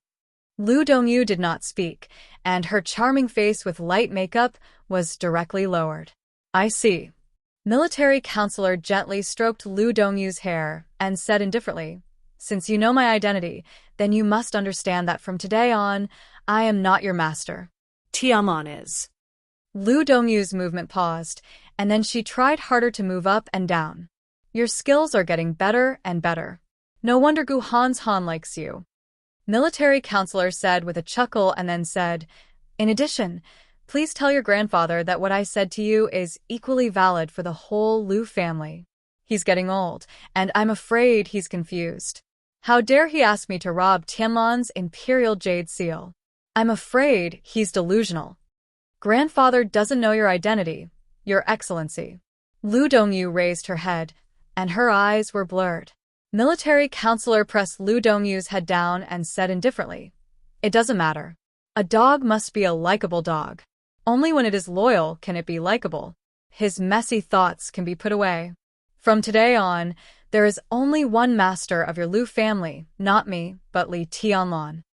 Lu Dongyu did not speak, and her charming face with light makeup was directly lowered. I see. Military counselor gently stroked Lu Dongyu's hair and said indifferently, Since you know my identity, then you must understand that from today on, I am not your master. Tianlong is. Lu Dongyu's movement paused, and then she tried harder to move up and down. Your skills are getting better and better. No wonder Gu Han's Han likes you. Military counselor said with a chuckle and then said, In addition, please tell your grandfather that what I said to you is equally valid for the whole Lu family. He's getting old, and I'm afraid he's confused. How dare he ask me to rob Tianlong's imperial jade seal? I'm afraid he's delusional. Grandfather doesn't know your identity, Your Excellency. Lu Dongyu raised her head, and her eyes were blurred. Military counselor pressed Lu Dongyu's head down and said indifferently, It doesn't matter. A dog must be a likable dog. Only when it is loyal can it be likable. His messy thoughts can be put away. From today on, there is only one master of your Lu family, not me, but Li Tianlong.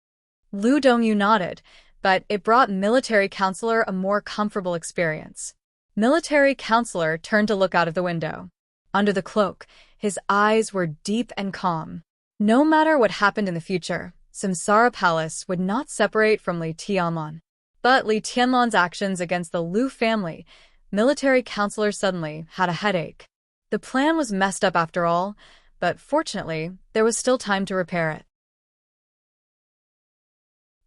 Lu Dongyu nodded, but it brought military counselor a more comfortable experience. Military counselor turned to look out of the window. Under the cloak, his eyes were deep and calm. No matter what happened in the future, Samsara Palace would not separate from Li Tianlong. But Li Tianlong's actions against the Lu family, military counselor suddenly had a headache. The plan was messed up after all, but fortunately, there was still time to repair it.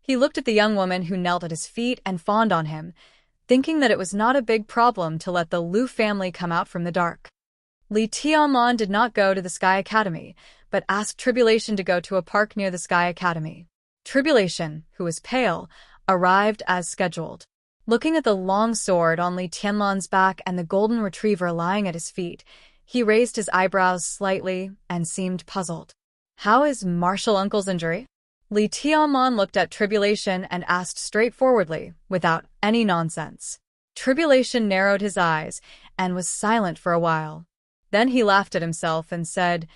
He looked at the young woman who knelt at his feet and fawned on him, thinking that it was not a big problem to let the Lu family come out from the dark. Li Tianlong did not go to the Sky Academy, but asked Tribulation to go to a park near the Sky Academy. Tribulation, who was pale, arrived as scheduled. Looking at the long sword on Li Tianlong's back and the golden retriever lying at his feet, he raised his eyebrows slightly and seemed puzzled. How is Martial Uncle's injury? Li Tianlong looked at Tribulation and asked straightforwardly, without any nonsense. Tribulation narrowed his eyes and was silent for a while. Then he laughed at himself and said,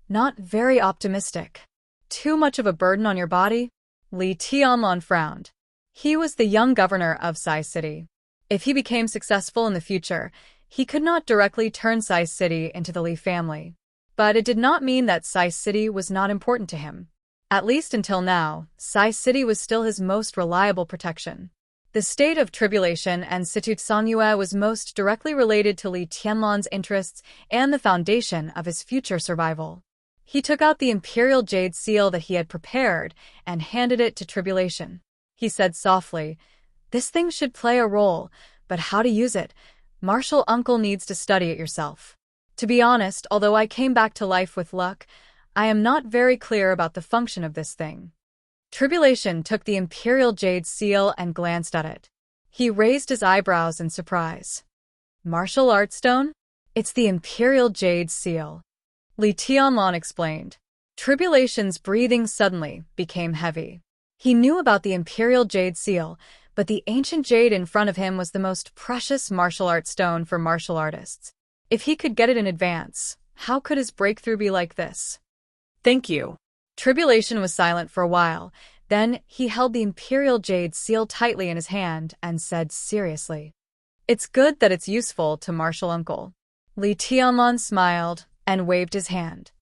Not very optimistic. Too much of a burden on your body? Li Tianlong frowned. He was the young governor of Sai City. If he became successful in the future, he could not directly turn Sai City into the Li family. But it did not mean that Sai City was not important to him. At least until now, Sai City was still his most reliable protection. The state of Tribulation and Situ Songyue was most directly related to Li Tianlong's interests and the foundation of his future survival. He took out the imperial jade seal that he had prepared and handed it to Tribulation. He said softly, This thing should play a role, but how to use it? Martial Uncle needs to study it yourself. To be honest, although I came back to life with luck, I am not very clear about the function of this thing. Tribulation took the imperial jade seal and glanced at it. He raised his eyebrows in surprise. Martial art stone? It's the imperial jade seal. Li Tianlong explained. Tribulation's breathing suddenly became heavy. He knew about the imperial jade seal, but the ancient jade in front of him was the most precious martial art stone for martial artists. If he could get it in advance, how could his breakthrough be like this? Thank you. Tribulation was silent for a while. Then he held the imperial jade seal tightly in his hand and said seriously, It's good that it's useful to Martial Uncle. Li Tianlong smiled and waved his hand.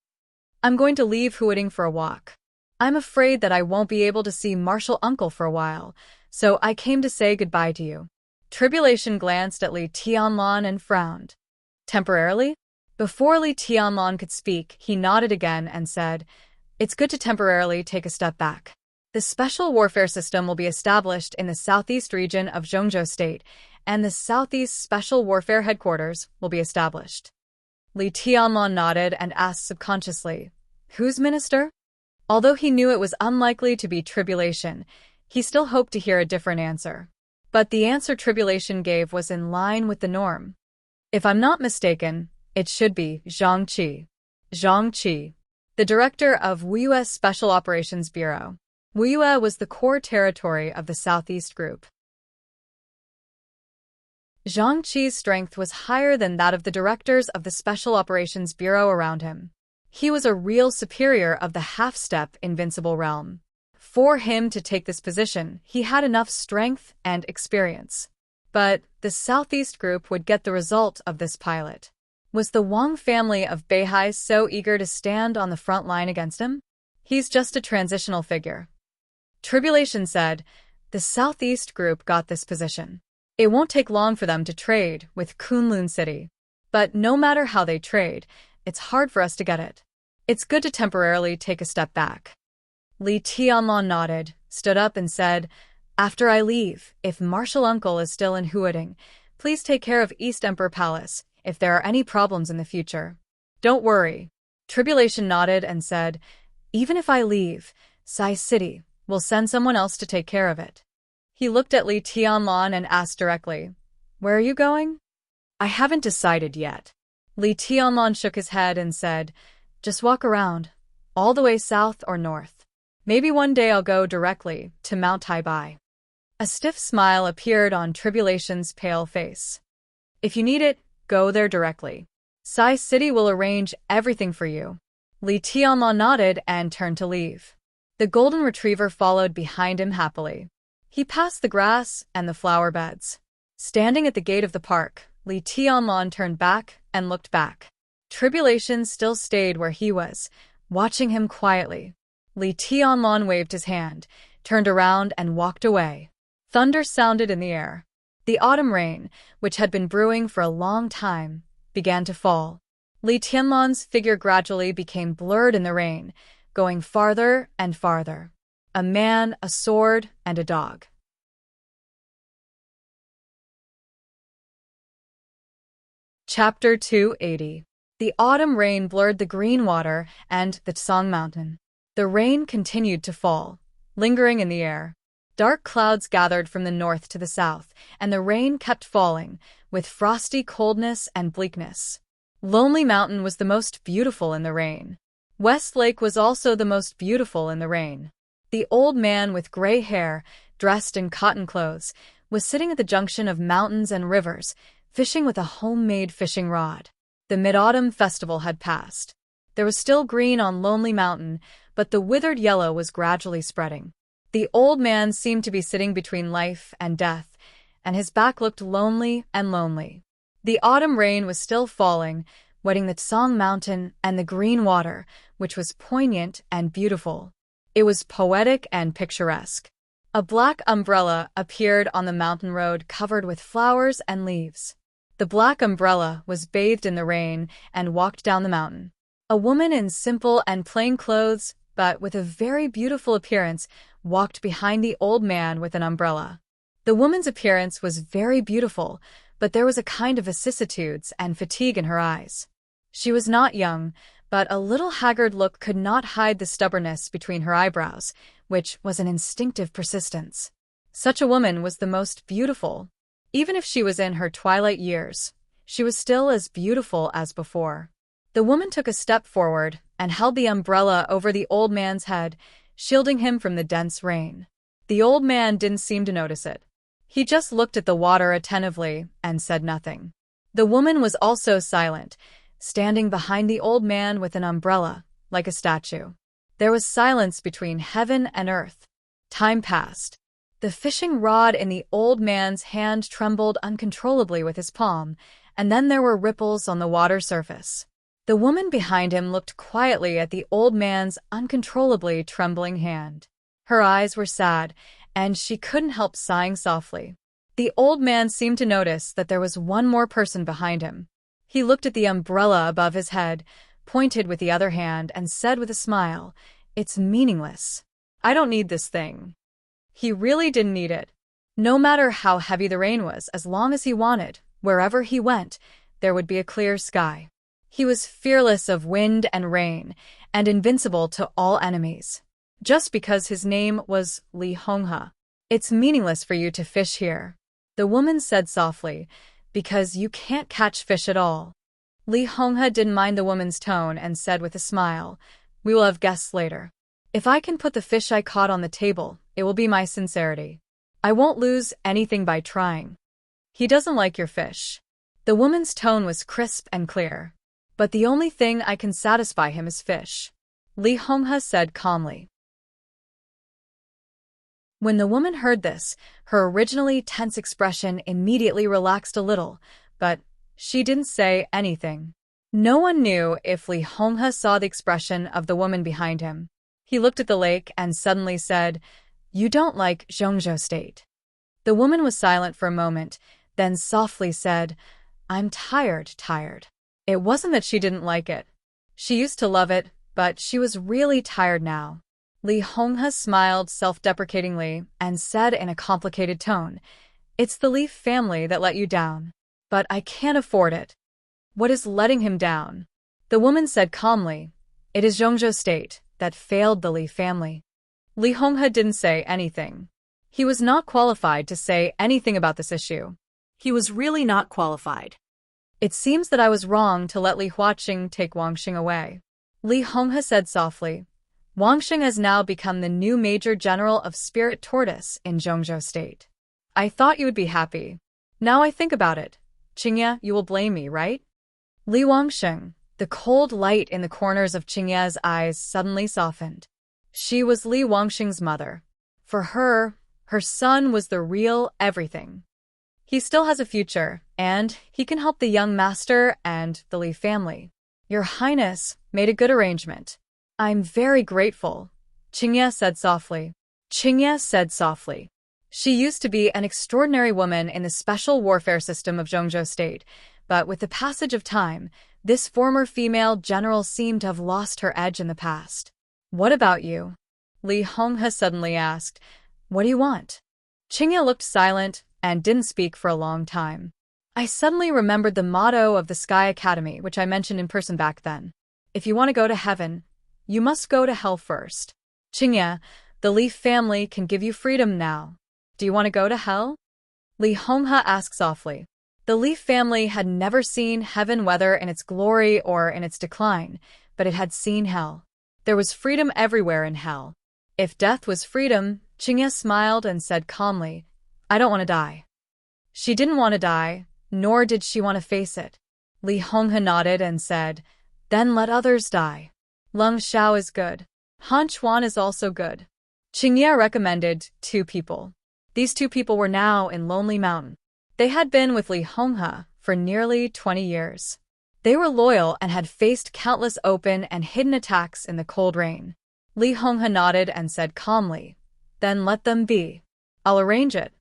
I'm going to leave Huading for a walk. I'm afraid that I won't be able to see Martial Uncle for a while, so I came to say goodbye to you. Tribulation glanced at Li Tianlan and frowned. Temporarily? Before Li Tianlan could speak, he nodded again and said, "It's good to temporarily take a step back. The special warfare system will be established in the southeast region of Zhongzhou State, and the Southeast Special Warfare Headquarters will be established." Li Tianlan nodded and asked subconsciously, "Whose minister?" Although he knew it was unlikely to be Tribulation, he still hoped to hear a different answer. But the answer Tribulation gave was in line with the norm. "If I'm not mistaken, it should be Zhang Qi." Zhang Qi, the director of Wuyue's Special Operations Bureau. Wuyue was the core territory of the Southeast Group. Zhang Qi's strength was higher than that of the directors of the Special Operations Bureau around him. He was a real superior of the half-step invincible realm. For him to take this position, he had enough strength and experience. But the Southeast Group would get the result of this pilot. Was the Wang family of Beihai so eager to stand on the front line against him? He's just a transitional figure. Tribulation said, "The Southeast Group got this position. It won't take long for them to trade with Kunlun City. But no matter how they trade, it's hard for us to get it. It's good to temporarily take a step back." Li Tianlan nodded, stood up and said, "After I leave, if Marshal Uncle is still in Huading, please take care of East Emperor Palace if there are any problems in the future." "Don't worry." Tribulation nodded and said, "Even if I leave, Sai City will send someone else to take care of it." He looked at Li Tianlan and asked directly, "Where are you going?" "I haven't decided yet." Li Tianlan shook his head and said, "Just walk around, all the way south or north. Maybe one day I'll go directly to Mount Taibai." A stiff smile appeared on Tribulation's pale face. "If you need it, go there directly. Sai City will arrange everything for you." Li Tianlan nodded and turned to leave. The golden retriever followed behind him happily. He passed the grass and the flower beds. Standing at the gate of the park, Li Tianlan turned back and looked back. Tribulation still stayed where he was, watching him quietly. Li Tianlan waved his hand, turned around and walked away. Thunder sounded in the air. The autumn rain, which had been brewing for a long time, began to fall. Li Tianlan's figure gradually became blurred in the rain, going farther and farther. A man, a sword, and a dog. Chapter 280. The autumn rain blurred the green water and the Tsang Mountain. The rain continued to fall, lingering in the air. Dark clouds gathered from the north to the south, and the rain kept falling, with frosty coldness and bleakness. Lonely Mountain was the most beautiful in the rain. West Lake was also the most beautiful in the rain. The old man with gray hair, dressed in cotton clothes, was sitting at the junction of mountains and rivers, fishing with a homemade fishing rod. The Mid-Autumn Festival had passed. There was still green on Lonely Mountain, but the withered yellow was gradually spreading. The old man seemed to be sitting between life and death, and his back looked lonely and lonely. The autumn rain was still falling, wetting the Tsang Mountain and the green water, which was poignant and beautiful. It was poetic and picturesque. A black umbrella appeared on the mountain road covered with flowers and leaves. The black umbrella was bathed in the rain and walked down the mountain. A woman in simple and plain clothes, but with a very beautiful appearance, walked behind the old man with an umbrella. The woman's appearance was very beautiful, but there was a kind of vicissitudes and fatigue in her eyes. She was not young, but a little haggard look could not hide the stubbornness between her eyebrows, which was an instinctive persistence. Such a woman was the most beautiful. Even if she was in her twilight years, she was still as beautiful as before. The woman took a step forward and held the umbrella over the old man's head, shielding him from the dense rain. The old man didn't seem to notice it. He just looked at the water attentively and said nothing. The woman was also silent, standing behind the old man with an umbrella, like a statue. There was silence between heaven and earth. Time passed. The fishing rod in the old man's hand trembled uncontrollably with his palm, and then there were ripples on the water surface. The woman behind him looked quietly at the old man's uncontrollably trembling hand. Her eyes were sad, and she couldn't help sighing softly. The old man seemed to notice that there was one more person behind him. He looked at the umbrella above his head, pointed with the other hand, and said with a smile, "It's meaningless. I don't need this thing." He really didn't need it. No matter how heavy the rain was, as long as he wanted, wherever he went, there would be a clear sky. He was fearless of wind and rain, and invincible to all enemies. Just because his name was Li Honghe. "It's meaningless for you to fish here," the woman said softly, "because you can't catch fish at all." Li Honghe didn't mind the woman's tone and said with a smile, "We will have guests later. If I can put the fish I caught on the table, it will be my sincerity. I won't lose anything by trying." "He doesn't like your fish." The woman's tone was crisp and clear. "But the only thing I can satisfy him is fish," Li Honghe said calmly. When the woman heard this, her originally tense expression immediately relaxed a little, but she didn't say anything. No one knew if Li Honghe saw the expression of the woman behind him. He looked at the lake and suddenly said, "You don't like Zhongzhou State." The woman was silent for a moment, then softly said, "I'm tired. It wasn't that she didn't like it. She used to love it, but she was really tired now." Li Honghe smiled self-deprecatingly and said in a complicated tone, "It's the Li family that let you down. But I can't afford it." "What is letting him down?" The woman said calmly, "It is Zhongzhou State that failed the Li family." Li Honghe didn't say anything. He was not qualified to say anything about this issue. He was really not qualified. "It seems that I was wrong to let Li Huaqing take Wangxing away," Li Honghe said softly. "Wangxing has now become the new Major General of Spirit Tortoise in Zhongzhou State. I thought you would be happy. Now I think about it, Qingye, you will blame me, right?" Li Wangxing, the cold light in the corners of Qingye's eyes suddenly softened. She was Li Wangxing's mother. For her, her son was the real everything. He still has a future, and he can help the young master and the Li family. "Your Highness made a good arrangement." "I'm very grateful," Qingye said softly. She used to be an extraordinary woman in the special warfare system of Zhongzhou State, but with the passage of time, this former female general seemed to have lost her edge in the past. "What about you?" Li Honghe suddenly asked. "What do you want?" Qingye looked silent and didn't speak for a long time. "I suddenly remembered the motto of the Sky Academy, which I mentioned in person back then. If you want to go to heaven, you must go to hell first. Qingye, the Li family can give you freedom now. Do you want to go to hell?" Li Honghe asked softly. The Li family had never seen heaven, whether in its glory or in its decline, but it had seen hell. There was freedom everywhere in hell. If death was freedom, Qingye smiled and said calmly, "I don't want to die." She didn't want to die, nor did she want to face it. Li Honghe nodded and said, "Then let others die. Leng Xiao is good. Han Chuan is also good." Qingye recommended 2 people. These 2 people were now in Lonely Mountain. They had been with Li Honghe for nearly 20 years. They were loyal and had faced countless open and hidden attacks in the cold rain. Li Honghe nodded and said calmly, "Then let them be. I'll arrange it."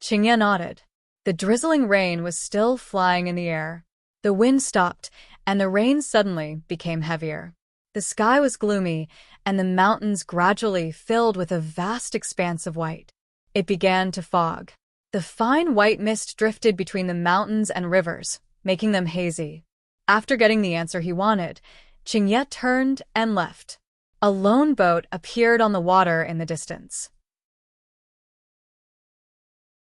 Qingye nodded. The drizzling rain was still flying in the air. The wind stopped, and the rain suddenly became heavier. The sky was gloomy, and the mountains gradually filled with a vast expanse of white. It began to fog. The fine white mist drifted between the mountains and rivers, making them hazy. After getting the answer he wanted, Qingye turned and left. A lone boat appeared on the water in the distance.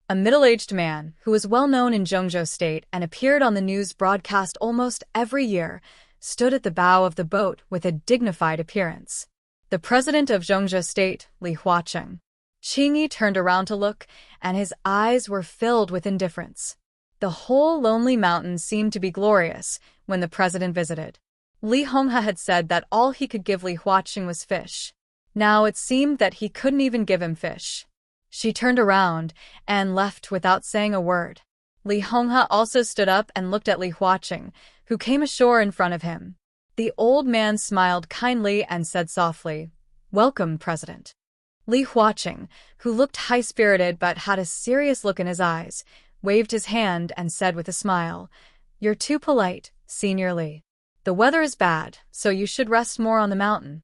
A middle-aged man, who was well known in Zhongzhou State and appeared on the news broadcast almost every year, stood at the bow of the boat with a dignified appearance. The president of Zhongzhou State, Li Huaqing. Qingye turned around to look, and his eyes were filled with indifference. The whole lonely mountain seemed to be glorious when the president visited. Li Honghe had said that all he could give Li Huaqing was fish. Now it seemed that he couldn't even give him fish. She turned around and left without saying a word. Li Honghe also stood up and looked at Li Huaqing, who came ashore in front of him. The old man smiled kindly and said softly, "Welcome, President." Li Huaqing, who looked high-spirited but had a serious look in his eyes, waved his hand and said with a smile, "You're too polite, Senior Li. The weather is bad, so you should rest more on the mountain.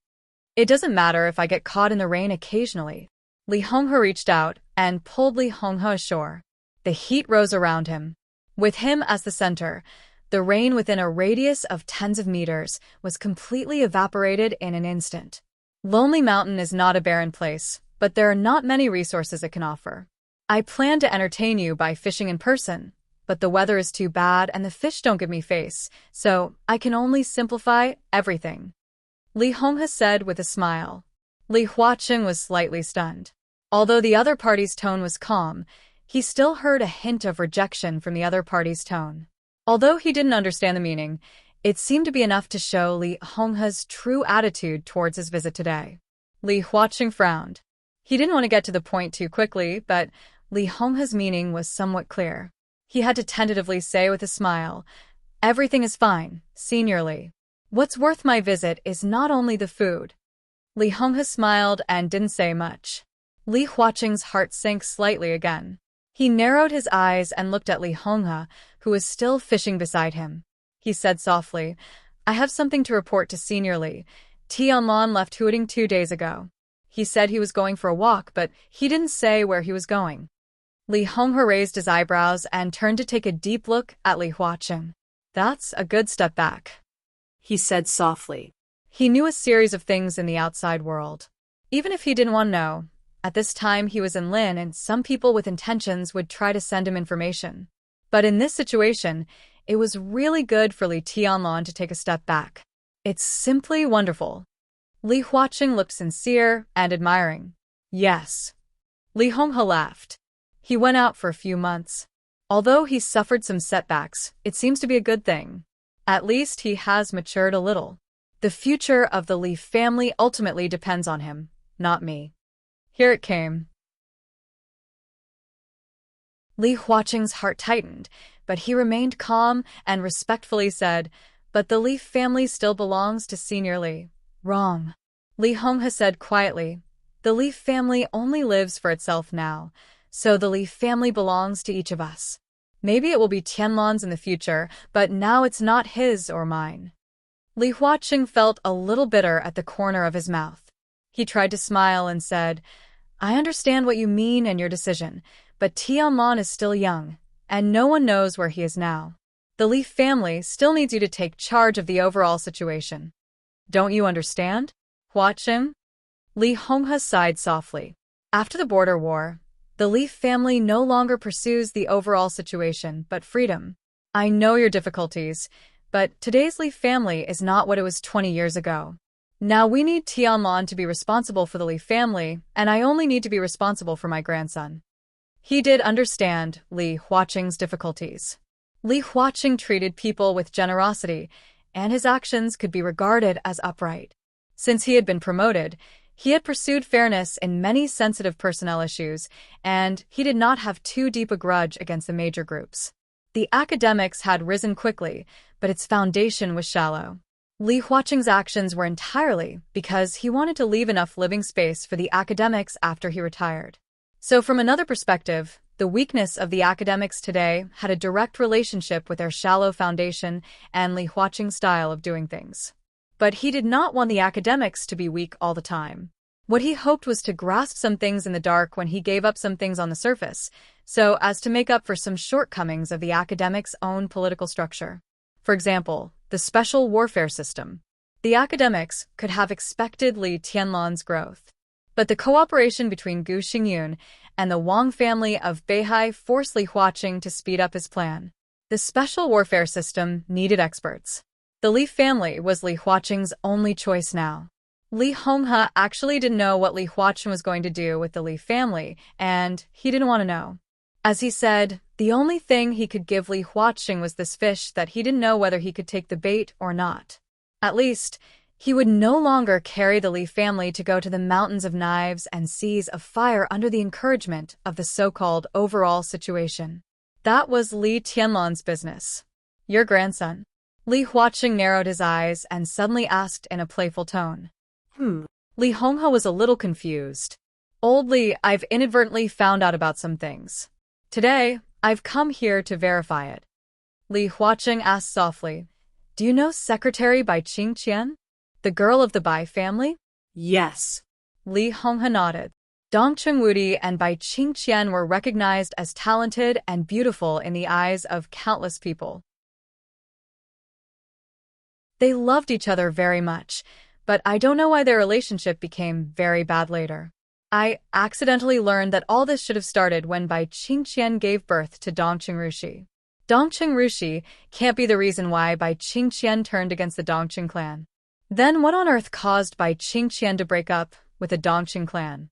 It doesn't matter if I get caught in the rain occasionally." Li Honghe reached out and pulled Li Honghe ashore. The heat rose around him. With him as the center, the rain within a radius of tens of meters was completely evaporated in an instant. Lonely Mountain is not a barren place, but there are not many resources it can offer. I plan to entertain you by fishing in person, but the weather is too bad and the fish don't give me face, so I can only simplify everything. Li Honghe said with a smile. Li Huaqing was slightly stunned. Although the other party's tone was calm, he still heard a hint of rejection from the other party's tone. Although he didn't understand the meaning, it seemed to be enough to show Li Honghe's true attitude towards his visit today. Li Huaqing frowned. He didn't want to get to the point too quickly, but Li Honghe's meaning was somewhat clear. He had to tentatively say with a smile, "Everything is fine, Senior Li. What's worth my visit is not only the food." Li Honghe smiled and didn't say much. Li Huaqing's heart sank slightly again. He narrowed his eyes and looked at Li Honghe, who was still fishing beside him. He said softly, "I have something to report to Senior Li. Tianlan left Huading 2 days ago. He said he was going for a walk, but he didn't say where he was going." Li Honghe raised his eyebrows and turned to take a deep look at Li Huaqing. "That's a good step back," he said softly. He knew a series of things in the outside world. Even if he didn't want to know, at this time he was in Lin and some people with intentions would try to send him information. But in this situation, it was really good for Li Tianlan to take a step back. It's simply wonderful. Li Huaqing looked sincere and admiring. "Yes." Li Honghe laughed. He went out for a few months. Although he suffered some setbacks, it seems to be a good thing. At least he has matured a little. The future of the Li family ultimately depends on him, not me. Here it came. Li Huaqing's heart tightened, but he remained calm and respectfully said, "But the Li family still belongs to Senior Li." "Wrong." Li Honghe said quietly, "The Li family only lives for itself now, so the Li family belongs to each of us. Maybe it will be Tianlan's in the future, but now it's not his or mine." Li Huaqing felt a little bitter at the corner of his mouth. He tried to smile and said, "I understand what you mean and your decision, but Tianlan is still young, and no one knows where he is now. The Li family still needs you to take charge of the overall situation. Don't you understand, Huaqing?" Li Honghe sighed softly. After the border war, the Li family no longer pursues the overall situation, but freedom. I know your difficulties, but today's Li family is not what it was 20 years ago. Now we need Tianlan to be responsible for the Li family, and I only need to be responsible for my grandson. He did understand Li Huaqing's difficulties. Li Huaqing treated people with generosity, and his actions could be regarded as upright. Since he had been promoted, he had pursued fairness in many sensitive personnel issues, and he did not have too deep a grudge against the major groups. The academics had risen quickly, but its foundation was shallow. Li Huaqing's actions were entirely because he wanted to leave enough living space for the academics after he retired. So from another perspective, the weakness of the academics today had a direct relationship with their shallow foundation and Li Huaqing's style of doing things. But he did not want the academics to be weak all the time. What he hoped was to grasp some things in the dark when he gave up some things on the surface, so as to make up for some shortcomings of the academics' own political structure. For example, the special warfare system. The academics could have expected Li Tianlan's growth. But the cooperation between Gu Xingyun and the Wang family of Beihai forced Li Huaqing to speed up his plan. The special warfare system needed experts. The Li family was Li Huaqing's only choice now. Li Honghe actually didn't know what Li Huaqing was going to do with the Li family, and he didn't want to know. As he said, the only thing he could give Li Huaqing was this fish that he didn't know whether he could take the bait or not. At least, he would no longer carry the Li family to go to the mountains of knives and seas of fire under the encouragement of the so-called overall situation. That was Li Tianlan's business. "Your grandson?" Li Huaqing narrowed his eyes and suddenly asked in a playful tone. Li Honghe was a little confused. Old Li, I've inadvertently found out about some things. Today, I've come here to verify it. Li Huaqing asked softly, "Do you know Secretary Bai Qingqian? The girl of the Bai family?" Yes. Li Honghe nodded. Dong Chengwudi and Bai Qingqian were recognized as talented and beautiful in the eyes of countless people. They loved each other very much, but I don't know why their relationship became very bad later. I accidentally learned that all this should have started when Bai Qingqian gave birth to Dongqing Rushi. Dongqing Rushi can't be the reason why Bai Qingqian turned against the Dongqing clan. Then what on earth caused Bai Qingqian to break up with the Dongqing clan?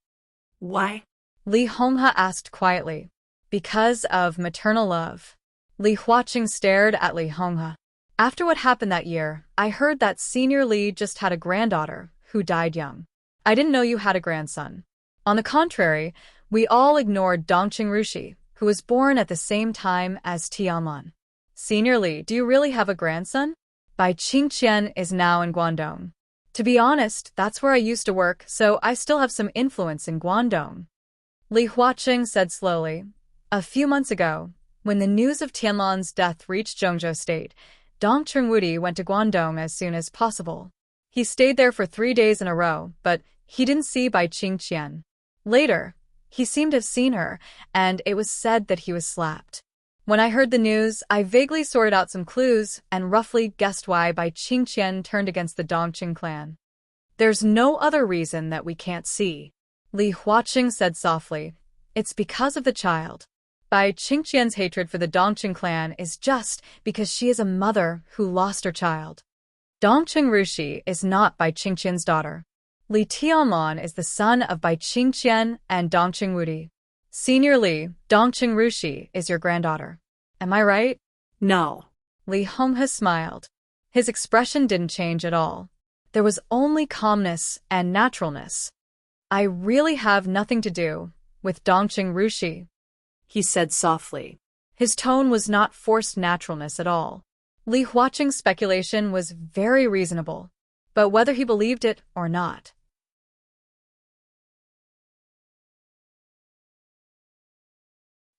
Why? Li Honghe asked quietly. Because of maternal love. Li Huaqing stared at Li Honghe. After what happened that year, I heard that Senior Li just had a granddaughter who died young. I didn't know you had a grandson. On the contrary, we all ignored Dongqing Rushi, who was born at the same time as Tianlan. Senior Li, do you really have a grandson? Bai Qingqian is now in Guangdong. To be honest, that's where I used to work, so I still have some influence in Guangdong. Li Huaqing said slowly. A few months ago, when the news of Tianlan's death reached Zhengzhou State, Dong Chengwudi went to Guangdong as soon as possible. He stayed there for 3 days in a row, but he didn't see Bai Qingqian. Later, he seemed to have seen her, and it was said that he was slapped. When I heard the news, I vaguely sorted out some clues and roughly guessed why Bai Qingqian turned against the Dongqing clan. There's no other reason that we can't see. Li Huaqing said softly. It's because of the child. Bai Qingqian's hatred for the Dongqing clan is just because she is a mother who lost her child. Dongqing Rushi is not Bai Qingqian's daughter. Li Tianlan is the son of Bai Qingqian and Dongqing Wudi. Senior Li, Dongqing Rushi is your granddaughter. Am I right? No. Li Honghe smiled. His expression didn't change at all. There was only calmness and naturalness. I really have nothing to do with Dongqing Rushi, He said softly. His tone was not forced naturalness at all. Li Huaqing's speculation was very reasonable, but whether he believed it or not.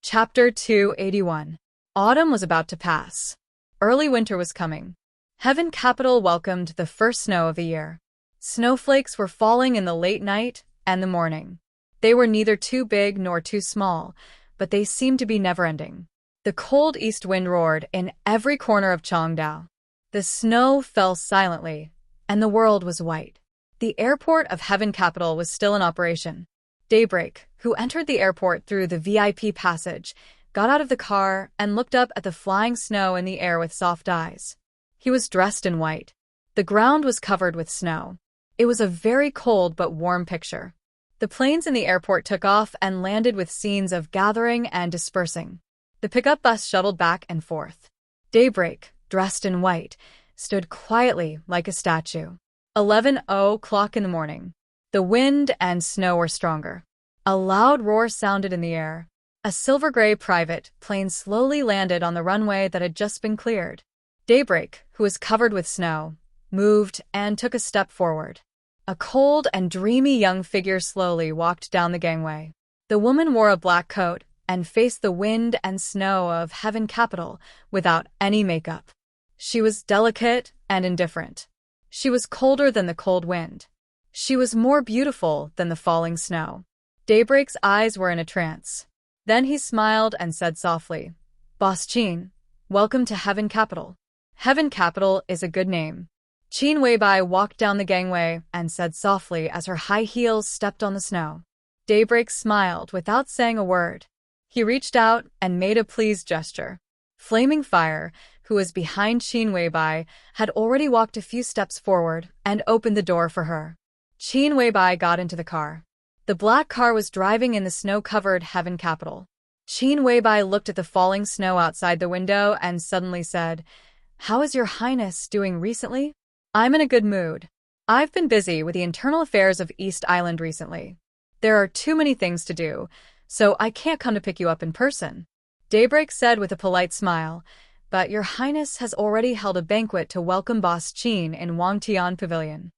Chapter 281. Autumn was about to pass. Early winter was coming. Heaven Capital welcomed the first snow of the year. Snowflakes were falling in the late night and the morning. They were neither too big nor too small, but they seemed to be never-ending. The cold east wind roared in every corner of Changdao. The snow fell silently, and the world was white. The airport of Heaven Capital was still in operation. Daybreak, who entered the airport through the VIP passage, got out of the car and looked up at the flying snow in the air with soft eyes. He was dressed in white. The ground was covered with snow. It was a very cold but warm picture. The planes in the airport took off and landed with scenes of gathering and dispersing. The pickup bus shuttled back and forth. Daybreak, dressed in white, stood quietly like a statue. 11:00 in the morning. The wind and snow were stronger. A loud roar sounded in the air. A silver-gray private plane slowly landed on the runway that had just been cleared. Daybreak, who was covered with snow, moved and took a step forward. A cold and dreamy young figure slowly walked down the gangway. The woman wore a black coat and faced the wind and snow of Heaven Capital without any makeup. She was delicate and indifferent. She was colder than the cold wind. She was more beautiful than the falling snow. Daybreak's eyes were in a trance. Then he smiled and said softly, "Boss Qin, welcome to Heaven Capital." Heaven Capital is a good name. Qin Weibai walked down the gangway and said softly as her high heels stepped on the snow. Daybreak smiled without saying a word. He reached out and made a pleased gesture. Flaming Fire, who was behind Qin Weibai, had already walked a few steps forward and opened the door for her. Qin Weibai got into the car. The black car was driving in the snow-covered Heaven Capital. Qin Weibai looked at the falling snow outside the window and suddenly said, "How is your highness doing recently?" "I'm in a good mood. I've been busy with the internal affairs of East Island recently. There are too many things to do, so I can't come to pick you up in person," Daybreak said with a polite smile, "but your highness has already held a banquet to welcome Boss Qin in Wangtian Pavilion."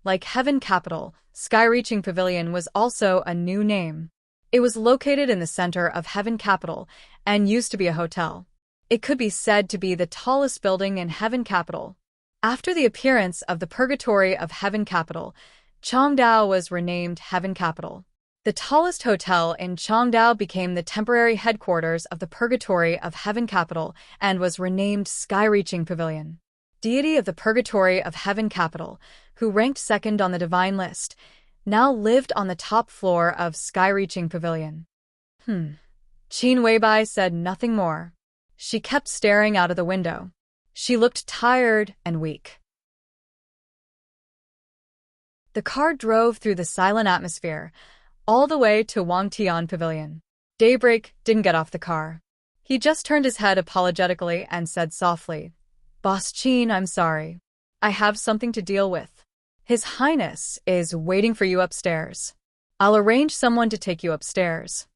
Like Heaven Capital, Sky-Reaching Pavilion was also a new name. It was located in the center of Heaven Capital and used to be a hotel. It could be said to be the tallest building in Heaven Capital. After the appearance of the Purgatory of Heaven Capital, Chongdao was renamed Heaven Capital. The tallest hotel in Chongdao became the temporary headquarters of the Purgatory of Heaven Capital and was renamed Sky-Reaching Pavilion. Deity of the Purgatory of Heaven Capital, who ranked second on the divine list, now lived on the top floor of Sky-Reaching Pavilion. Qin Weibai said nothing more. She kept staring out of the window. She looked tired and weak. The car drove through the silent atmosphere, all the way to Wang Tian Pavilion. Daybreak didn't get off the car. He just turned his head apologetically and said softly, "Boss Qin, I'm sorry. I have something to deal with. His Highness is waiting for you upstairs. I'll arrange someone to take you upstairs."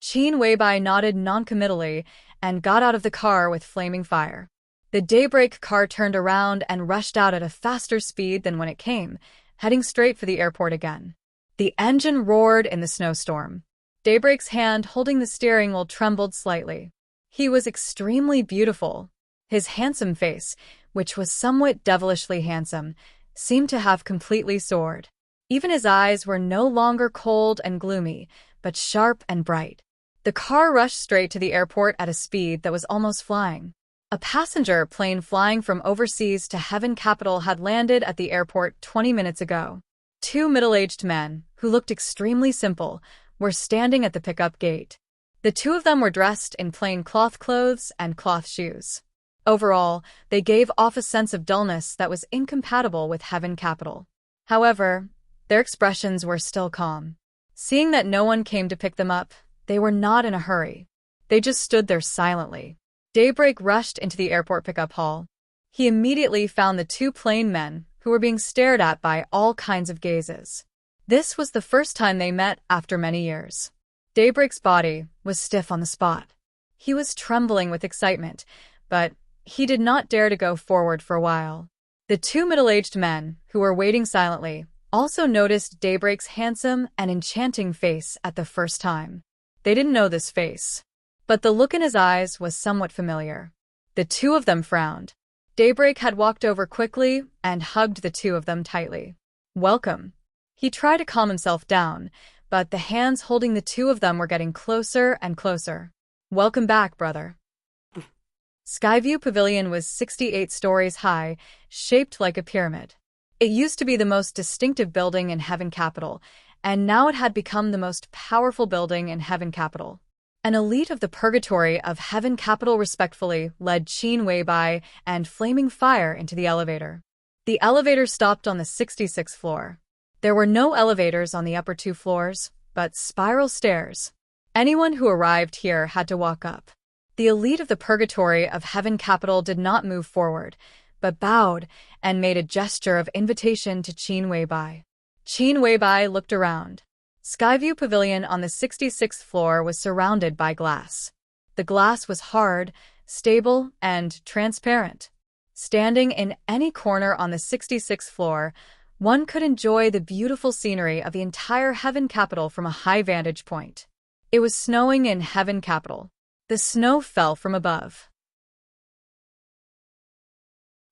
Qin Weibai nodded noncommittally and got out of the car with flaming fire. The Daybreak car turned around and rushed out at a faster speed than when it came, heading straight for the airport again. The engine roared in the snowstorm. Daybreak's hand holding the steering wheel trembled slightly. He was extremely beautiful. His handsome face, which was somewhat devilishly handsome, seemed to have completely soared. Even his eyes were no longer cold and gloomy, but sharp and bright. The car rushed straight to the airport at a speed that was almost flying. A passenger plane flying from overseas to Heaven Capital had landed at the airport 20 minutes ago. Two middle-aged men, who looked extremely simple, were standing at the pickup gate. The two of them were dressed in plain cloth clothes and cloth shoes. Overall, they gave off a sense of dullness that was incompatible with Heaven Capital. However, their expressions were still calm. Seeing that no one came to pick them up, they were not in a hurry. They just stood there silently. Daybreak rushed into the airport pickup hall. He immediately found the two plain men who were being stared at by all kinds of gazes. This was the first time they met after many years. Daybreak's body was stiff on the spot. He was trembling with excitement, but he did not dare to go forward for a while. The two middle-aged men, who were waiting silently, also noticed Daybreak's handsome and enchanting face at the first time. They didn't know this face, but the look in his eyes was somewhat familiar. The two of them frowned. Daybreak had walked over quickly and hugged the two of them tightly. "Welcome." He tried to calm himself down, but the hands holding the two of them were getting closer and closer. "Welcome back, brother." Skyview Pavilion was 68 stories high, shaped like a pyramid. It used to be the most distinctive building in Heaven Capital, and now it had become the most powerful building in Heaven Capital. An elite of the Purgatory of Heaven Capital respectfully led Qin Weibai and Flaming Fire into the elevator. The elevator stopped on the 66th floor. There were no elevators on the upper two floors, but spiral stairs. Anyone who arrived here had to walk up. The elite of the Purgatory of Heaven Capital did not move forward, but bowed and made a gesture of invitation to Qin Weibai. Qin Weibai looked around. Skyview Pavilion on the 66th floor was surrounded by glass. The glass was hard, stable, and transparent. Standing in any corner on the 66th floor, one could enjoy the beautiful scenery of the entire Heaven Capital from a high vantage point. It was snowing in Heaven Capital. The snow fell from above.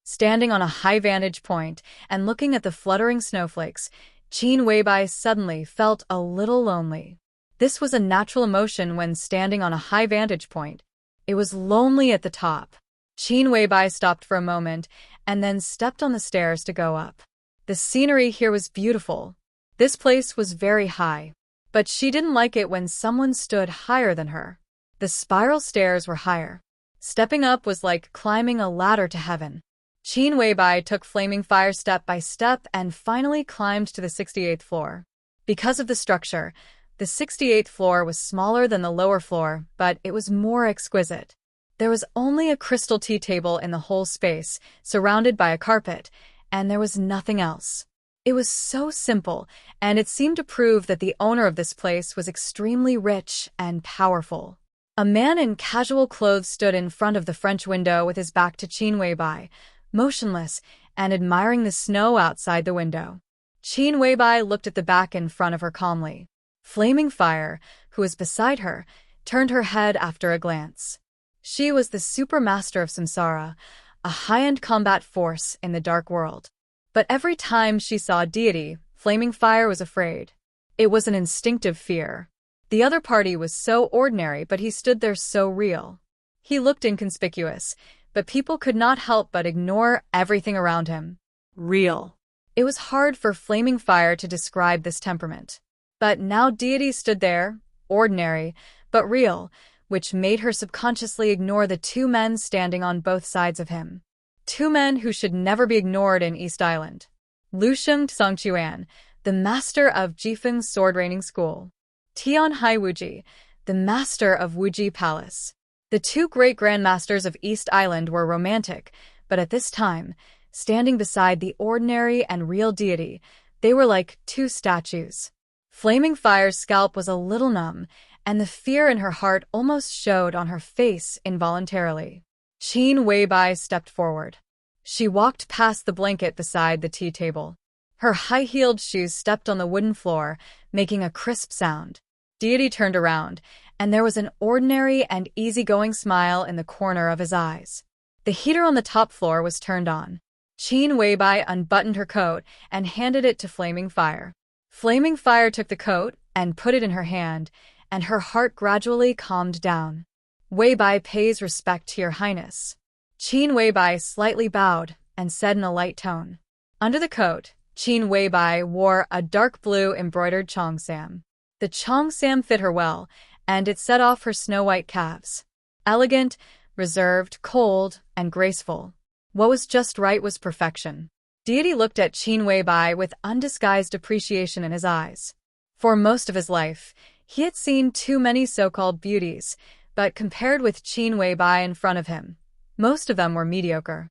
Standing on a high vantage point and looking at the fluttering snowflakes, Qin Weibai suddenly felt a little lonely. This was a natural emotion when standing on a high vantage point. It was lonely at the top. Qin Weibai stopped for a moment and then stepped on the stairs to go up. The scenery here was beautiful. This place was very high, but she didn't like it when someone stood higher than her. The spiral stairs were higher. Stepping up was like climbing a ladder to heaven. Qin Weibai took Flaming Fire step by step and finally climbed to the 68th floor. Because of the structure, the 68th floor was smaller than the lower floor, but it was more exquisite. There was only a crystal tea table in the whole space, surrounded by a carpet, and there was nothing else. It was so simple, and it seemed to prove that the owner of this place was extremely rich and powerful. A man in casual clothes stood in front of the French window with his back to Qin Weibai, motionless and admiring the snow outside the window. Qin Weibai looked at the back in front of her calmly. Flaming Fire, who was beside her, turned her head after a glance. She was the super master of Samsara, a high-end combat force in the dark world. But every time she saw a deity, Flaming Fire was afraid. It was an instinctive fear. The other party was so ordinary, but he stood there so real. He looked inconspicuous, but people could not help but ignore everything around him. Real. It was hard for Flaming Fire to describe this temperament. But now deity stood there, ordinary, but real, which made her subconsciously ignore the two men standing on both sides of him. Two men who should never be ignored in East Island. Lusheng Songchuan, the master of Jifeng's sword training school. Tianhai Wuji, the master of Wuji Palace. The two great grandmasters of East Island were romantic, but at this time, standing beside the ordinary and real deity, they were like two statues. Flaming Fire's scalp was a little numb, and the fear in her heart almost showed on her face involuntarily. Qin Weibai stepped forward. She walked past the blanket beside the tea table. Her high-heeled shoes stepped on the wooden floor, making a crisp sound. Deity turned around, and there was an ordinary and easygoing smile in the corner of his eyes. The heater on the top floor was turned on. Qin Weibai unbuttoned her coat and handed it to Flaming Fire. Flaming Fire took the coat and put it in her hand, and her heart gradually calmed down. Weibai pays respect to your highness. Qin Weibai slightly bowed and said in a light tone. Under the coat, Qin Weibai wore a dark blue embroidered cheongsam. The cheongsam fit her well, and it set off her snow-white calves. Elegant, reserved, cold, and graceful. What was just right was perfection. Deity looked at Qin Weibai with undisguised appreciation in his eyes. For most of his life, he had seen too many so-called beauties, but compared with Qin Weibai in front of him, most of them were mediocre.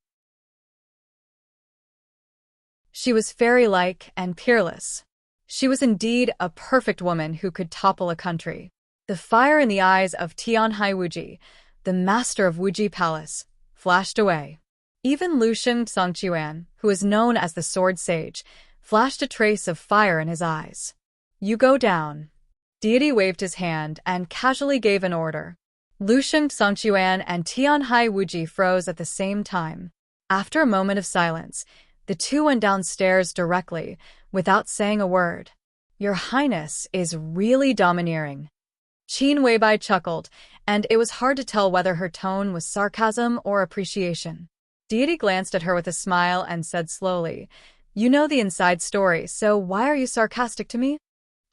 She was fairy-like and peerless. She was indeed a perfect woman who could topple a country. The fire in the eyes of Tianhai Wuji, the master of Wuji Palace, flashed away. Even Lusheng Songchuan, who is known as the Sword Sage, flashed a trace of fire in his eyes. You go down. Deity waved his hand and casually gave an order. Lusheng Songchuan and Tianhai Wuji froze at the same time. After a moment of silence, the two went downstairs directly, without saying a word. Your Highness is really domineering. Qin Weibai chuckled, and it was hard to tell whether her tone was sarcasm or appreciation. Deity glanced at her with a smile and said slowly, You know the inside story, so why are you sarcastic to me?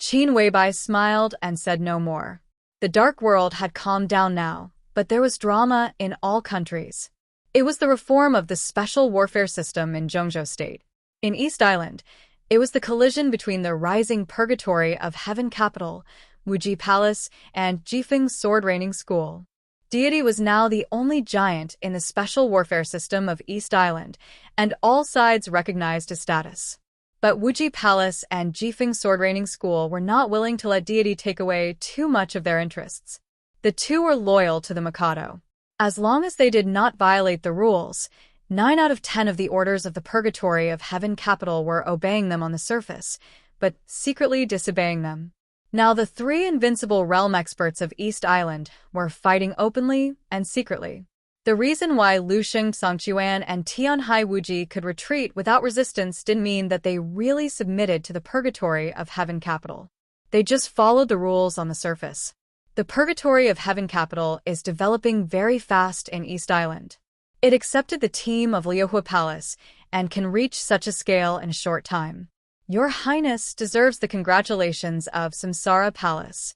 Qin Weibai smiled and said no more. The dark world had calmed down now, but there was drama in all countries. It was the reform of the special warfare system in Zhongzhou State. In East Island, it was the collision between the rising purgatory of Heaven Capital, Wuji Palace, and Jifeng's sword training school. Deity was now the only giant in the special warfare system of East Island, and all sides recognized his status. But Wuji Palace and Jifeng sword training school were not willing to let Deity take away too much of their interests. The two were loyal to the Mikado. As long as they did not violate the rules, 9 out of 10 of the orders of the Purgatory of Heaven Capital were obeying them on the surface, but secretly disobeying them. Now the 3 invincible realm experts of East Island were fighting openly and secretly. The reason why Lusheng Songchuan and Tianhai Wuji could retreat without resistance didn't mean that they really submitted to the Purgatory of Heaven Capital. They just followed the rules on the surface. The Purgatory of Heaven Capital is developing very fast in East Island. It accepted the team of Liuhua Palace and can reach such a scale in a short time. Your Highness deserves the congratulations of Samsara Palace.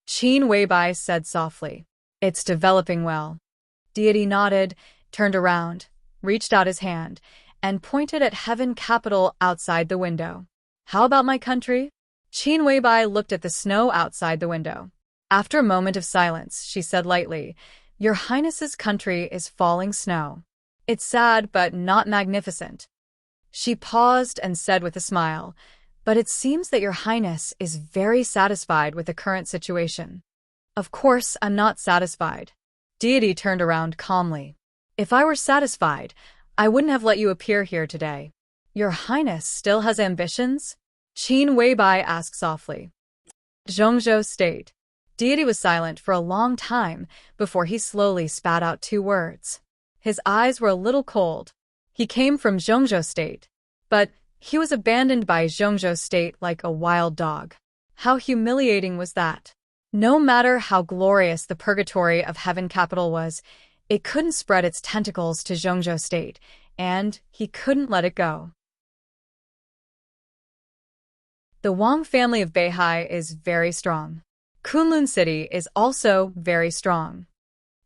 Qin Weibai said softly. It's developing well. Deity nodded, turned around, reached out his hand, and pointed at Heaven Capital outside the window. How about my country? Qin Weibai looked at the snow outside the window. After a moment of silence, she said lightly, Your Highness's country is falling snow. It's sad but not magnificent. She paused and said with a smile, But it seems that Your Highness is very satisfied with the current situation. Of course, I'm not satisfied. Deity turned around calmly. If I were satisfied, I wouldn't have let you appear here today. Your Highness still has ambitions? Qin Weibai asked softly. Zhongzhou State. Deity was silent for a long time before he slowly spat out 2 words. His eyes were a little cold. He came from Zhongzhou State, but he was abandoned by Zhongzhou State like a wild dog. How humiliating was that? No matter how glorious the purgatory of Heaven Capital was, it couldn't spread its tentacles to Zhongzhou State, and he couldn't let it go. The Wang family of Beihai is very strong. Kunlun City is also very strong.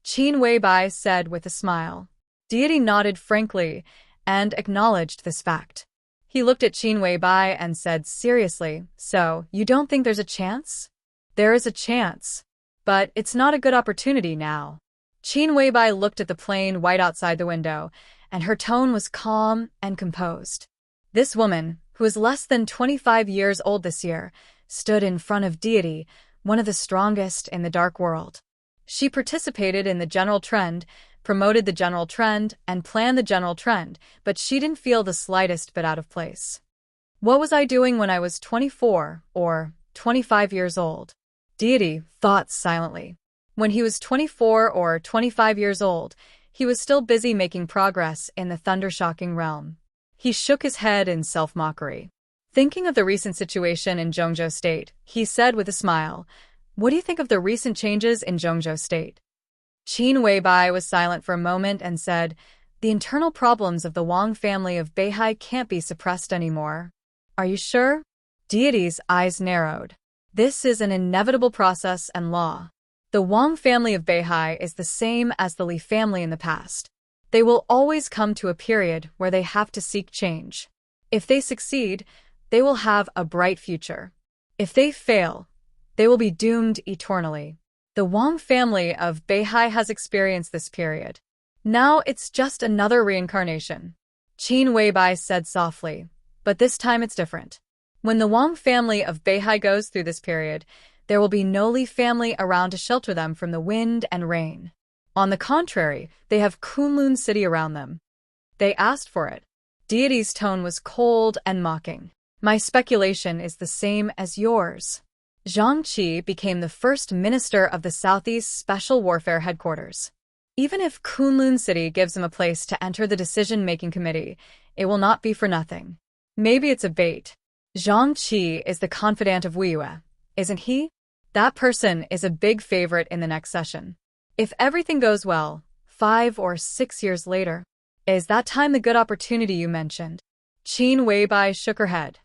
Qin Weibai said with a smile. Deity nodded frankly and acknowledged this fact. He looked at Qin Weibai and said seriously, "So, you don't think there's a chance?" "There is a chance. But it's not a good opportunity now." Qin Weibai looked at the plain white outside the window, and her tone was calm and composed. This woman, who was less than 25 years old this year, stood in front of Deity, one of the strongest in the dark world. She participated in the general trend, promoted the general trend, and planned the general trend, but she didn't feel the slightest bit out of place. What was I doing when I was 24 or 25 years old? Deity thought silently. When he was 24 or 25 years old, he was still busy making progress in the thunder-shocking realm. He shook his head in self-mockery. Thinking of the recent situation in Zhongzhou State, he said with a smile, "What do you think of the recent changes in Zhongzhou State?" Qin Weibai was silent for a moment and said, "The internal problems of the Wang family of Beihai can't be suppressed anymore." "Are you sure?" Deity's eyes narrowed. "This is an inevitable process and law. The Wang family of Beihai is the same as the Li family in the past. They will always come to a period where they have to seek change. If they succeed, they will have a bright future. If they fail, they will be doomed eternally. The Wang family of Beihai has experienced this period. Now it's just another reincarnation." Qin Weibai said softly, "But this time it's different. When the Wang family of Beihai goes through this period, there will be no Li family around to shelter them from the wind and rain. On the contrary, they have Kunlun City around them. They asked for it." Deity's tone was cold and mocking. "My speculation is the same as yours." Zhang Qi became the first minister of the Southeast Special Warfare Headquarters. Even if Kunlun City gives him a place to enter the decision-making committee, it will not be for nothing. Maybe it's a bait. Zhang Qi is the confidant of Weiyue, isn't he? That person is a big favorite in the next session. If everything goes well, 5 or 6 years later, is that time the good opportunity you mentioned? Qin Weibai shook her head.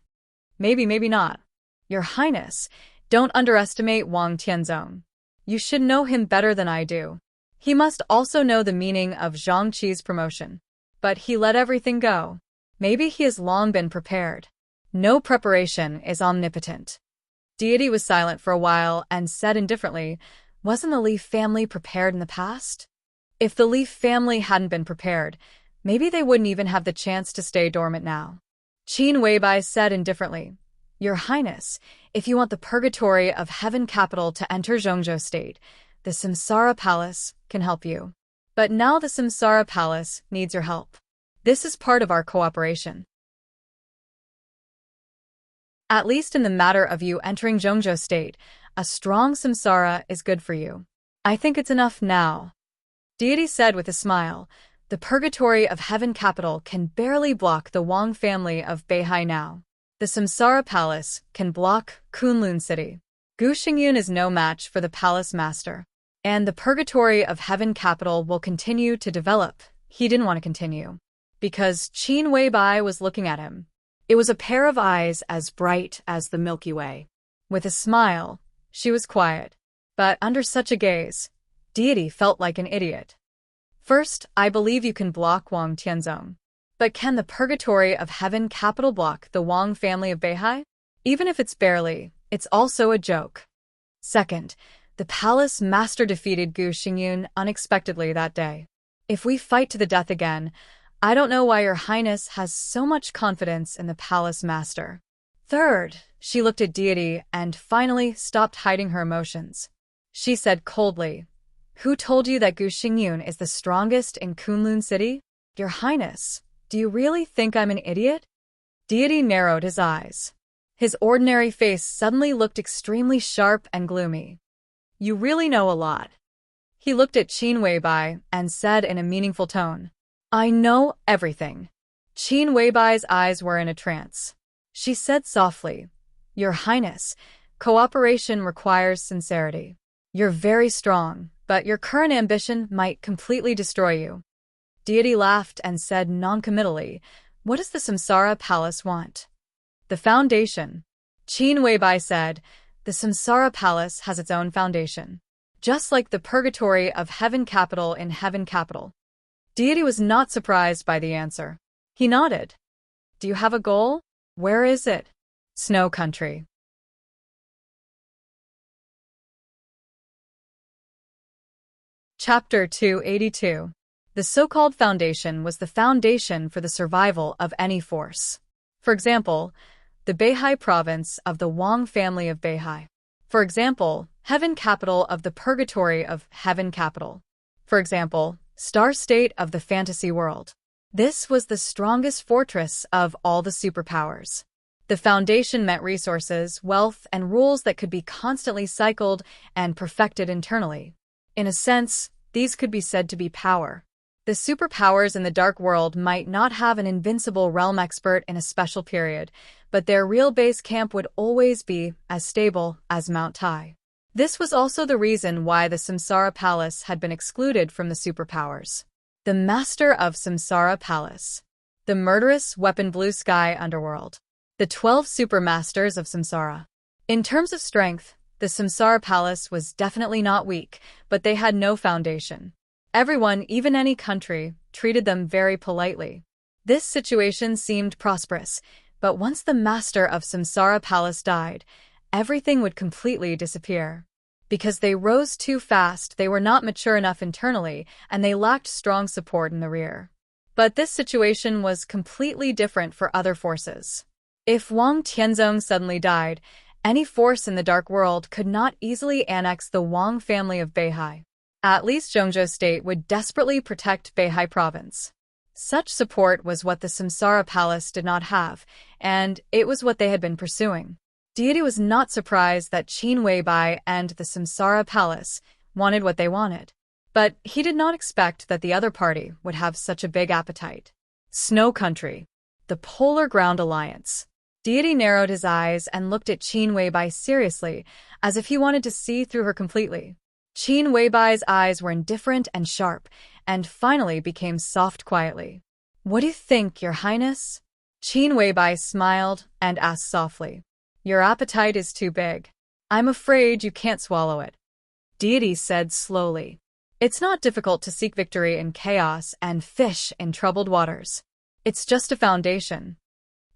Maybe, maybe not. Your Highness, don't underestimate Wang Tianzong. You should know him better than I do. He must also know the meaning of Zhang Qi's promotion. But he let everything go. Maybe he has long been prepared. No preparation is omnipotent. Deity was silent for a while and said indifferently, "Wasn't the Li family prepared in the past? If the Li family hadn't been prepared, maybe they wouldn't even have the chance to stay dormant now." Qin Weibai said indifferently, "Your Highness, if you want the purgatory of Heaven Capital to enter Zhongzhou State, the Samsara Palace can help you. But now the Samsara Palace needs your help. This is part of our cooperation. At least in the matter of you entering Zhongzhou State, a strong Samsara is good for you. I think it's enough now." Deity said with a smile, "The purgatory of Heaven Capital can barely block the Wang family of Beihai now. The Samsara Palace can block Kunlun City. Gu Xingyun is no match for the Palace Master. And the purgatory of Heaven Capital will continue to develop." He didn't want to continue, because Qin Weibai was looking at him. It was a pair of eyes as bright as the Milky Way. With a smile, she was quiet. But under such a gaze, Deity felt like an idiot. "First, I believe you can block Wang Tianzong. But can the purgatory of Heaven Capital block the Wang family of Beihai? Even if it's barely, it's also a joke. Second, the Palace Master defeated Gu Xingyun unexpectedly that day. If we fight to the death again, I don't know why your Highness has so much confidence in the Palace Master." Third, she looked at Deity and finally stopped hiding her emotions. She said coldly, "Who told you that Gu Xingyun is the strongest in Kunlun City? Your Highness, do you really think I'm an idiot?" Deity narrowed his eyes. His ordinary face suddenly looked extremely sharp and gloomy. You really know a lot. He looked at Qin Weibai and said in a meaningful tone, I know everything. Qin Weibai's eyes were in a trance. She said softly, Your Highness, cooperation requires sincerity. You're very strong, but your current ambition might completely destroy you. Deity laughed and said noncommittally, What does the Samsara Palace want? The foundation. Qin Weibai said, The Samsara Palace has its own foundation. Just like the purgatory of Heaven Capital in Heaven Capital. Deity was not surprised by the answer. He nodded. Do you have a goal? Where is it? Snow Country. Chapter 282. The so-called foundation was the foundation for the survival of any force. For example, the Beihai province of the Wang family of Beihai. For example, Heaven Capital of the Purgatory of Heaven Capital. For example, Star State of the Fantasy World. This was the strongest fortress of all the superpowers. The foundation meant resources, wealth, and rules that could be constantly cycled and perfected internally. In a sense, these could be said to be power. The superpowers in the dark world might not have an invincible realm expert in a special period, but their real base camp would always be as stable as Mount Tai. This was also the reason why the Samsara Palace had been excluded from the superpowers. The Master of Samsara Palace. The murderous weapon blue sky underworld. The 12 supermasters of Samsara. In terms of strength, the Samsara Palace was definitely not weak, but they had no foundation. Everyone, even any country, treated them very politely. This situation seemed prosperous, but once the master of Samsara Palace died, everything would completely disappear. Because they rose too fast, they were not mature enough internally, and they lacked strong support in the rear. But this situation was completely different for other forces. If Wang Tianzong suddenly died, any force in the dark world could not easily annex the Wang family of Beihai. At least Zhongzhou State would desperately protect Beihai province. Such support was what the Samsara Palace did not have, and it was what they had been pursuing. Deity was not surprised that Qin Weibai and the Samsara Palace wanted what they wanted. But he did not expect that the other party would have such a big appetite. Snow Country. The Polar Ground Alliance. Deity narrowed his eyes and looked at Qin Weibai seriously, as if he wanted to see through her completely. Qin Weibai's eyes were indifferent and sharp, and finally became soft quietly. What do you think, Your Highness? Qin Weibai smiled and asked softly. Your appetite is too big. I'm afraid you can't swallow it. Deity said slowly. It's not difficult to seek victory in chaos and fish in troubled waters. It's just a foundation.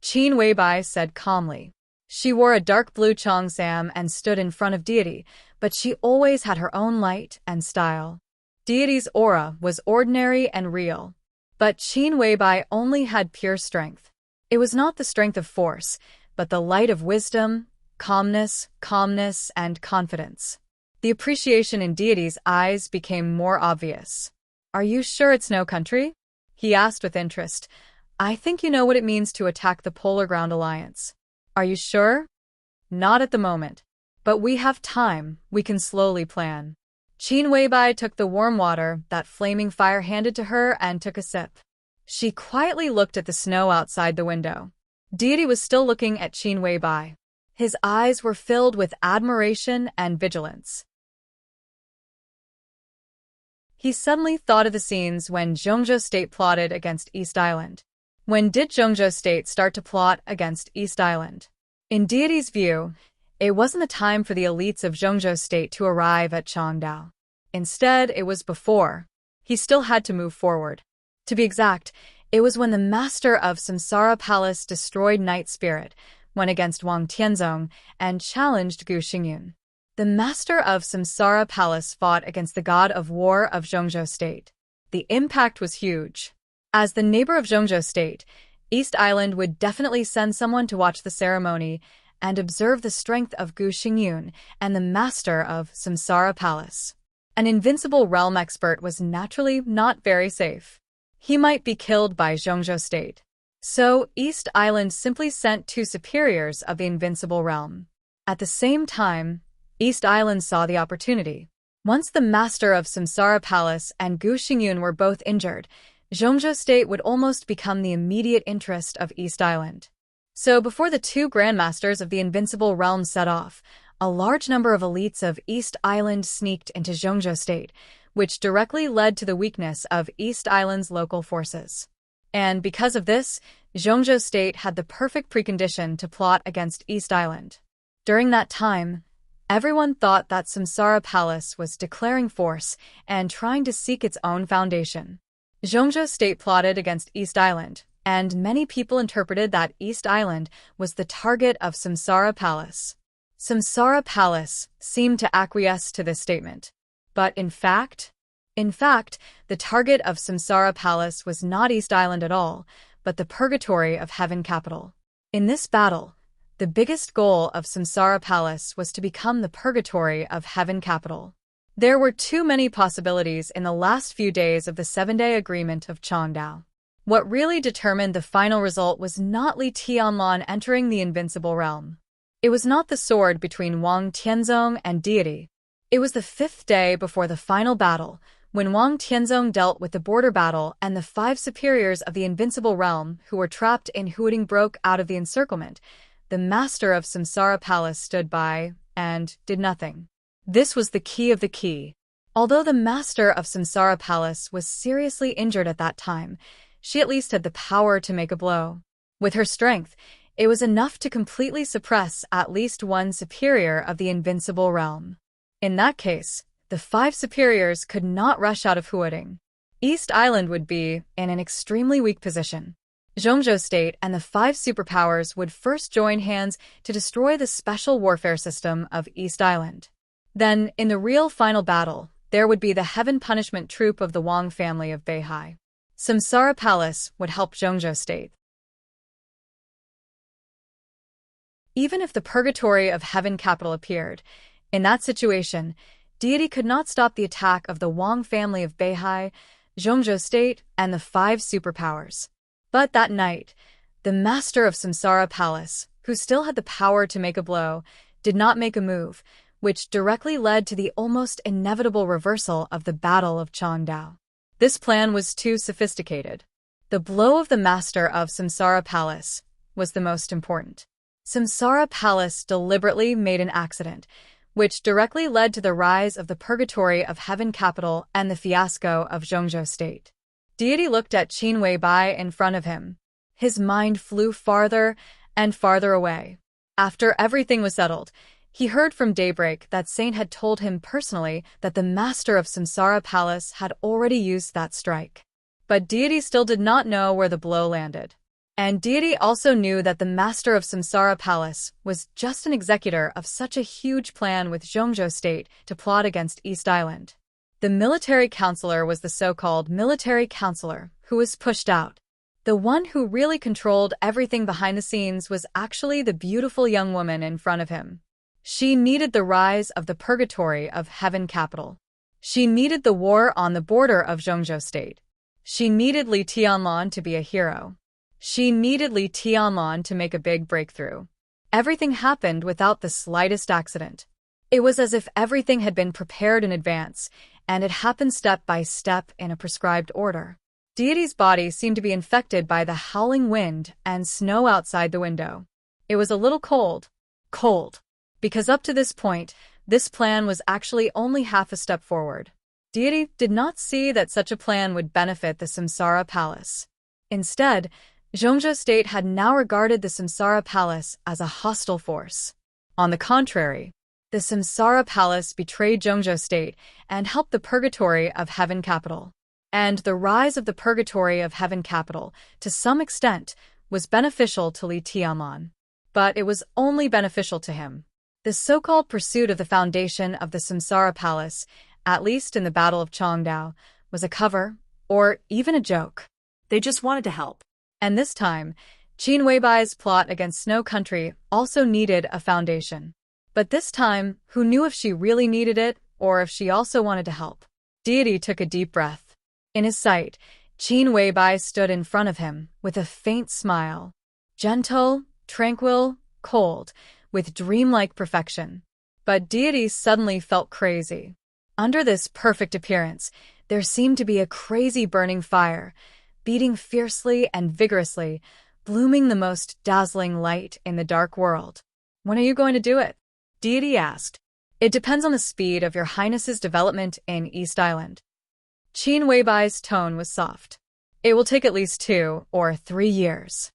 Qin Weibai said calmly. She wore a dark blue cheongsam and stood in front of Deity, but she always had her own light and style. Deity's aura was ordinary and real, but Qin Weibai only had pure strength. It was not the strength of force, but the light of wisdom, calmness, and confidence. The appreciation in Deity's eyes became more obvious. Are you sure it's no country? He asked with interest. I think you know what it means to attack the Polar Ground Alliance. Are you sure? Not at the moment. But we have time, we can slowly plan. Qin Weibai took the warm water that flaming fire handed to her and took a sip. She quietly looked at the snow outside the window. Deity was still looking at Qin Weibai. His eyes were filled with admiration and vigilance. He suddenly thought of the scenes when Zhongzhou State plotted against East Island. When did Zhongzhou State start to plot against East Island? In Deity's view, it wasn't the time for the elites of Zhongzhou State to arrive at Changdao. Instead, it was before. He still had to move forward. To be exact, it was when the master of Samsara Palace destroyed Night Spirit, went against Wang Tianzong, and challenged Gu Xingyun. The master of Samsara Palace fought against the god of war of Zhongzhou State. The impact was huge. As the neighbor of Zhongzhou State, East Island would definitely send someone to watch the ceremony and observe the strength of Gu Xingyun and the master of Samsara Palace. An invincible realm expert was naturally not very safe. He might be killed by Zhongzhou State. So East Island simply sent two superiors of the Invincible Realm. At the same time, East Island saw the opportunity. Once the master of Samsara Palace and Gu Xingyun were both injured, Zhongzhou State would almost become the immediate interest of East Island. So before the two grandmasters of the Invincible Realm set off, a large number of elites of East Island sneaked into Zhongzhou State, which directly led to the weakness of East Island's local forces. And because of this, Zhongzhou State had the perfect precondition to plot against East Island. During that time, everyone thought that Samsara Palace was declaring force and trying to seek its own foundation. Zhongzhou State plotted against East Island, and many people interpreted that East Island was the target of Samsara Palace. Samsara Palace seemed to acquiesce to this statement. But in fact, the target of Samsara Palace was not East Island at all, but the Purgatory of Heaven capital. In this battle, the biggest goal of Samsara Palace was to become the Purgatory of Heaven capital. There were too many possibilities in the last few days of the 7-day agreement of Changdao. What really determined the final result was not Li Tianlan entering the Invincible Realm. It was not the sword between Wang Tianzong and Deity. It was the 5th day before the final battle, when Wang Tianzong dealt with the border battle and the 5 superiors of the Invincible Realm who were trapped in Huading broke out of the encirclement. The master of Samsara Palace stood by and did nothing. This was the key of the key. Although the master of Samsara Palace was seriously injured at that time, she at least had the power to make a blow. With her strength, it was enough to completely suppress at least one superior of the Invincible Realm. In that case, the 5 superiors could not rush out of Huading. East Island would be in an extremely weak position. Zhongzhou State and the 5 superpowers would first join hands to destroy the special warfare system of East Island. Then, in the real final battle, there would be the Heaven Punishment Troop of the Wang family of Beihai. Samsara Palace would help Zhongzhou State. Even if the Purgatory of Heaven capital appeared, in that situation, Deity could not stop the attack of the Wang family of Beihai, Zhongzhou State, and the 5 superpowers. But that night, the master of Samsara Palace, who still had the power to make a blow, did not make a move, which directly led to the almost inevitable reversal of the Battle of Changdao. This plan was too sophisticated. The blow of the master of Samsara Palace was the most important. Samsara Palace deliberately made an accident, which directly led to the rise of the Purgatory of Heaven capital and the fiasco of Zhongzhou State. Deity looked at Qin Weibai in front of him. His mind flew farther and farther away. After everything was settled, he heard from Daybreak that Saint had told him personally that the master of Samsara Palace had already used that strike. But Deity still did not know where the blow landed. And Deity also knew that the master of Samsara Palace was just an executor of such a huge plan with Zhongzhou State to plot against East Island. The military counselor was the so-called military counselor who was pushed out. The one who really controlled everything behind the scenes was actually the beautiful young woman in front of him. She needed the rise of the Purgatory of Heaven capital. She needed the war on the border of Zhongzhou State. She needed Li Tianlan to be a hero. She needed Li Tianlan to make a big breakthrough. Everything happened without the slightest accident. It was as if everything had been prepared in advance, and it happened step by step in a prescribed order. Deity's body seemed to be infected by the howling wind and snow outside the window. It was a little cold. Because up to this point, this plan was actually only half a step forward. Deity did not see that such a plan would benefit the Samsara Palace. Instead, Zhongzhou State had now regarded the Samsara Palace as a hostile force. On the contrary, the Samsara Palace betrayed Zhongzhou State and helped the Purgatory of Heaven capital. And the rise of the Purgatory of Heaven capital, to some extent, was beneficial to Li Tianlan. But it was only beneficial to him. The so-called pursuit of the foundation of the Samsara Palace, at least in the Battle of Changdao, was a cover, or even a joke. They just wanted to help. And this time, Qin Weibai's plot against Snow Country also needed a foundation. But this time, who knew if she really needed it, or if she also wanted to help? Deity took a deep breath. In his sight, Qin Weibai stood in front of him with a faint smile. Gentle, tranquil, cold, with dreamlike perfection. But deity suddenly felt crazy. Under this perfect appearance, there seemed to be a crazy burning fire, beating fiercely and vigorously, blooming the most dazzling light in the dark world. "When are you going to do it?" Deity asked. "It depends on the speed of your highness's development in East Island." Qin Weibai's tone was soft. "It will take at least 2 or 3 years."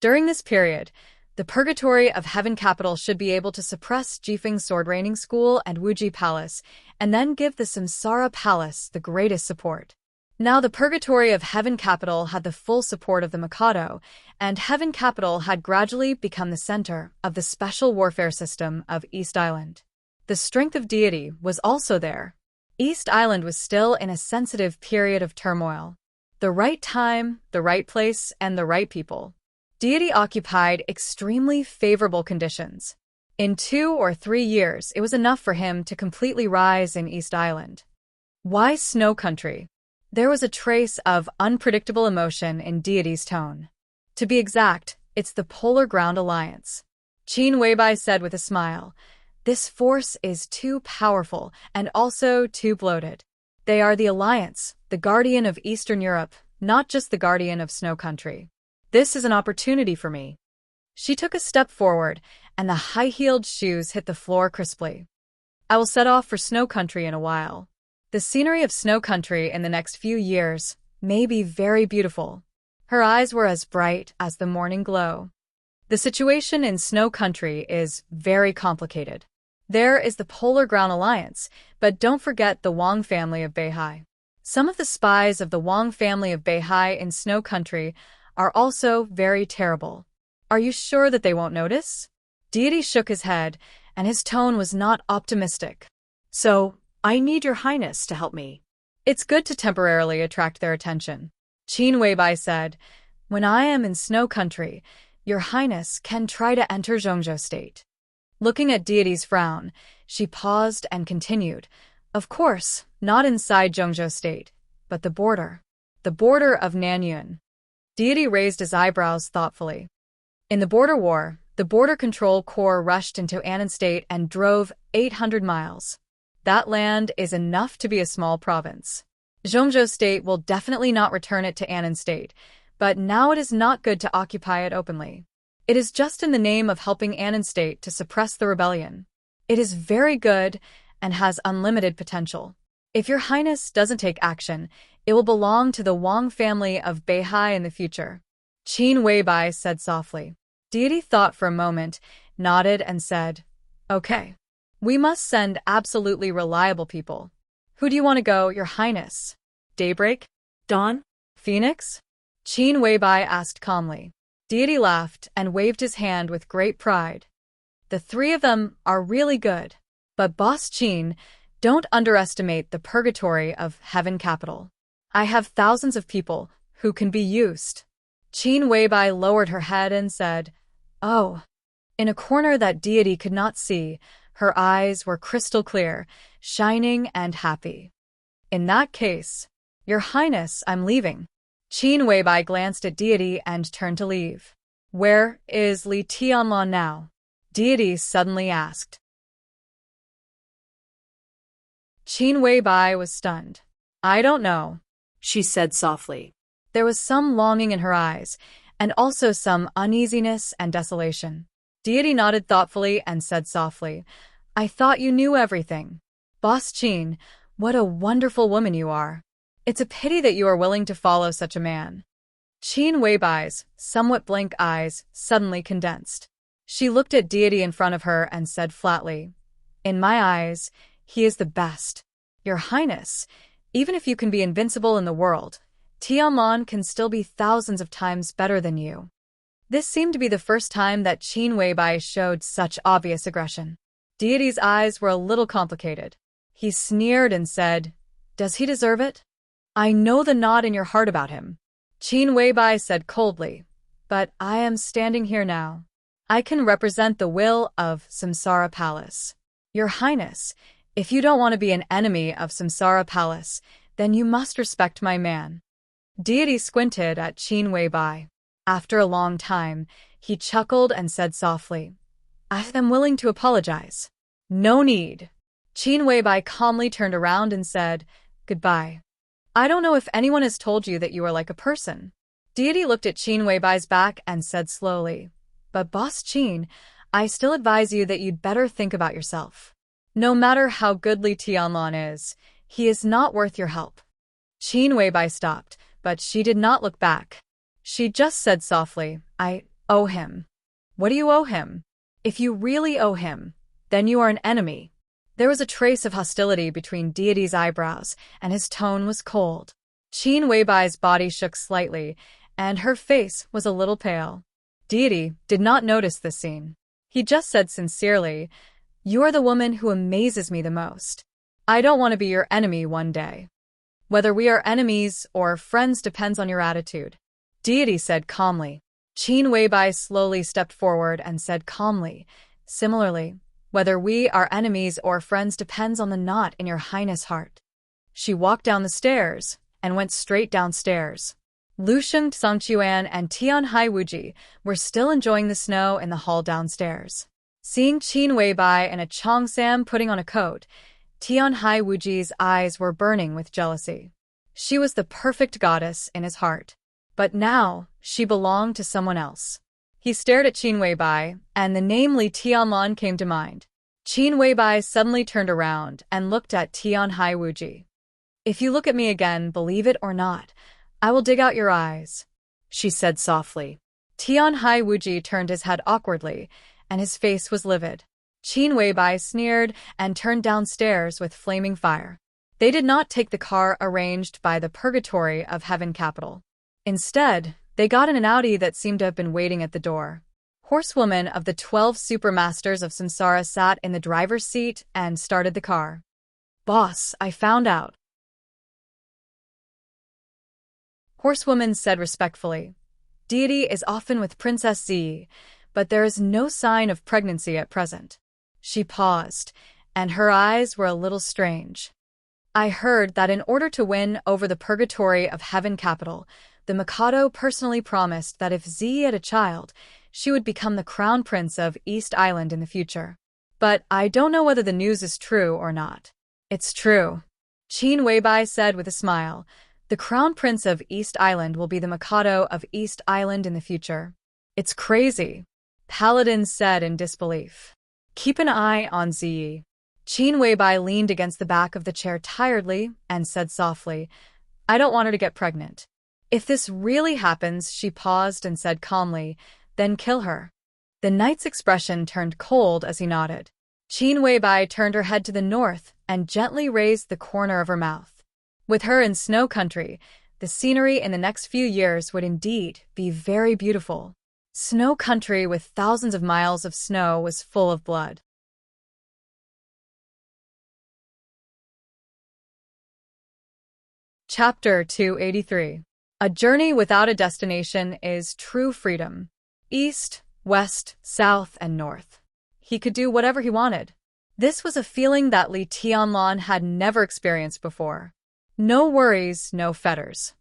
During this period, the Purgatory of Heaven Capital should be able to suppress Jifeng's Sword Raining School and Wuji Palace, and then give the Samsara Palace the greatest support. Now the Purgatory of Heaven Capital had the full support of the Mikado, and Heaven Capital had gradually become the center of the special warfare system of East Island. The strength of deity was also there. East Island was still in a sensitive period of turmoil. The right time, the right place, and the right people. Deity occupied extremely favorable conditions. In 2 or 3 years, it was enough for him to completely rise in East Island. Why Snow Country? There was a trace of unpredictable emotion in deity's tone. To be exact, it's the Polar Ground Alliance. Qin Weibai said with a smile. This force is too powerful and also too bloated. They are the Alliance, the guardian of Eastern Europe, not just the guardian of Snow Country. This is an opportunity for me. She took a step forward, and the high-heeled shoes hit the floor crisply. I will set off for Snow Country in a while. The scenery of Snow Country in the next few years may be very beautiful. Her eyes were as bright as the morning glow. The situation in Snow Country is very complicated. There is the Polar Ground Alliance, but don't forget the Wang family of Beihai. Some of the spies of the Wang family of Beihai in Snow Country are also very terrible. Are you sure that they won't notice? Deity shook his head, and his tone was not optimistic. So, I need your highness to help me. It's good to temporarily attract their attention. Qin Weibai said, when I am in Snow Country, your highness can try to enter Zhongzhou State. Looking at deity's frown, she paused and continued, of course, not inside Zhongzhou State, but the border of Nanyuan. Deity raised his eyebrows thoughtfully. In the border war, the Border Control Corps rushed into Annan State and drove 800 miles. That land is enough to be a small province. Zhongzhou State will definitely not return it to Annan State, but now it is not good to occupy it openly. It is just in the name of helping Annan State to suppress the rebellion. It is very good and has unlimited potential. If your highness doesn't take action, it will belong to the Wang family of Beihai in the future. Qin Weibai said softly. Deity thought for a moment, nodded and said, okay. We must send absolutely reliable people. Who do you want to go, your highness? Daybreak? Dawn? Phoenix? Qin Weibai asked calmly. Deity laughed and waved his hand with great pride. The 3 of them are really good. But Boss Qin, don't underestimate the Purgatory of Heaven Capital. I have thousands of people who can be used. Qin Weibai lowered her head and said, oh. In a corner that deity could not see, her eyes were crystal clear, shining and happy. In that case, your highness, I'm leaving. Qin Weibai glanced at deity and turned to leave. Where is Li Tianlan now? Deity suddenly asked. Qin Weibai was stunned. I don't know, she said softly. There was some longing in her eyes, and also some uneasiness and desolation. Deity nodded thoughtfully and said softly, I thought you knew everything. Boss Qin, what a wonderful woman you are. It's a pity that you are willing to follow such a man. Qin Weibai's somewhat blank eyes suddenly condensed. She looked at deity in front of her and said flatly, in my eyes, he is the best. Your highness, even if you can be invincible in the world, Tianlan can still be thousands of times better than you. This seemed to be the first time that Qin Weibai showed such obvious aggression. Deity's eyes were a little complicated. He sneered and said, does he deserve it? I know the knot in your heart about him. Qin Weibai said coldly, but I am standing here now. I can represent the will of Samsara Palace. Your highness, if you don't want to be an enemy of Samsara Palace, then you must respect my man. Deity squinted at Qin Weibai. After a long time, he chuckled and said softly, I am willing to apologize. No need. Qin Weibai calmly turned around and said, Goodbye. I don't know if anyone has told you that you are like a person. Deity looked at Qin Weibai's back and said slowly, But Boss Qin, I still advise you that you'd better think about yourself. No matter how good Li Tianlan is, he is not worth your help. Qin Weibai stopped, but she did not look back. She just said softly, I owe him. What do you owe him? If you really owe him, then you are an enemy. There was a trace of hostility between Deity's eyebrows, and his tone was cold. Qin Weibai's body shook slightly, and her face was a little pale. Deity did not notice this scene. He just said sincerely, You are the woman who amazes me the most. I don't want to be your enemy one day. Whether we are enemies or friends depends on your attitude. Deity said calmly. Qin Weibai slowly stepped forward and said calmly, Similarly, whether we are enemies or friends depends on the knot in your highness' heart. She walked down the stairs and went straight downstairs. Lusheng Songquan and Tianhai Wuji were still enjoying the snow in the hall downstairs. Seeing Qin Weibai and a Chongsam putting on a coat, Tianhai Wuji's eyes were burning with jealousy. She was the perfect goddess in his heart. But now, she belonged to someone else. He stared at Qin Weibai, and the name Li Tianlan came to mind. Qin Weibai suddenly turned around and looked at Tianhai Wuji. If you look at me again, believe it or not, I will dig out your eyes, she said softly. Tianhai Wuji turned his head awkwardly, and his face was livid. Qin Weibai sneered and turned downstairs with flaming fire. They did not take the car arranged by the Purgatory of Heaven capital. Instead, they got in an Audi that seemed to have been waiting at the door. Horsewoman of the 12 Supermasters of Samsara sat in the driver's seat and started the car. Boss, I found out. Horsewoman said respectfully. Deity is often with Princess Zi, but there is no sign of pregnancy at present. She paused, and her eyes were a little strange. I heard that in order to win over the Purgatory of Heaven capital, the Mikado personally promised that if Zi had a child, she would become the crown prince of East Island in the future. But I don't know whether the news is true or not. It's true, Qin Weibai said with a smile. The crown prince of East Island will be the Mikado of East Island in the future. It's crazy, Paladin said in disbelief. Keep an eye on Zi. Qin Weibai leaned against the back of the chair tiredly and said softly, I don't want her to get pregnant. If this really happens, she paused and said calmly, then kill her. The knight's expression turned cold as he nodded. Qin Weibai turned her head to the north and gently raised the corner of her mouth. With her in snow country, the scenery in the next few years would indeed be very beautiful. Snow country with thousands of miles of snow was full of blood. Chapter 283. A journey without a destination is true freedom. East, west, south, and north. He could do whatever he wanted. This was a feeling that Li Tianlan had never experienced before. No worries, no fetters.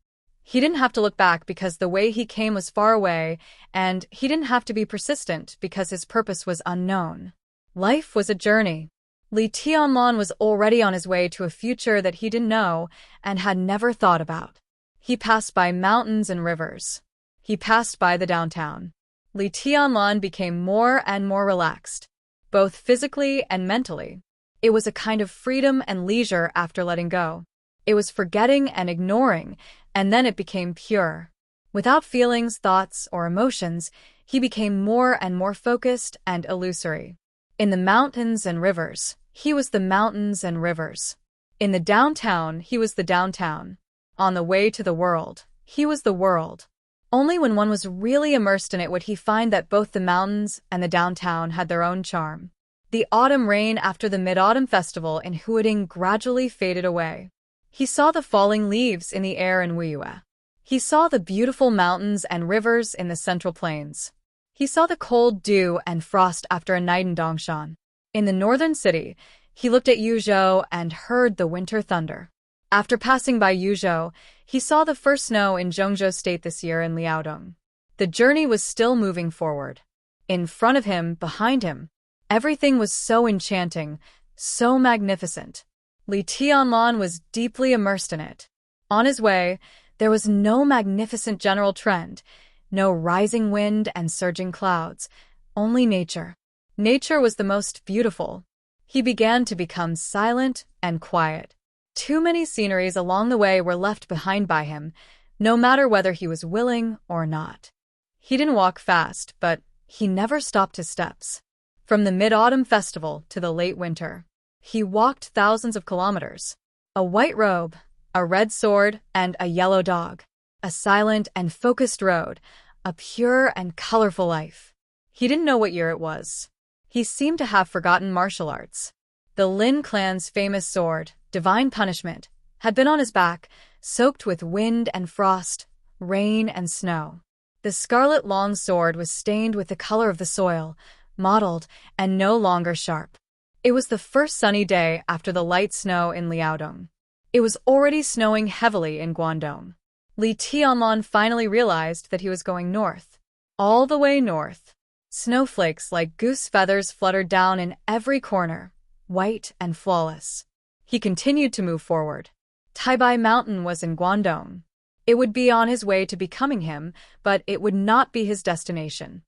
He didn't have to look back because the way he came was far away, and he didn't have to be persistent because his purpose was unknown. Life was a journey. Li Tianlan was already on his way to a future that he didn't know and had never thought about. He passed by mountains and rivers. He passed by the downtown. Li Tianlan became more and more relaxed, both physically and mentally. It was a kind of freedom and leisure after letting go. It was forgetting and ignoring, and then it became pure. Without feelings, thoughts, or emotions, he became more and more focused and illusory. In the mountains and rivers, he was the mountains and rivers. In the downtown, he was the downtown. On the way to the world, he was the world. Only when one was really immersed in it would he find that both the mountains and the downtown had their own charm. The autumn rain after the Mid-Autumn Festival in Huading gradually faded away. He saw the falling leaves in the air in Wuyue. He saw the beautiful mountains and rivers in the Central Plains. He saw the cold dew and frost after a night in Dongshan. In the northern city, he looked at Yuzhou and heard the winter thunder. After passing by Yuzhou, he saw the first snow in Zhongzhou State this year in Liaodong. The journey was still moving forward. In front of him, behind him, everything was so enchanting, so magnificent. Li Tianlan was deeply immersed in it. On his way, there was no magnificent general trend, no rising wind and surging clouds, only nature. Nature was the most beautiful. He began to become silent and quiet. Too many sceneries along the way were left behind by him, no matter whether he was willing or not. He didn't walk fast, but he never stopped his steps. From the Mid-Autumn Festival to the late winter, he walked thousands of kilometers. A white robe, a red sword, and a yellow dog. A silent and focused road, a pure and colorful life. He didn't know what year it was. He seemed to have forgotten martial arts. The Lin clan's famous sword, Divine Punishment, had been on his back, soaked with wind and frost, rain and snow. The scarlet long sword was stained with the color of the soil, mottled, and no longer sharp. It was the first sunny day after the light snow in Liaodong. It was already snowing heavily in Guangdong. Li Tianlan finally realized that he was going north. All the way north. Snowflakes like goose feathers fluttered down in every corner, white and flawless. He continued to move forward. Taibai Mountain was in Guangdong. It would be on his way to becoming him, but it would not be his destination.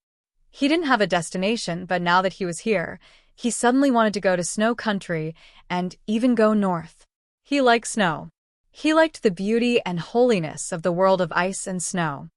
He didn't have a destination, but now that he was here, he suddenly wanted to go to snow country and even go north. He liked snow. He liked the beauty and holiness of the world of ice and snow.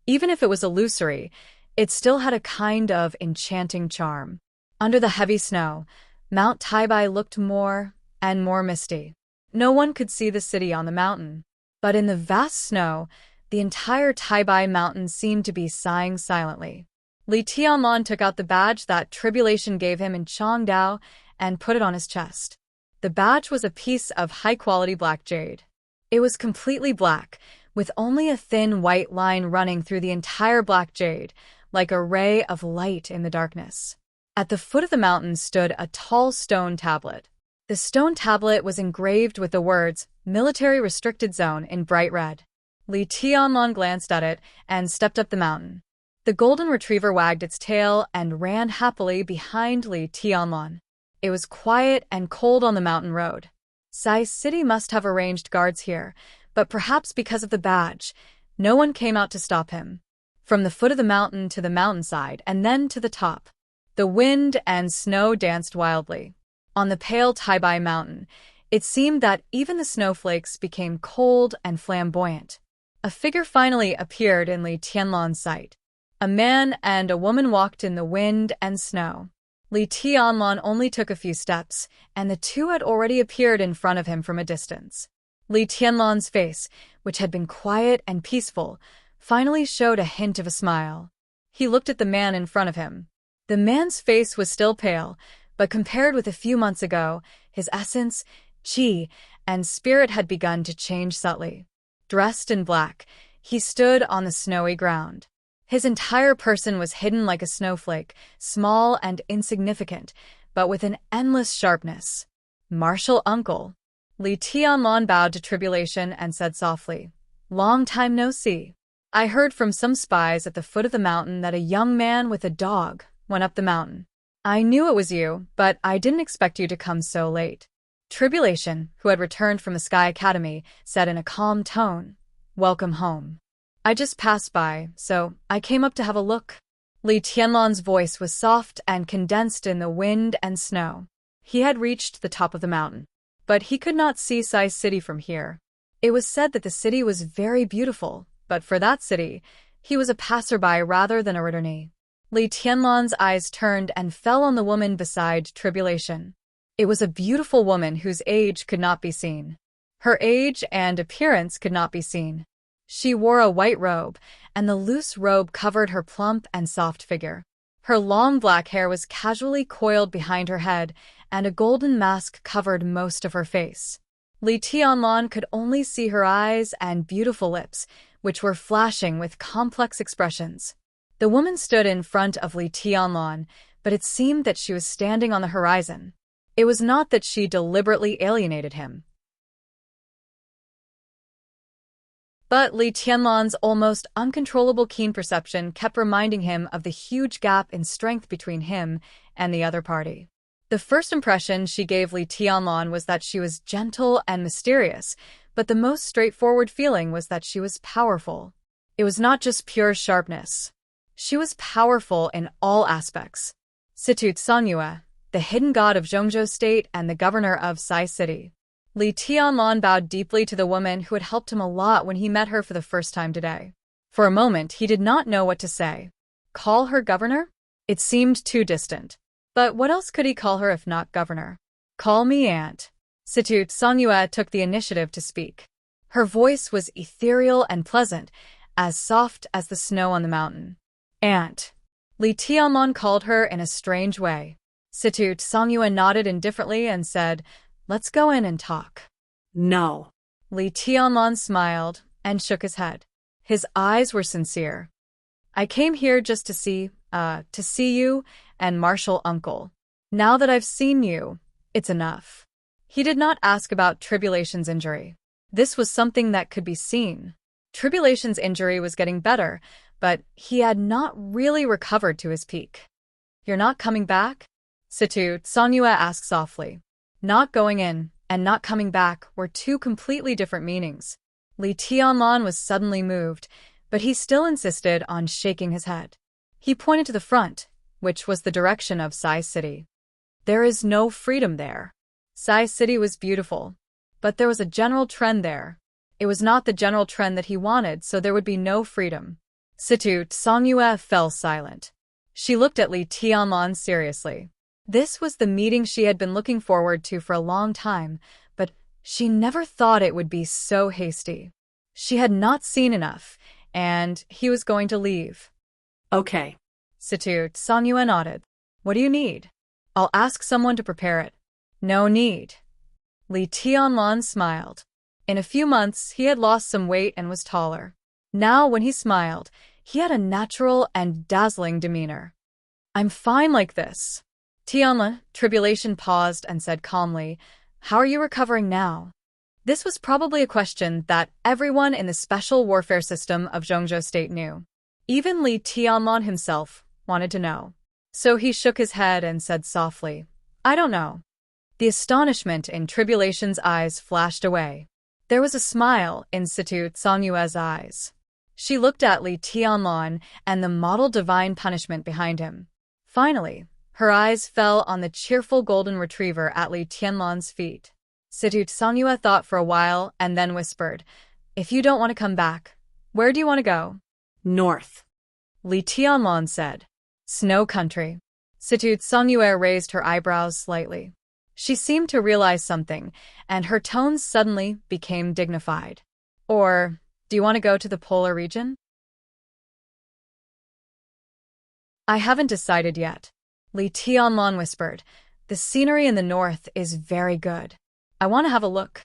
Even if it was illusory, it still had a kind of enchanting charm. Under the heavy snow, Mount Taibai looked more and more misty. No one could see the city on the mountain. But in the vast snow, the entire Taibai mountain seemed to be sighing silently. Li Tianlan took out the badge that Tribulation gave him in Changdao and put it on his chest. The badge was a piece of high-quality black jade. It was completely black, with only a thin white line running through the entire black jade, like a ray of light in the darkness. At the foot of the mountain stood a tall stone tablet. The stone tablet was engraved with the words, Military Restricted Zone, in bright red. Li Tianlan glanced at it and stepped up the mountain. The golden retriever wagged its tail and ran happily behind Li Tianlan. It was quiet and cold on the mountain road. Sai City must have arranged guards here, but perhaps because of the badge, no one came out to stop him. From the foot of the mountain to the mountainside and then to the top, the wind and snow danced wildly. On the pale Taibai mountain, it seemed that even the snowflakes became cold and flamboyant. A figure finally appeared in Li Tianlan's sight. A man and a woman walked in the wind and snow. Li Tianlan only took a few steps, and the two had already appeared in front of him from a distance. Li Tianlan's face, which had been quiet and peaceful, finally showed a hint of a smile. He looked at the man in front of him. The man's face was still pale, but compared with a few months ago, his essence, qi, and spirit had begun to change subtly. Dressed in black, he stood on the snowy ground. His entire person was hidden like a snowflake, small and insignificant, but with an endless sharpness. Martial uncle. Li Tianlan bowed to Tribulation and said softly, "Long time no see. I heard from some spies at the foot of the mountain that a young man with a dog went up the mountain. I knew it was you, but I didn't expect you to come so late." Tribulation, who had returned from the Sky Academy, said in a calm tone, "Welcome home. I just passed by, so I came up to have a look." Li Tianlan's voice was soft and condensed in the wind and snow. He had reached the top of the mountain, but he could not see Sai City from here. It was said that the city was very beautiful, but for that city, he was a passerby rather than a returnee. Li Tianlan's eyes turned and fell on the woman beside Tribulation. It was a beautiful woman whose age could not be seen. Her age and appearance could not be seen. She wore a white robe, and the loose robe covered her plump and soft figure. Her long black hair was casually coiled behind her head, and a golden mask covered most of her face. Li Tianlan could only see her eyes and beautiful lips, which were flashing with complex expressions. The woman stood in front of Li Tianlan, but it seemed that she was standing on the horizon. It was not that she deliberately alienated him. But Li Tianlan's almost uncontrollable keen perception kept reminding him of the huge gap in strength between him and the other party. The first impression she gave Li Tianlan was that she was gentle and mysterious, but the most straightforward feeling was that she was powerful. It was not just pure sharpness. She was powerful in all aspects. Situ Sanyue, the hidden god of Zhongzhou State and the governor of Sai City. Li Tianlan bowed deeply to the woman who had helped him a lot when he met her for the first time today. For a moment, he did not know what to say. Call her governor? It seemed too distant. But what else could he call her if not governor? Call me aunt. Situ Sanyue took the initiative to speak. Her voice was ethereal and pleasant, as soft as the snow on the mountain. Aunt. Li Tianlan called her in a strange way. Situ Sanyue nodded indifferently and said, "Let's go in and talk." No. Li Tianlan smiled and shook his head. His eyes were sincere. I came here just to see you and Marshal Uncle. Now that I've seen you, it's enough. He did not ask about Tribulation's injury. This was something that could be seen. Tribulation's injury was getting better, but he had not really recovered to his peak. You're not coming back? Situ Sanyue asked softly. Not going in and not coming back were two completely different meanings. Li Tianlan was suddenly moved, but he still insisted on shaking his head. He pointed to the front, which was the direction of Sai City. There is no freedom there. Sai City was beautiful, but there was a general trend there. It was not the general trend that he wanted, so there would be no freedom. Situ Sanyue fell silent. She looked at Li Tianlan seriously. This was the meeting she had been looking forward to for a long time, but she never thought it would be so hasty. She had not seen enough, and he was going to leave. Okay. Situ Sanyue nodded. What do you need? I'll ask someone to prepare it. No need. Li Tianlan smiled. In a few months, he had lost some weight and was taller. Now, when he smiled, he had a natural and dazzling demeanor. I'm fine like this. Tianla, Tribulation paused and said calmly, How are you recovering now? This was probably a question that everyone in the special warfare system of Zhongzhou State knew. Even Li Tianlan himself wanted to know. So he shook his head and said softly, I don't know. The astonishment in Tribulation's eyes flashed away. There was a smile in Situ Sanyue's eyes. She looked at Li Tianlan and the model divine punishment behind him. Finally, her eyes fell on the cheerful golden retriever at Li Tianlan's feet. Situ Sanyue thought for a while and then whispered, If you don't want to come back, where do you want to go? North. Li Tianlan said. Snow country. Situ Sanyue raised her eyebrows slightly. She seemed to realize something, and her tones suddenly became dignified. Or, do you want to go to the polar region? I haven't decided yet. Li Tianlan whispered. The scenery in the north is very good. I want to have a look.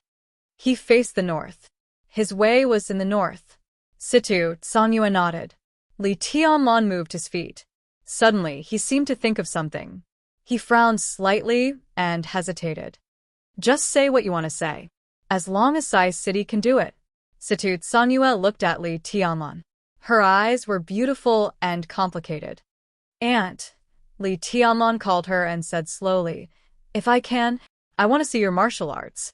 He faced the north. His way was in the north. Situ Sanyue nodded. Li Tianlan moved his feet. Suddenly, he seemed to think of something. He frowned slightly and hesitated. Just say what you want to say. As long as Sai City can do it. Situ Sanyue looked at Li Tianlan. Her eyes were beautiful and complicated. Aunt, Li Tianlan called her and said slowly, If I can, I want to see your martial arts.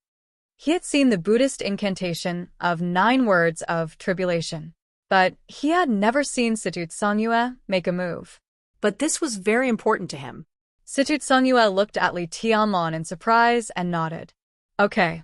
He had seen the Buddhist incantation of 9 words of tribulation, but he had never seen Situ Sanyue make a move. But this was very important to him. Situ Sanyue looked at Li Tianlan in surprise and nodded. Okay.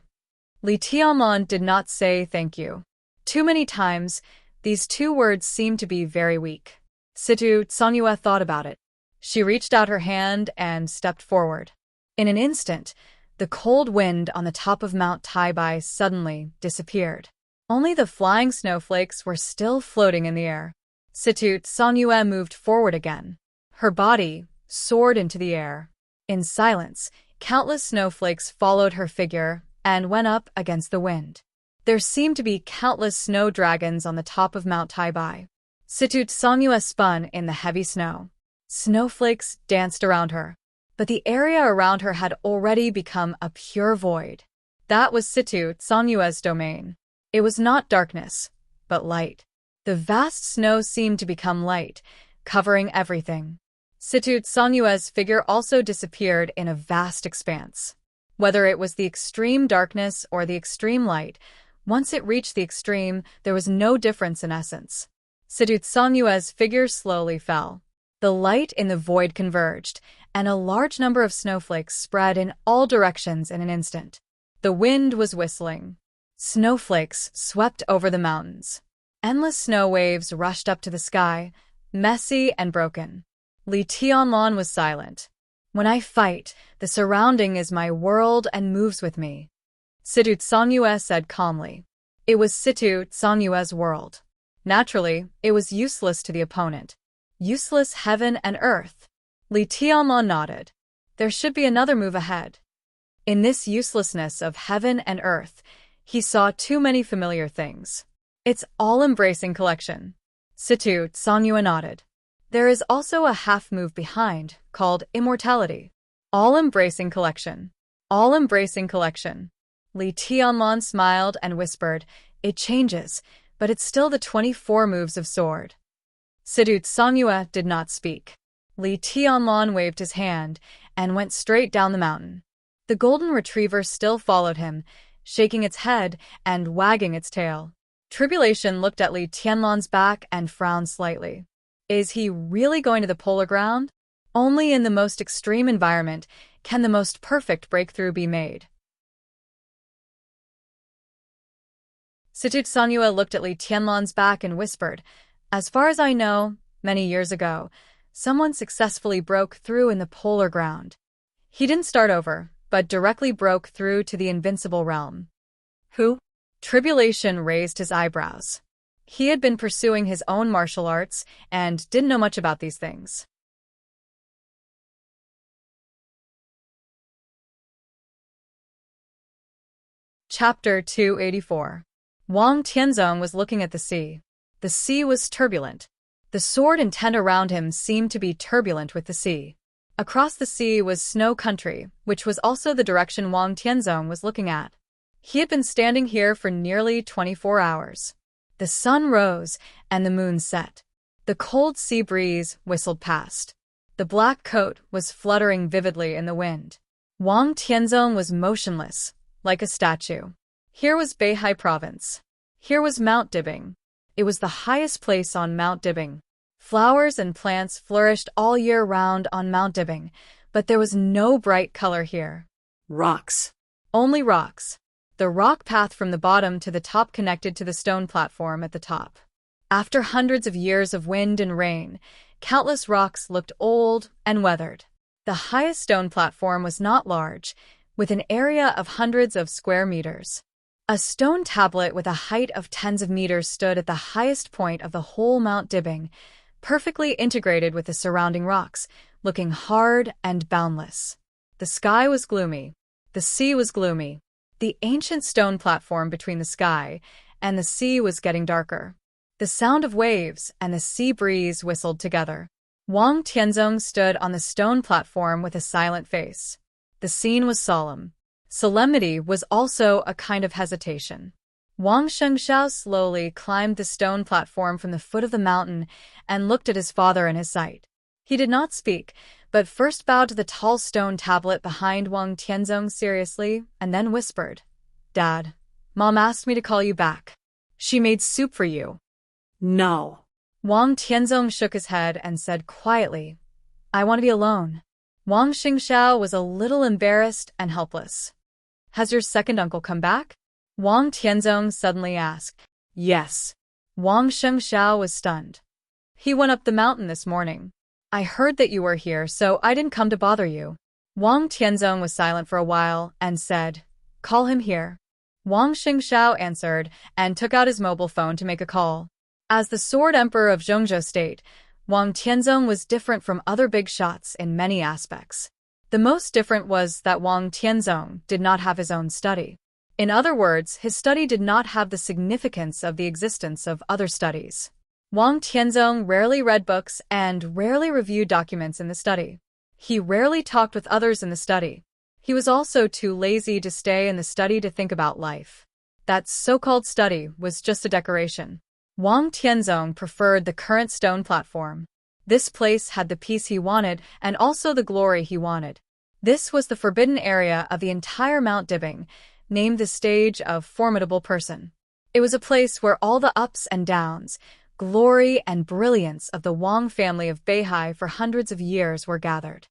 Li Tianlan did not say thank you. Too many times, these 2 words seemed to be very weak. Situ Sanyue thought about it. She reached out her hand and stepped forward. In an instant, the cold wind on the top of Mount Taibai suddenly disappeared. Only the flying snowflakes were still floating in the air. Situ Sanyue moved forward again. Her body soared into the air. In silence, countless snowflakes followed her figure and went up against the wind. There seemed to be countless snow dragons on the top of Mount Taibai. Situ Sanyue spun in the heavy snow. Snowflakes danced around her. but the area around her had already become a pure void. That was Situ Tsanyue's domain. It was not darkness, but light. The vast snow seemed to become light, covering everything. Situ Tsanyue's figure also disappeared in a vast expanse. Whether it was the extreme darkness or the extreme light, once it reached the extreme, there was no difference in essence. Situ Tsanyue's figure slowly fell. The light in the void converged, and a large number of snowflakes spread in all directions in an instant. The wind was whistling. Snowflakes swept over the mountains. Endless snow waves rushed up to the sky, messy and broken. Li Tianlan was silent. When I fight, the surrounding is my world and moves with me. Situ Tsanyue said calmly. It was Situ Tsanyue's world. Naturally, it was useless to the opponent. Useless heaven and earth. Li Tianlan nodded. There should be another move ahead. In this uselessness of heaven and earth, he saw too many familiar things. It's all-embracing collection. Situ Tsanyue nodded. There is also a half-move behind, called immortality. All-embracing collection. All-embracing collection. Li Tianlan smiled and whispered, it changes, but it's still the 24 moves of sword. Situ Tsanyue did not speak. Li Tianlan waved his hand and went straight down the mountain. The golden retriever still followed him, shaking its head and wagging its tail. Tribulation looked at Li Tianlan's back and frowned slightly. Is he really going to the polar ground? Only in the most extreme environment can the most perfect breakthrough be made. Situ Tsanyue looked at Li Tianlan's back and whispered, as far as I know, many years ago, someone successfully broke through in the polar ground. He didn't start over, but directly broke through to the invincible realm. Who? Tribulation raised his eyebrows. He had been pursuing his own martial arts and didn't know much about these things. Chapter 284. Wang Tianzong was looking at the sea. The sea was turbulent. The sword and tent around him seemed to be turbulent with the sea. Across the sea was snow country, which was also the direction Wang Tianzong was looking at. He had been standing here for nearly 24 hours. The sun rose and the moon set. The cold sea breeze whistled past. The black coat was fluttering vividly in the wind. Wang Tianzong was motionless, like a statue. Here was Beihai Province. Here was Mount Dibing. It was the highest place on Mount Dibing. Flowers and plants flourished all year round on Mount Dibing, but there was no bright color here. Rocks. Only rocks. The rock path from the bottom to the top connected to the stone platform at the top. After hundreds of years of wind and rain, countless rocks looked old and weathered. The highest stone platform was not large, with an area of hundreds of square meters. A stone tablet with a height of tens of meters stood at the highest point of the whole Mount Dibing, perfectly integrated with the surrounding rocks, looking hard and boundless. The sky was gloomy. The sea was gloomy. The ancient stone platform between the sky and the sea was getting darker. The sound of waves and the sea breeze whistled together. Wang Tianzong stood on the stone platform with a silent face. The scene was solemn. Solemnity was also a kind of hesitation. Wang Shengxiao slowly climbed the stone platform from the foot of the mountain and looked at his father in his sight. He did not speak, but first bowed to the tall stone tablet behind Wang Tianzong seriously and then whispered, Dad, Mom asked me to call you back. She made soup for you. No. Wang Tianzong shook his head and said quietly, I want to be alone. Wang Xingxiao was a little embarrassed and helpless. Has your second uncle come back? Wang Tianzong suddenly asked. Yes. Wang Shengxiao was stunned. He went up the mountain this morning. I heard that you were here, so I didn't come to bother you. Wang Tianzong was silent for a while and said, Call him here. Wang Xingxiao answered and took out his mobile phone to make a call. As the Sword Emperor of Zhongzhou State, Wang Tianzong was different from other big shots in many aspects. The most different was that Wang Tianzong did not have his own study. In other words, his study did not have the significance of the existence of other studies. Wang Tianzong rarely read books and rarely reviewed documents in the study. He rarely talked with others in the study. He was also too lazy to stay in the study to think about life. That so-called study was just a decoration. Wang Tianzong preferred the current stone platform. This place had the peace he wanted and also the glory he wanted. This was the forbidden area of the entire Mount Dibing, named the Stage of Formidable Person. It was a place where all the ups and downs, glory and brilliance of the Wang family of Beihai for hundreds of years were gathered.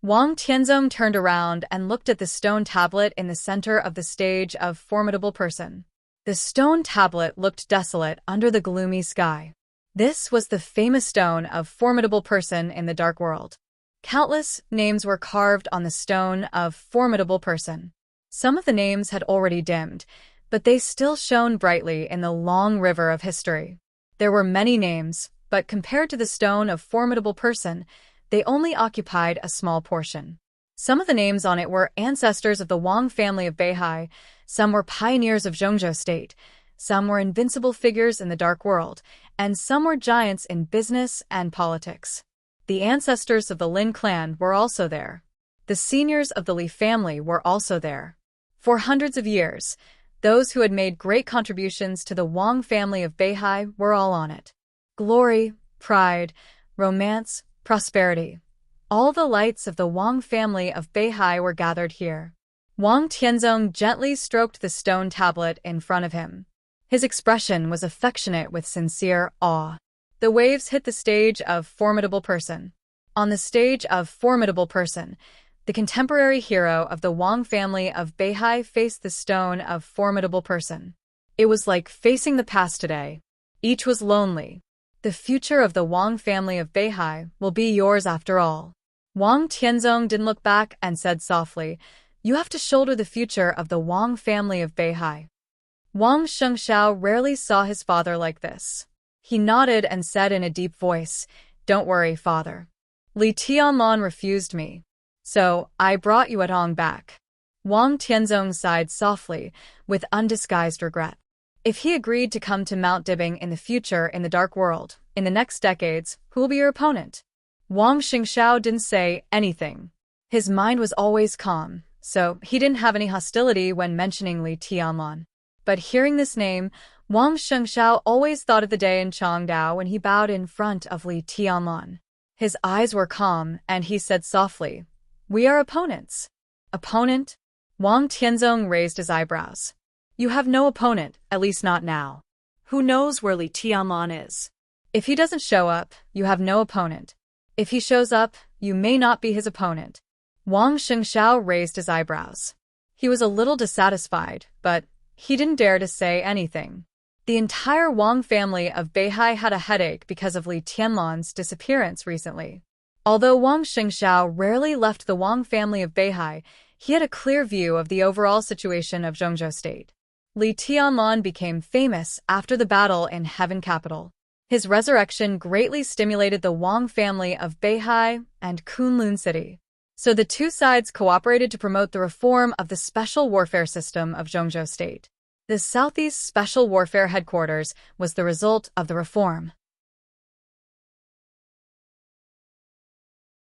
Wang Tianzong turned around and looked at the stone tablet in the center of the Stage of Formidable Person. The stone tablet looked desolate under the gloomy sky. This was the famous stone of Formidable Person in the Dark World. Countless names were carved on the stone of Formidable Person. Some of the names had already dimmed, but they still shone brightly in the long river of history. There were many names, but compared to the stone of Formidable Person, they only occupied a small portion. Some of the names on it were ancestors of the Wang family of Beihai, some were pioneers of Zhongzhou State, some were invincible figures in the Dark World, and some were giants in business and politics. The ancestors of the Lin clan were also there. The seniors of the Li family were also there. For hundreds of years, those who had made great contributions to the Wang family of Beihai were all on it. Glory, pride, romance, prosperity. All the lights of the Wang family of Beihai were gathered here. Wang Tianzong gently stroked the stone tablet in front of him. His expression was affectionate with sincere awe. The waves hit the Stage of Formidable Person. On the Stage of Formidable Person, the contemporary hero of the Wang family of Beihai faced the stone of Formidable Person. It was like facing the past today. Each was lonely. The future of the Wang family of Beihai will be yours after all. Wang Tianzong didn't look back and said softly, "You have to shoulder the future of the Wang family of Beihai." Wang Shengxiao rarely saw his father like this. He nodded and said in a deep voice, "Don't worry, father. Li Tianlan refused me, so I brought you Atong back." Wang Tianzong sighed softly, with undisguised regret. If he agreed to come to Mount Dibing in the future in the Dark World, in the next decades, who will be your opponent? Wang Xingxiao didn't say anything. His mind was always calm, so he didn't have any hostility when mentioning Li Tianlan. But hearing this name, Wang Shengxiao always thought of the day in Changdao when he bowed in front of Li Tianlan. His eyes were calm, and he said softly, "We are opponents." Opponent? Wang Tianzong raised his eyebrows. "You have no opponent, at least not now." Who knows where Li Tianlan is? If he doesn't show up, you have no opponent. If he shows up, you may not be his opponent. Wang Shengxiao raised his eyebrows. He was a little dissatisfied, but he didn't dare to say anything. The entire Wang family of Beihai had a headache because of Li Tianlan's disappearance recently. Although Wang Shengxiao rarely left the Wang family of Beihai, he had a clear view of the overall situation of Zhongzhou State. Li Tianlan became famous after the battle in Heaven Capital. His resurrection greatly stimulated the Wang family of Beihai and Kunlun City. So the two sides cooperated to promote the reform of the special warfare system of Zhongzhou State. The Southeast Special Warfare Headquarters was the result of the reform.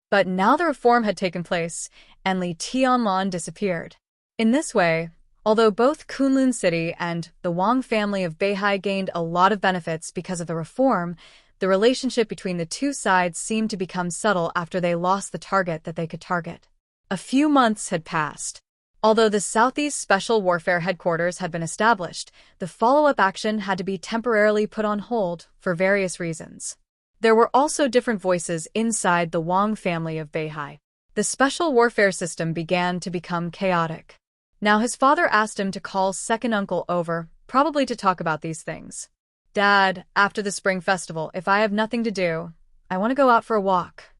But now the reform had taken place, and Li Tianlan disappeared. In this way, although both Kunlun City and the Wang family of Beihai gained a lot of benefits because of the reform, the relationship between the two sides seemed to become subtle after they lost the target that they could target. A few months had passed. Although the Southeast Special Warfare Headquarters had been established, the follow-up action had to be temporarily put on hold for various reasons. There were also different voices inside the Wang family of Beihai. The special warfare system began to become chaotic. Now his father asked him to call second uncle over, probably to talk about these things. "Dad, after the Spring Festival, if I have nothing to do, I want to go out for a walk."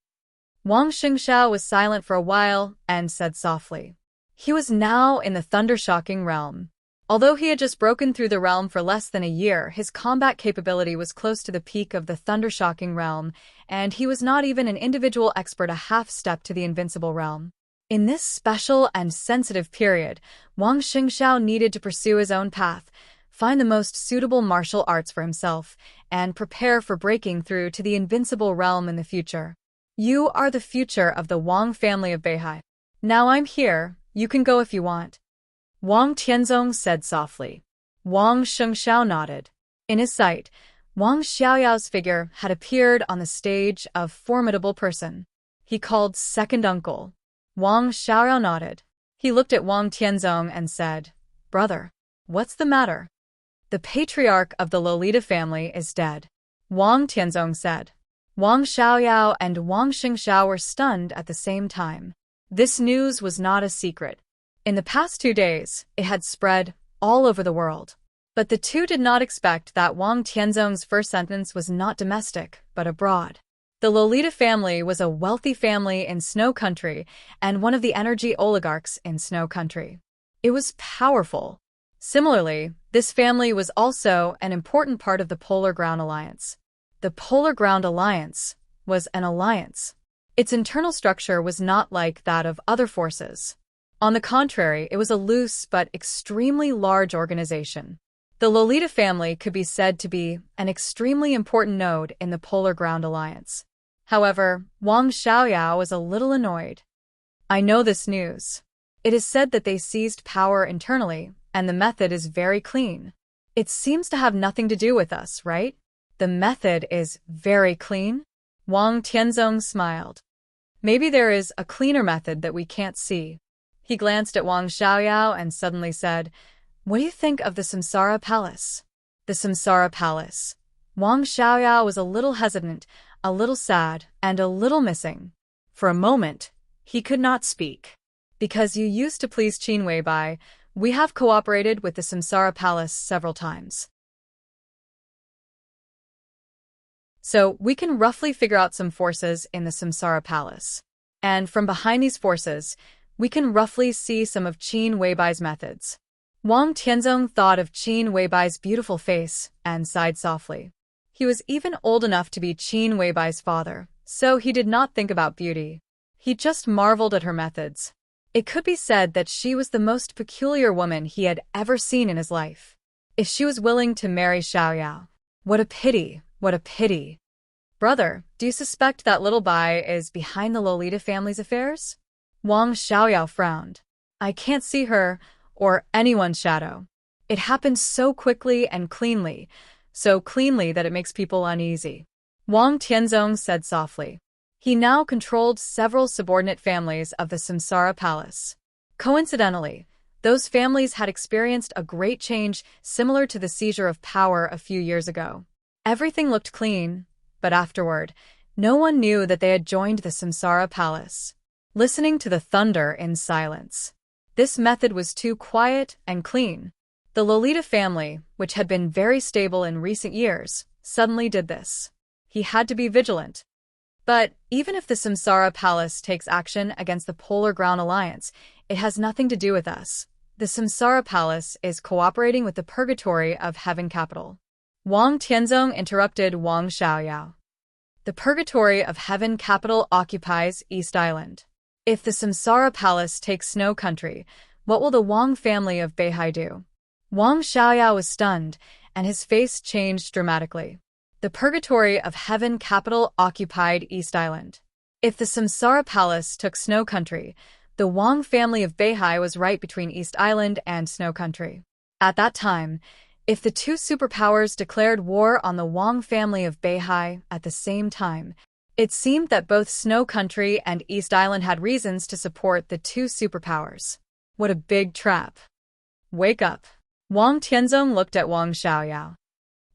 Wang Xingxiao was silent for a while and said softly. He was now in the thunder-shocking realm. Although he had just broken through the realm for less than a year, his combat capability was close to the peak of the thunder-shocking realm, and he was not even an individual expert a half-step to the invincible realm. In this special and sensitive period, Wang Xingxiao needed to pursue his own path, find the most suitable martial arts for himself, and prepare for breaking through to the invincible realm in the future. You are the future of the Wang family of Beihai. Now I'm here, you can go if you want. Wang Tianzong said softly. Wang Shengxiao nodded. In his sight, Wang Xiaoyao's figure had appeared on the stage, a formidable person. He called second uncle. Wang Xiaoyao nodded. He looked at Wang Tianzong and said, "Brother, what's the matter?" "The patriarch of the Lolita family is dead," Wang Tianzong said. Wang Xiaoyao and Wang Xingxiao were stunned at the same time. This news was not a secret. In the past 2 days, it had spread all over the world. But the two did not expect that Wang Tianzong's first sentence was not domestic, but abroad. The Lolita family was a wealthy family in Snow Country and one of the energy oligarchs in Snow Country. It was powerful. Similarly, this family was also an important part of the Polar Ground Alliance. The Polar Ground Alliance was an alliance. Its internal structure was not like that of other forces. On the contrary, it was a loose but extremely large organization. The Lolita family could be said to be an extremely important node in the Polar Ground Alliance. However, Wang Xiaoyao was a little annoyed. "I know this news. It is said that they seized power internally, and the method is very clean. It seems to have nothing to do with us, right? The method is very clean?" Wang Tianzong smiled. "Maybe there is a cleaner method that we can't see." He glanced at Wang Xiaoyao and suddenly said, "What do you think of the Samsara Palace?" The Samsara Palace. Wang Xiaoyao was a little hesitant, a little sad, and a little missing. For a moment, he could not speak. "Because you used to please Qin Weibai, we have cooperated with the Samsara Palace several times. So we can roughly figure out some forces in the Samsara Palace. And from behind these forces, we can roughly see some of Qin Weibai's methods." Wang Tianzong thought of Qin Weibai's beautiful face and sighed softly. He was even old enough to be Qin Weibai's father, so he did not think about beauty. He just marveled at her methods. It could be said that she was the most peculiar woman he had ever seen in his life. If she was willing to marry Xiaoyao. What a pity, what a pity. "Brother, do you suspect that little Bai is behind the Lolita family's affairs?" Wang Xiaoyao frowned. "I can't see her or anyone's shadow. It happened so quickly and cleanly, so cleanly that it makes people uneasy." Wang Tianzong said softly. He now controlled several subordinate families of the Samsara Palace. Coincidentally, those families had experienced a great change similar to the seizure of power a few years ago. Everything looked clean, but afterward, no one knew that they had joined the Samsara Palace. Listening to the thunder in silence. This method was too quiet and clean. The Lolita family, which had been very stable in recent years, suddenly did this. He had to be vigilant. But even if the Samsara Palace takes action against the Polar Ground Alliance, it has nothing to do with us. The Samsara Palace is cooperating with the Purgatory of Heaven Capital. Wang Tianzong interrupted Wang Xiaoyao. The Purgatory of Heaven Capital occupies East Island. If the Samsara Palace takes Snow Country, what will the Wang family of Beihai do? Wang Xiaoyao was stunned, and his face changed dramatically. The Purgatory of Heaven Capital occupied East Island. If the Samsara Palace took Snow Country, the Wang family of Beihai was right between East Island and Snow Country. At that time, if the two superpowers declared war on the Wang family of Beihai at the same time, it seemed that both Snow Country and East Island had reasons to support the two superpowers. What a big trap. "Wake up." Wang Tianzong looked at Wang Xiaoyao.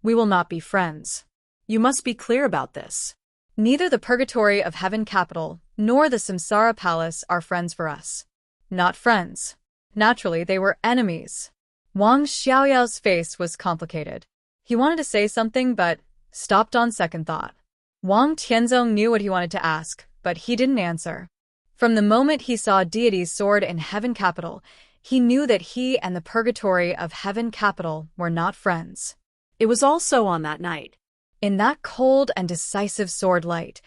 "We will not be friends. You must be clear about this. Neither the Purgatory of Heaven Capital nor the Samsara Palace are friends for us." Not friends. Naturally, they were enemies. Wang Xiaoyao's face was complicated. He wanted to say something but stopped on second thought. Wang Tianzong knew what he wanted to ask, but he didn't answer. From the moment he saw Deity's sword in Heaven Capital, he knew that he and the Purgatory of Heaven Capital were not friends. It was also on that night. In that cold and decisive sword light,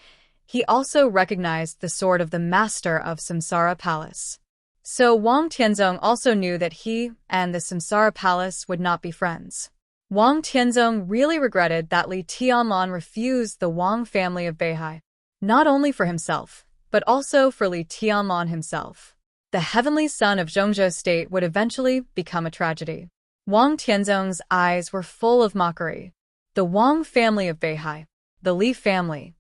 he also recognized the sword of the master of Samsara Palace. So Wang Tianzong also knew that he and the Samsara Palace would not be friends. Wang Tianzong really regretted that Li Tianlan refused the Wang family of Beihai, not only for himself, but also for Li Tianlan himself. The heavenly son of Zhongzhou State would eventually become a tragedy. Wang Tianzong's eyes were full of mockery. The Wang family of Beihai, the Li family.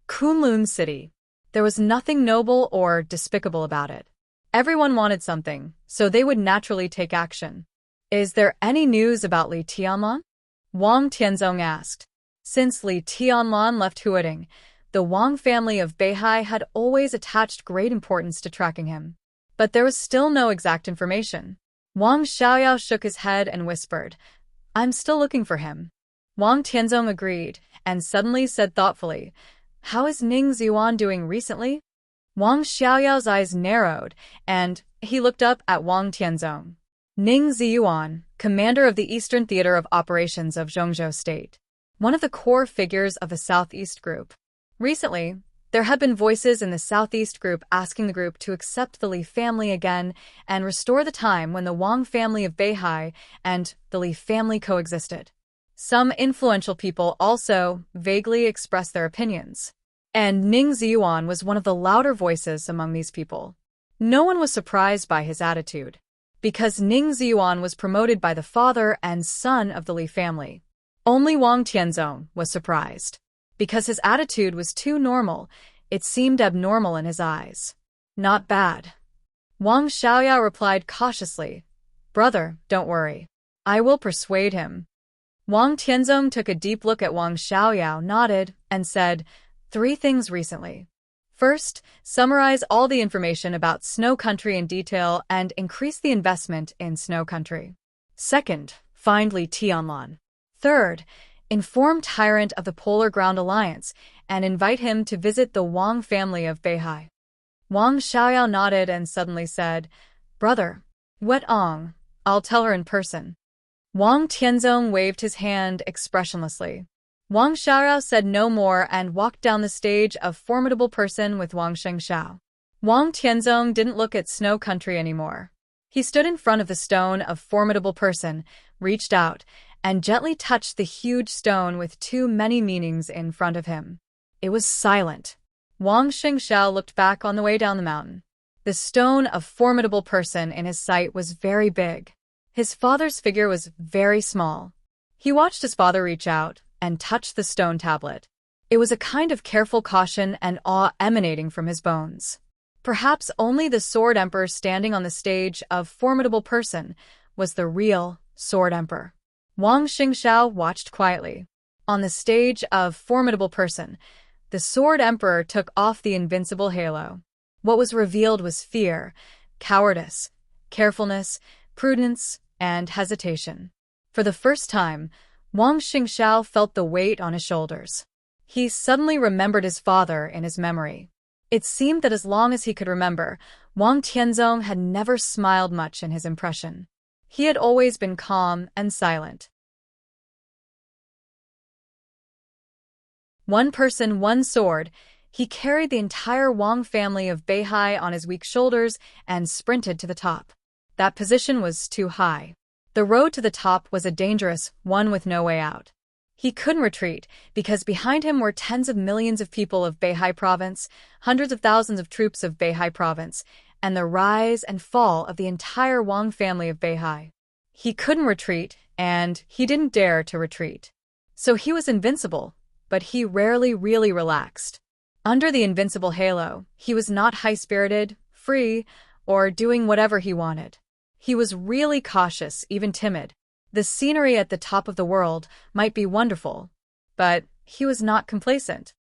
Kunlun City. There was nothing noble or despicable about it. Everyone wanted something, so they would naturally take action. Is there any news about Li Tianlan? Wang Tianzong asked. Since Li Tianlan left Huading, the Wang family of Beihai had always attached great importance to tracking him. But there was still no exact information. Wang Xiaoyao shook his head and whispered, "I'm still looking for him." Wang Tianzong agreed, and suddenly said thoughtfully, "How is Ning Ziyuan doing recently?" Wang Xiaoyao's eyes narrowed, and he looked up at Wang Tianzong. Ning Ziyuan, commander of the Eastern Theater of Operations of Zhongzhou State, one of the core figures of the Southeast Group. Recently, there had been voices in the Southeast Group asking the group to accept the Li family again and restore the time when the Wang family of Beihai and the Li family coexisted. Some influential people also vaguely expressed their opinions, and Ning Ziyuan was one of the louder voices among these people. No one was surprised by his attitude, because Ning Ziyuan was promoted by the father and son of the Li family. Only Wang Tianzong was surprised. Because his attitude was too normal, it seemed abnormal in his eyes. Not bad. Wang Xiaoyao replied cautiously, "Brother, don't worry. I will persuade him." Wang Tianzong took a deep look at Wang Xiaoyao, nodded, and said, "3 things recently. First, summarize all the information about Snow Country in detail and increase the investment in Snow Country. Second, find Li Tianlan. Third, inform Tyrant of the Polar Ground Alliance and invite him to visit the Wang family of Beihai." Wang Xiaoyao nodded and suddenly said, "Brother, Wet Ong, I'll tell her in person." Wang Tianzong waved his hand expressionlessly. Wang Xiaoyao said no more and walked down the stage of Formidable Person with Wang Shengxiao. Wang Tianzong didn't look at Snow Country anymore. He stood in front of the stone of Formidable Person, reached out, and gently touched the huge stone with too many meanings in front of him. It was silent. Wang Shengxiao looked back on the way down the mountain. The stone of Formidable Person in his sight was very big. His father's figure was very small. He watched his father reach out and touch the stone tablet. It was a kind of careful caution and awe emanating from his bones. Perhaps only the Sword Emperor standing on the stage of Formidable Person was the real Sword Emperor. Wang Xingxiao watched quietly. On the stage of Formidable Person, the Sword Emperor took off the invincible halo. What was revealed was fear, cowardice, carefulness, prudence, and hesitation. For the first time, Wang Xingxiao felt the weight on his shoulders. He suddenly remembered his father in his memory. It seemed that as long as he could remember, Wang Tianzong had never smiled much in his impression. He had always been calm and silent. One person, one sword, he carried the entire Wang family of Beihai on his weak shoulders and sprinted to the top. That position was too high. The road to the top was a dangerous one with no way out. He couldn't retreat because behind him were tens of millions of people of Beihai Province, hundreds of thousands of troops of Beihai Province, and the rise and fall of the entire Wang family of Beihai. He couldn't retreat, and he didn't dare to retreat. So he was invincible, but he rarely really relaxed. Under the invincible halo, he was not high-spirited, free, or doing whatever he wanted. He was really cautious, even timid. The scenery at the top of the world might be wonderful, but he was not complacent.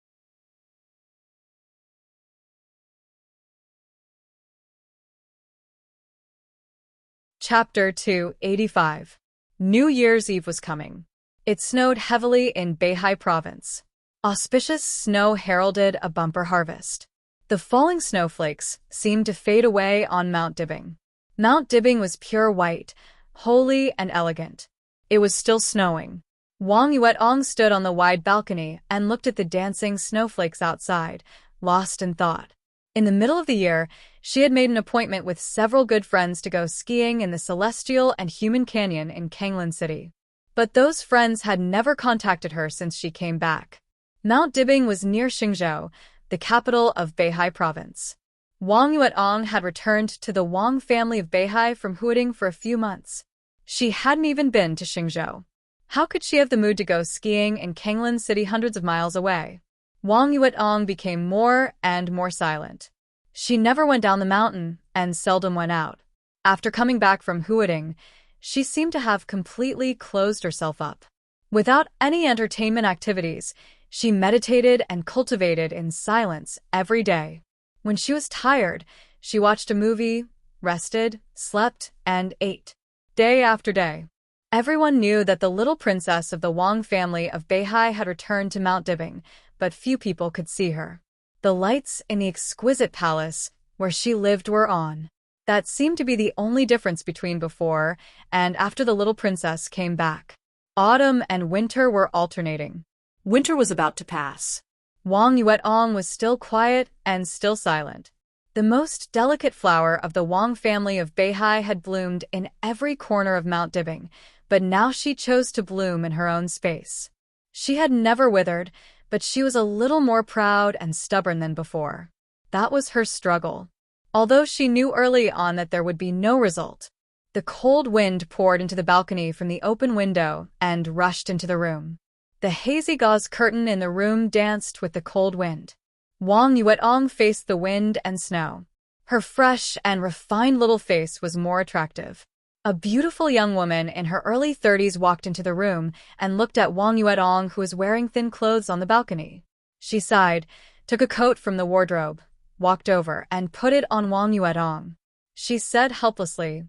Chapter 285. New Year's Eve was coming. It snowed heavily in Beihai Province. Auspicious snow heralded a bumper harvest. The falling snowflakes seemed to fade away on Mount Dibing. Mount Dibing was pure white, holy and elegant. It was still snowing. Wang Yuetong stood on the wide balcony and looked at the dancing snowflakes outside, lost in thought. In the middle of the year, she had made an appointment with several good friends to go skiing in the Celestial and Human Canyon in Kanglin City. But those friends had never contacted her since she came back. Mount Dibing was near Xingzhou, the capital of Beihai Province. Wang Yuetong had returned to the Wang family of Beihai from Huading for a few months. She hadn't even been to Xingzhou. How could she have the mood to go skiing in Kanglin City hundreds of miles away? Wang Yuetong became more and more silent. She never went down the mountain and seldom went out. After coming back from Huading, she seemed to have completely closed herself up. Without any entertainment activities, she meditated and cultivated in silence every day. When she was tired, she watched a movie, rested, slept, and ate. Day after day. Everyone knew that the little princess of the Wang family of Beihai had returned to Mount Dibing, but few people could see her. The lights in the exquisite palace where she lived were on. That seemed to be the only difference between before and after the little princess came back. Autumn and winter were alternating. Winter was about to pass. Wang Yuetong was still quiet and still silent. The most delicate flower of the Wang family of Beihai had bloomed in every corner of Mount Dibing, but now she chose to bloom in her own space. She had never withered, but she was a little more proud and stubborn than before. That was her struggle. Although she knew early on that there would be no result. The cold wind poured into the balcony from the open window and rushed into the room. The hazy gauze curtain in the room danced with the cold wind. Wang Yuetong faced the wind and snow. Her fresh and refined little face was more attractive. A beautiful young woman in her early 30s walked into the room and looked at Wang Yuetong, who was wearing thin clothes on the balcony. She sighed, took a coat from the wardrobe, walked over, and put it on Wang Yuetong. She said helplessly,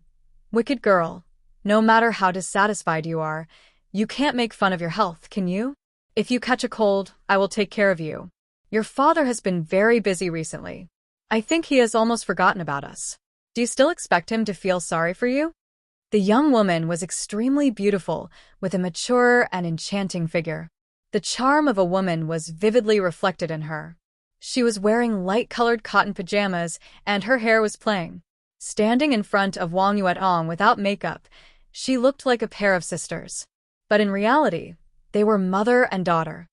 "Wicked girl, no matter how dissatisfied you are, you can't make fun of your health, can you? If you catch a cold, I will take care of you. Your father has been very busy recently. I think he has almost forgotten about us. Do you still expect him to feel sorry for you?" The young woman was extremely beautiful, with a mature and enchanting figure. The charm of a woman was vividly reflected in her. She was wearing light-colored cotton pajamas, and her hair was playing. Standing in front of Wang Yuetong without makeup, she looked like a pair of sisters. But in reality, they were mother and daughter.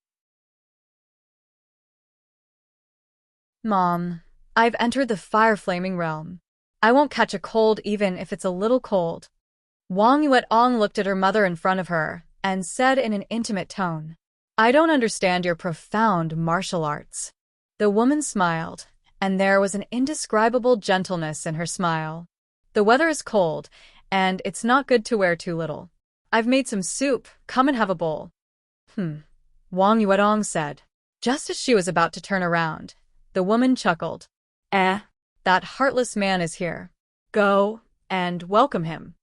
"Mom, I've entered the fire-flaming realm. I won't catch a cold even if it's a little cold." Wang Yuetong looked at her mother in front of her and said in an intimate tone, "I don't understand your profound martial arts." The woman smiled, and there was an indescribable gentleness in her smile. "The weather is cold, and it's not good to wear too little. I've made some soup, come and have a bowl." Wang Yuetong said. Just as she was about to turn around, the woman chuckled. That heartless man is here. Go and welcome him."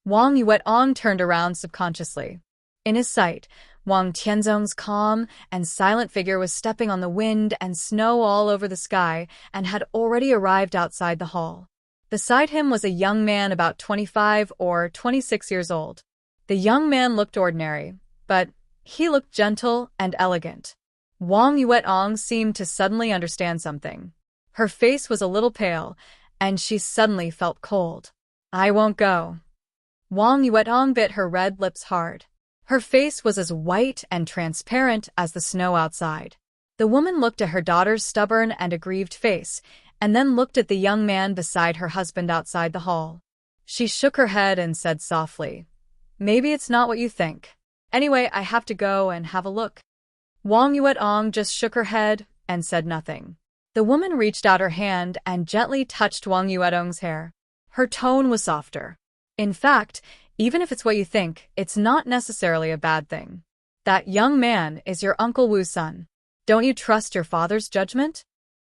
Wang Yuetong turned around subconsciously. In his sight, Wang Tianzong's calm and silent figure was stepping on the wind and snow all over the sky and had already arrived outside the hall. Beside him was a young man about 25 or 26 years old. The young man looked ordinary, but he looked gentle and elegant. Wang Yuetong seemed to suddenly understand something. Her face was a little pale, and she suddenly felt cold. "I won't go." Wang Yuetong bit her red lips hard. Her face was as white and transparent as the snow outside. The woman looked at her daughter's stubborn and aggrieved face, and then looked at the young man beside her husband outside the hall. She shook her head and said softly, "Maybe it's not what you think. Anyway, I have to go and have a look." Wang Yuetong just shook her head and said nothing. The woman reached out her hand and gently touched Wang Yuetong's hair. Her tone was softer. "In fact, even if it's what you think, it's not necessarily a bad thing. That young man is your Uncle Wu's son. Don't you trust your father's judgment?"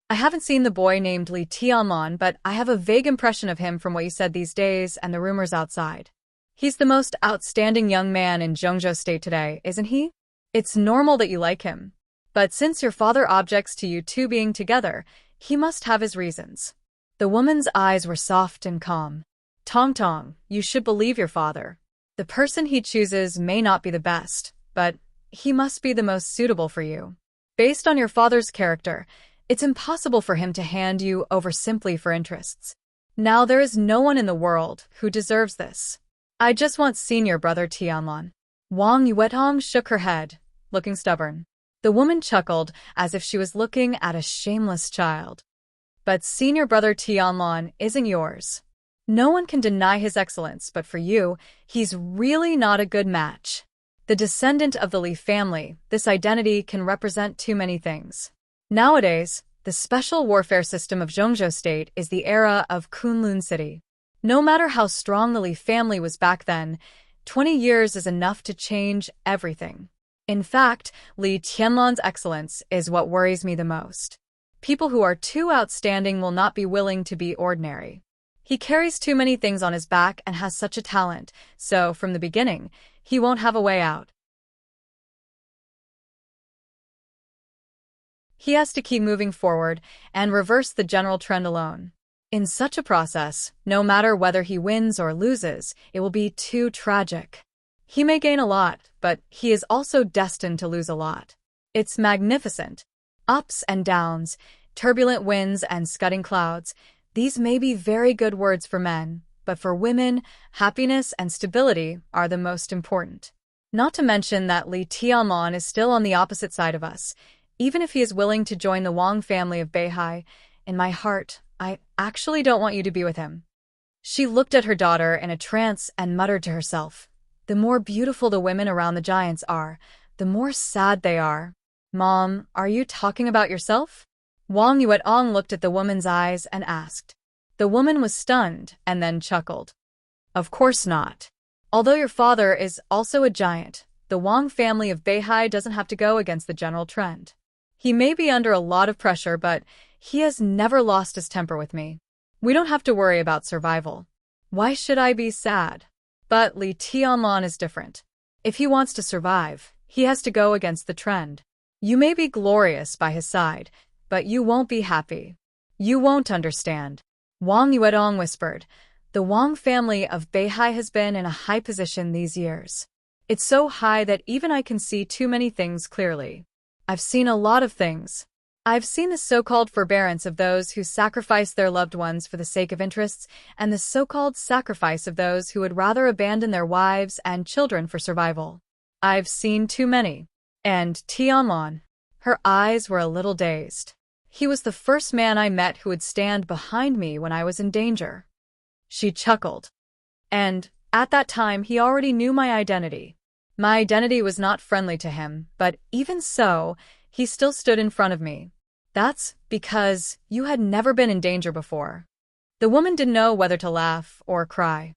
"I haven't seen the boy named Li Tianlan, but I have a vague impression of him from what you said these days and the rumors outside. He's the most outstanding young man in Zhengzhou State today, isn't he? It's normal that you like him. But since your father objects to you two being together, he must have his reasons." The woman's eyes were soft and calm. "Tong Tong, you should believe your father. The person he chooses may not be the best, but he must be the most suitable for you. Based on your father's character, It's impossible for him to hand you over simply for interests. Now there is no one in the world who deserves this. I just want senior brother Tianlan. Wang Yuetong shook her head, looking stubborn. The woman chuckled as if she was looking at a shameless child. But senior brother Tianlan isn't yours. No one can deny his excellence, but for you, he's really not a good match. The descendant of the Li family, this identity can represent too many things. Nowadays, the special warfare system of Zhongzhou State is the era of Kunlun City. No matter how strong the Li family was back then, 20 years is enough to change everything. In fact, Li Tianlan's excellence is what worries me the most. People who are too outstanding will not be willing to be ordinary. He carries too many things on his back and has such a talent, so from the beginning, he won't have a way out. He has to keep moving forward and reverse the general trend alone. In such a process, no matter whether he wins or loses, it will be too tragic. He may gain a lot, but he is also destined to lose a lot. It's magnificent. Ups and downs, turbulent winds and scudding clouds. These may be very good words for men, but for women, happiness and stability are the most important. Not to mention that Li Tianlan is still on the opposite side of us. Even if he is willing to join the Wang family of Beihai, in my heart, I actually don't want you to be with him. She looked at her daughter in a trance and muttered to herself, the more beautiful the women around the giants are, the more sad they are. Mom, are you talking about yourself? Wang Yuetong looked at the woman's eyes and asked. The woman was stunned and then chuckled. Of course not. Although your father is also a giant, the Wang family of Beihai doesn't have to go against the general trend. He may be under a lot of pressure, but he has never lost his temper with me. We don't have to worry about survival. Why should I be sad? But Li Tianlan is different. If he wants to survive, he has to go against the trend. You may be glorious by his side, but you won't be happy. You won't understand. Wang Yuetong whispered. The Wang family of Beihai has been in a high position these years. It's so high that even I can see too many things clearly. I've seen a lot of things. I've seen the so-called forbearance of those who sacrifice their loved ones for the sake of interests, and the so-called sacrifice of those who would rather abandon their wives and children for survival. I've seen too many. And Tianlan. Her eyes were a little dazed. He was the first man I met who would stand behind me when I was in danger. She chuckled. And at that time he already knew my identity. My identity was not friendly to him, but even so, he still stood in front of me. That's because you had never been in danger before. The woman didn't know whether to laugh or cry.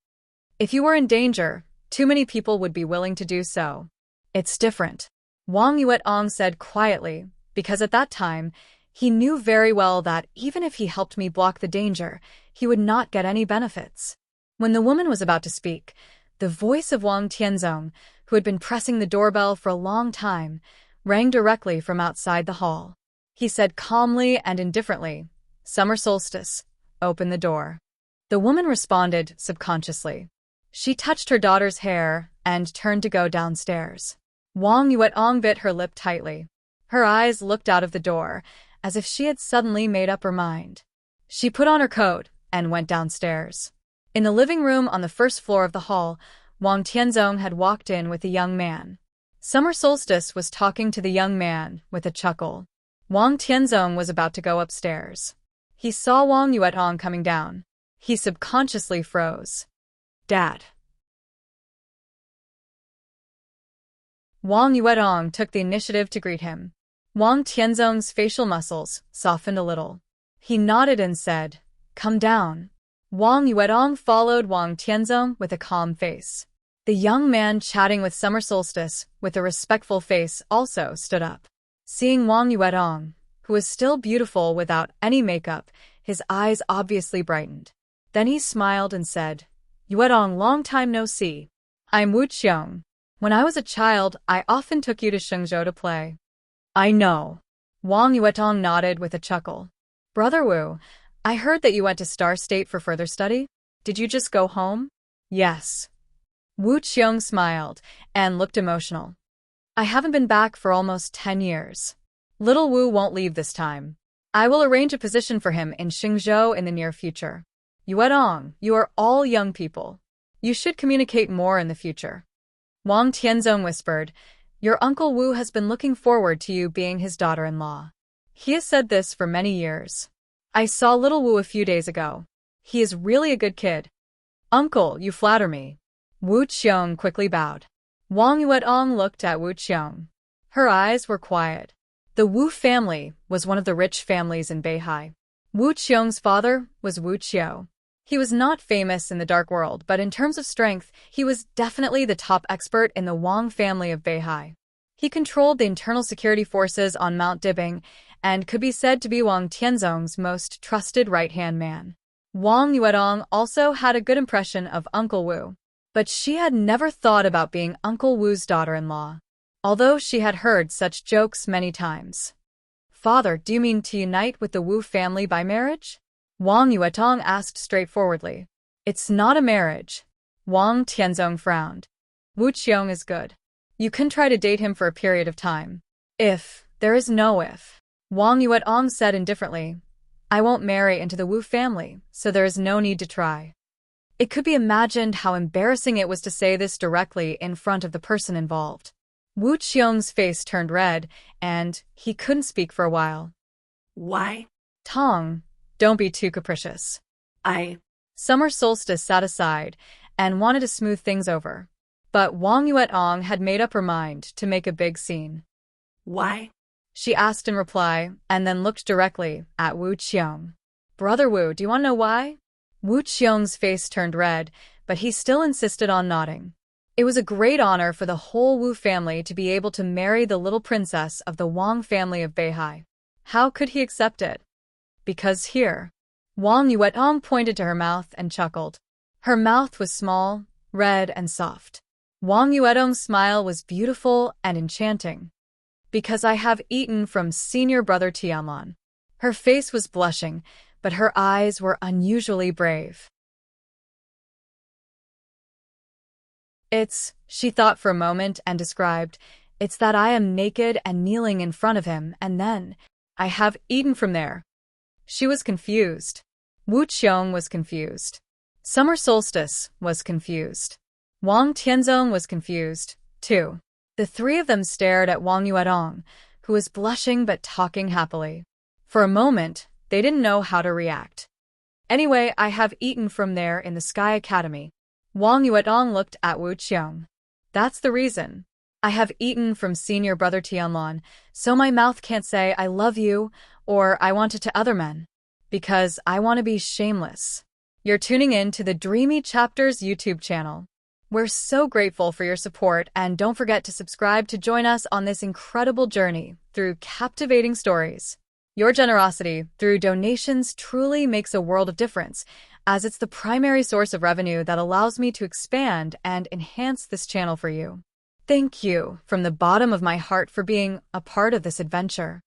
If you were in danger, too many people would be willing to do so. It's different. Wang Yuetong said quietly, because at that time, he knew very well that even if he helped me block the danger, he would not get any benefits. When the woman was about to speak, the voice of Wang Tianzong, who had been pressing the doorbell for a long time, rang directly from outside the hall. He said calmly and indifferently, "Summer solstice, open the door." The woman responded subconsciously. She touched her daughter's hair and turned to go downstairs. Wang Yuetong bit her lip tightly. Her eyes looked out of the door, as if she had suddenly made up her mind. She put on her coat and went downstairs. In the living room on the first floor of the hall, Wang Tianzong had walked in with a young man. Summer Solstice was talking to the young man with a chuckle. Wang Tianzong was about to go upstairs. He saw Wang Yuetong coming down. He subconsciously froze. Dad. Wang Yuetong took the initiative to greet him. Wang Tianzong's facial muscles softened a little. He nodded and said, "Come down." Wang Yuetong followed Wang Tianzong with a calm face. The young man chatting with Summer Solstice with a respectful face also stood up. Seeing Wang Yuetong, who was still beautiful without any makeup, his eyes obviously brightened. Then he smiled and said, "Yuetong, long time no see. I'm Wu Qiong. When I was a child, I often took you to Shenzhou to play." "I know." Wang Yuetong nodded with a chuckle. "Brother Wu, I heard that you went to Star State for further study. Did you just go home?" "Yes." Wu Qiong smiled and looked emotional. "I haven't been back for almost 10 years. Little Wu won't leave this time. I will arrange a position for him in Xingzhou in the near future. Yuedong, you are all young people. You should communicate more in the future. Wang Tianzong whispered, Your Uncle Wu has been looking forward to you being his daughter-in-law. He has said this for many years. I saw little Wu a few days ago. He is really a good kid. Uncle, you flatter me. Wu Qiong quickly bowed. Wang Yuedong looked at Wu Qiong. Her eyes were quiet. The Wu family was one of the rich families in Beihai. Wu Qiong's father was Wu Qiu. He was not famous in the dark world, but in terms of strength, he was definitely the top expert in the Wang family of Beihai. He controlled the internal security forces on Mount Dibing and could be said to be Wang Tianzong's most trusted right-hand man. Wang Yuedong also had a good impression of Uncle Wu, but she had never thought about being Uncle Wu's daughter-in-law, although she had heard such jokes many times. Father, do you mean to unite with the Wu family by marriage? Wang Yuedong asked straightforwardly. It's not a marriage. Wang Tianzong frowned. Wu Qiong is good. You can try to date him for a period of time. If, there is no if. Wang Yuedong said indifferently. I won't marry into the Wu family, so there is no need to try. It could be imagined how embarrassing it was to say this directly in front of the person involved. Wu Qiong's face turned red, and he couldn't speak for a while. Why? Tong, don't be too capricious. Summer solstice sat aside and wanted to smooth things over. But Wang Yuedong had made up her mind to make a big scene. Why? She asked in reply, and then looked directly at Wu Qiong. Brother Wu, do you want to know why? Wu Qiong's face turned red, but he still insisted on nodding. It was a great honor for the whole Wu family to be able to marry the little princess of the Wang family of Beihai. How could he accept it? Because here. Wang Yuedong pointed to her mouth and chuckled. Her mouth was small, red, and soft. Wang Yuedong's smile was beautiful and enchanting. Because I have eaten from senior brother Tianlan. Her face was blushing, but her eyes were unusually brave. She thought for a moment and described, it's that I am naked and kneeling in front of him, and then, I have eaten from there. She was confused. Wu Qiong was confused. Summer solstice was confused. Wang Tianzong was confused, too. The three of them stared at Wang Yuedong, who was blushing but talking happily. For a moment, they didn't know how to react. Anyway, I have eaten from there in the Sky Academy. Wang Yuedong looked at Wu Qiong. That's the reason. I have eaten from senior brother Tianlan, so my mouth can't say I love you or I want it to other men. Because I want to be shameless. You're tuning in to the Dreamy Chapters YouTube channel. We're so grateful for your support, and don't forget to subscribe to join us on this incredible journey through captivating stories. Your generosity through donations truly makes a world of difference, as it's the primary source of revenue that allows me to expand and enhance this channel for you. Thank you from the bottom of my heart for being a part of this adventure.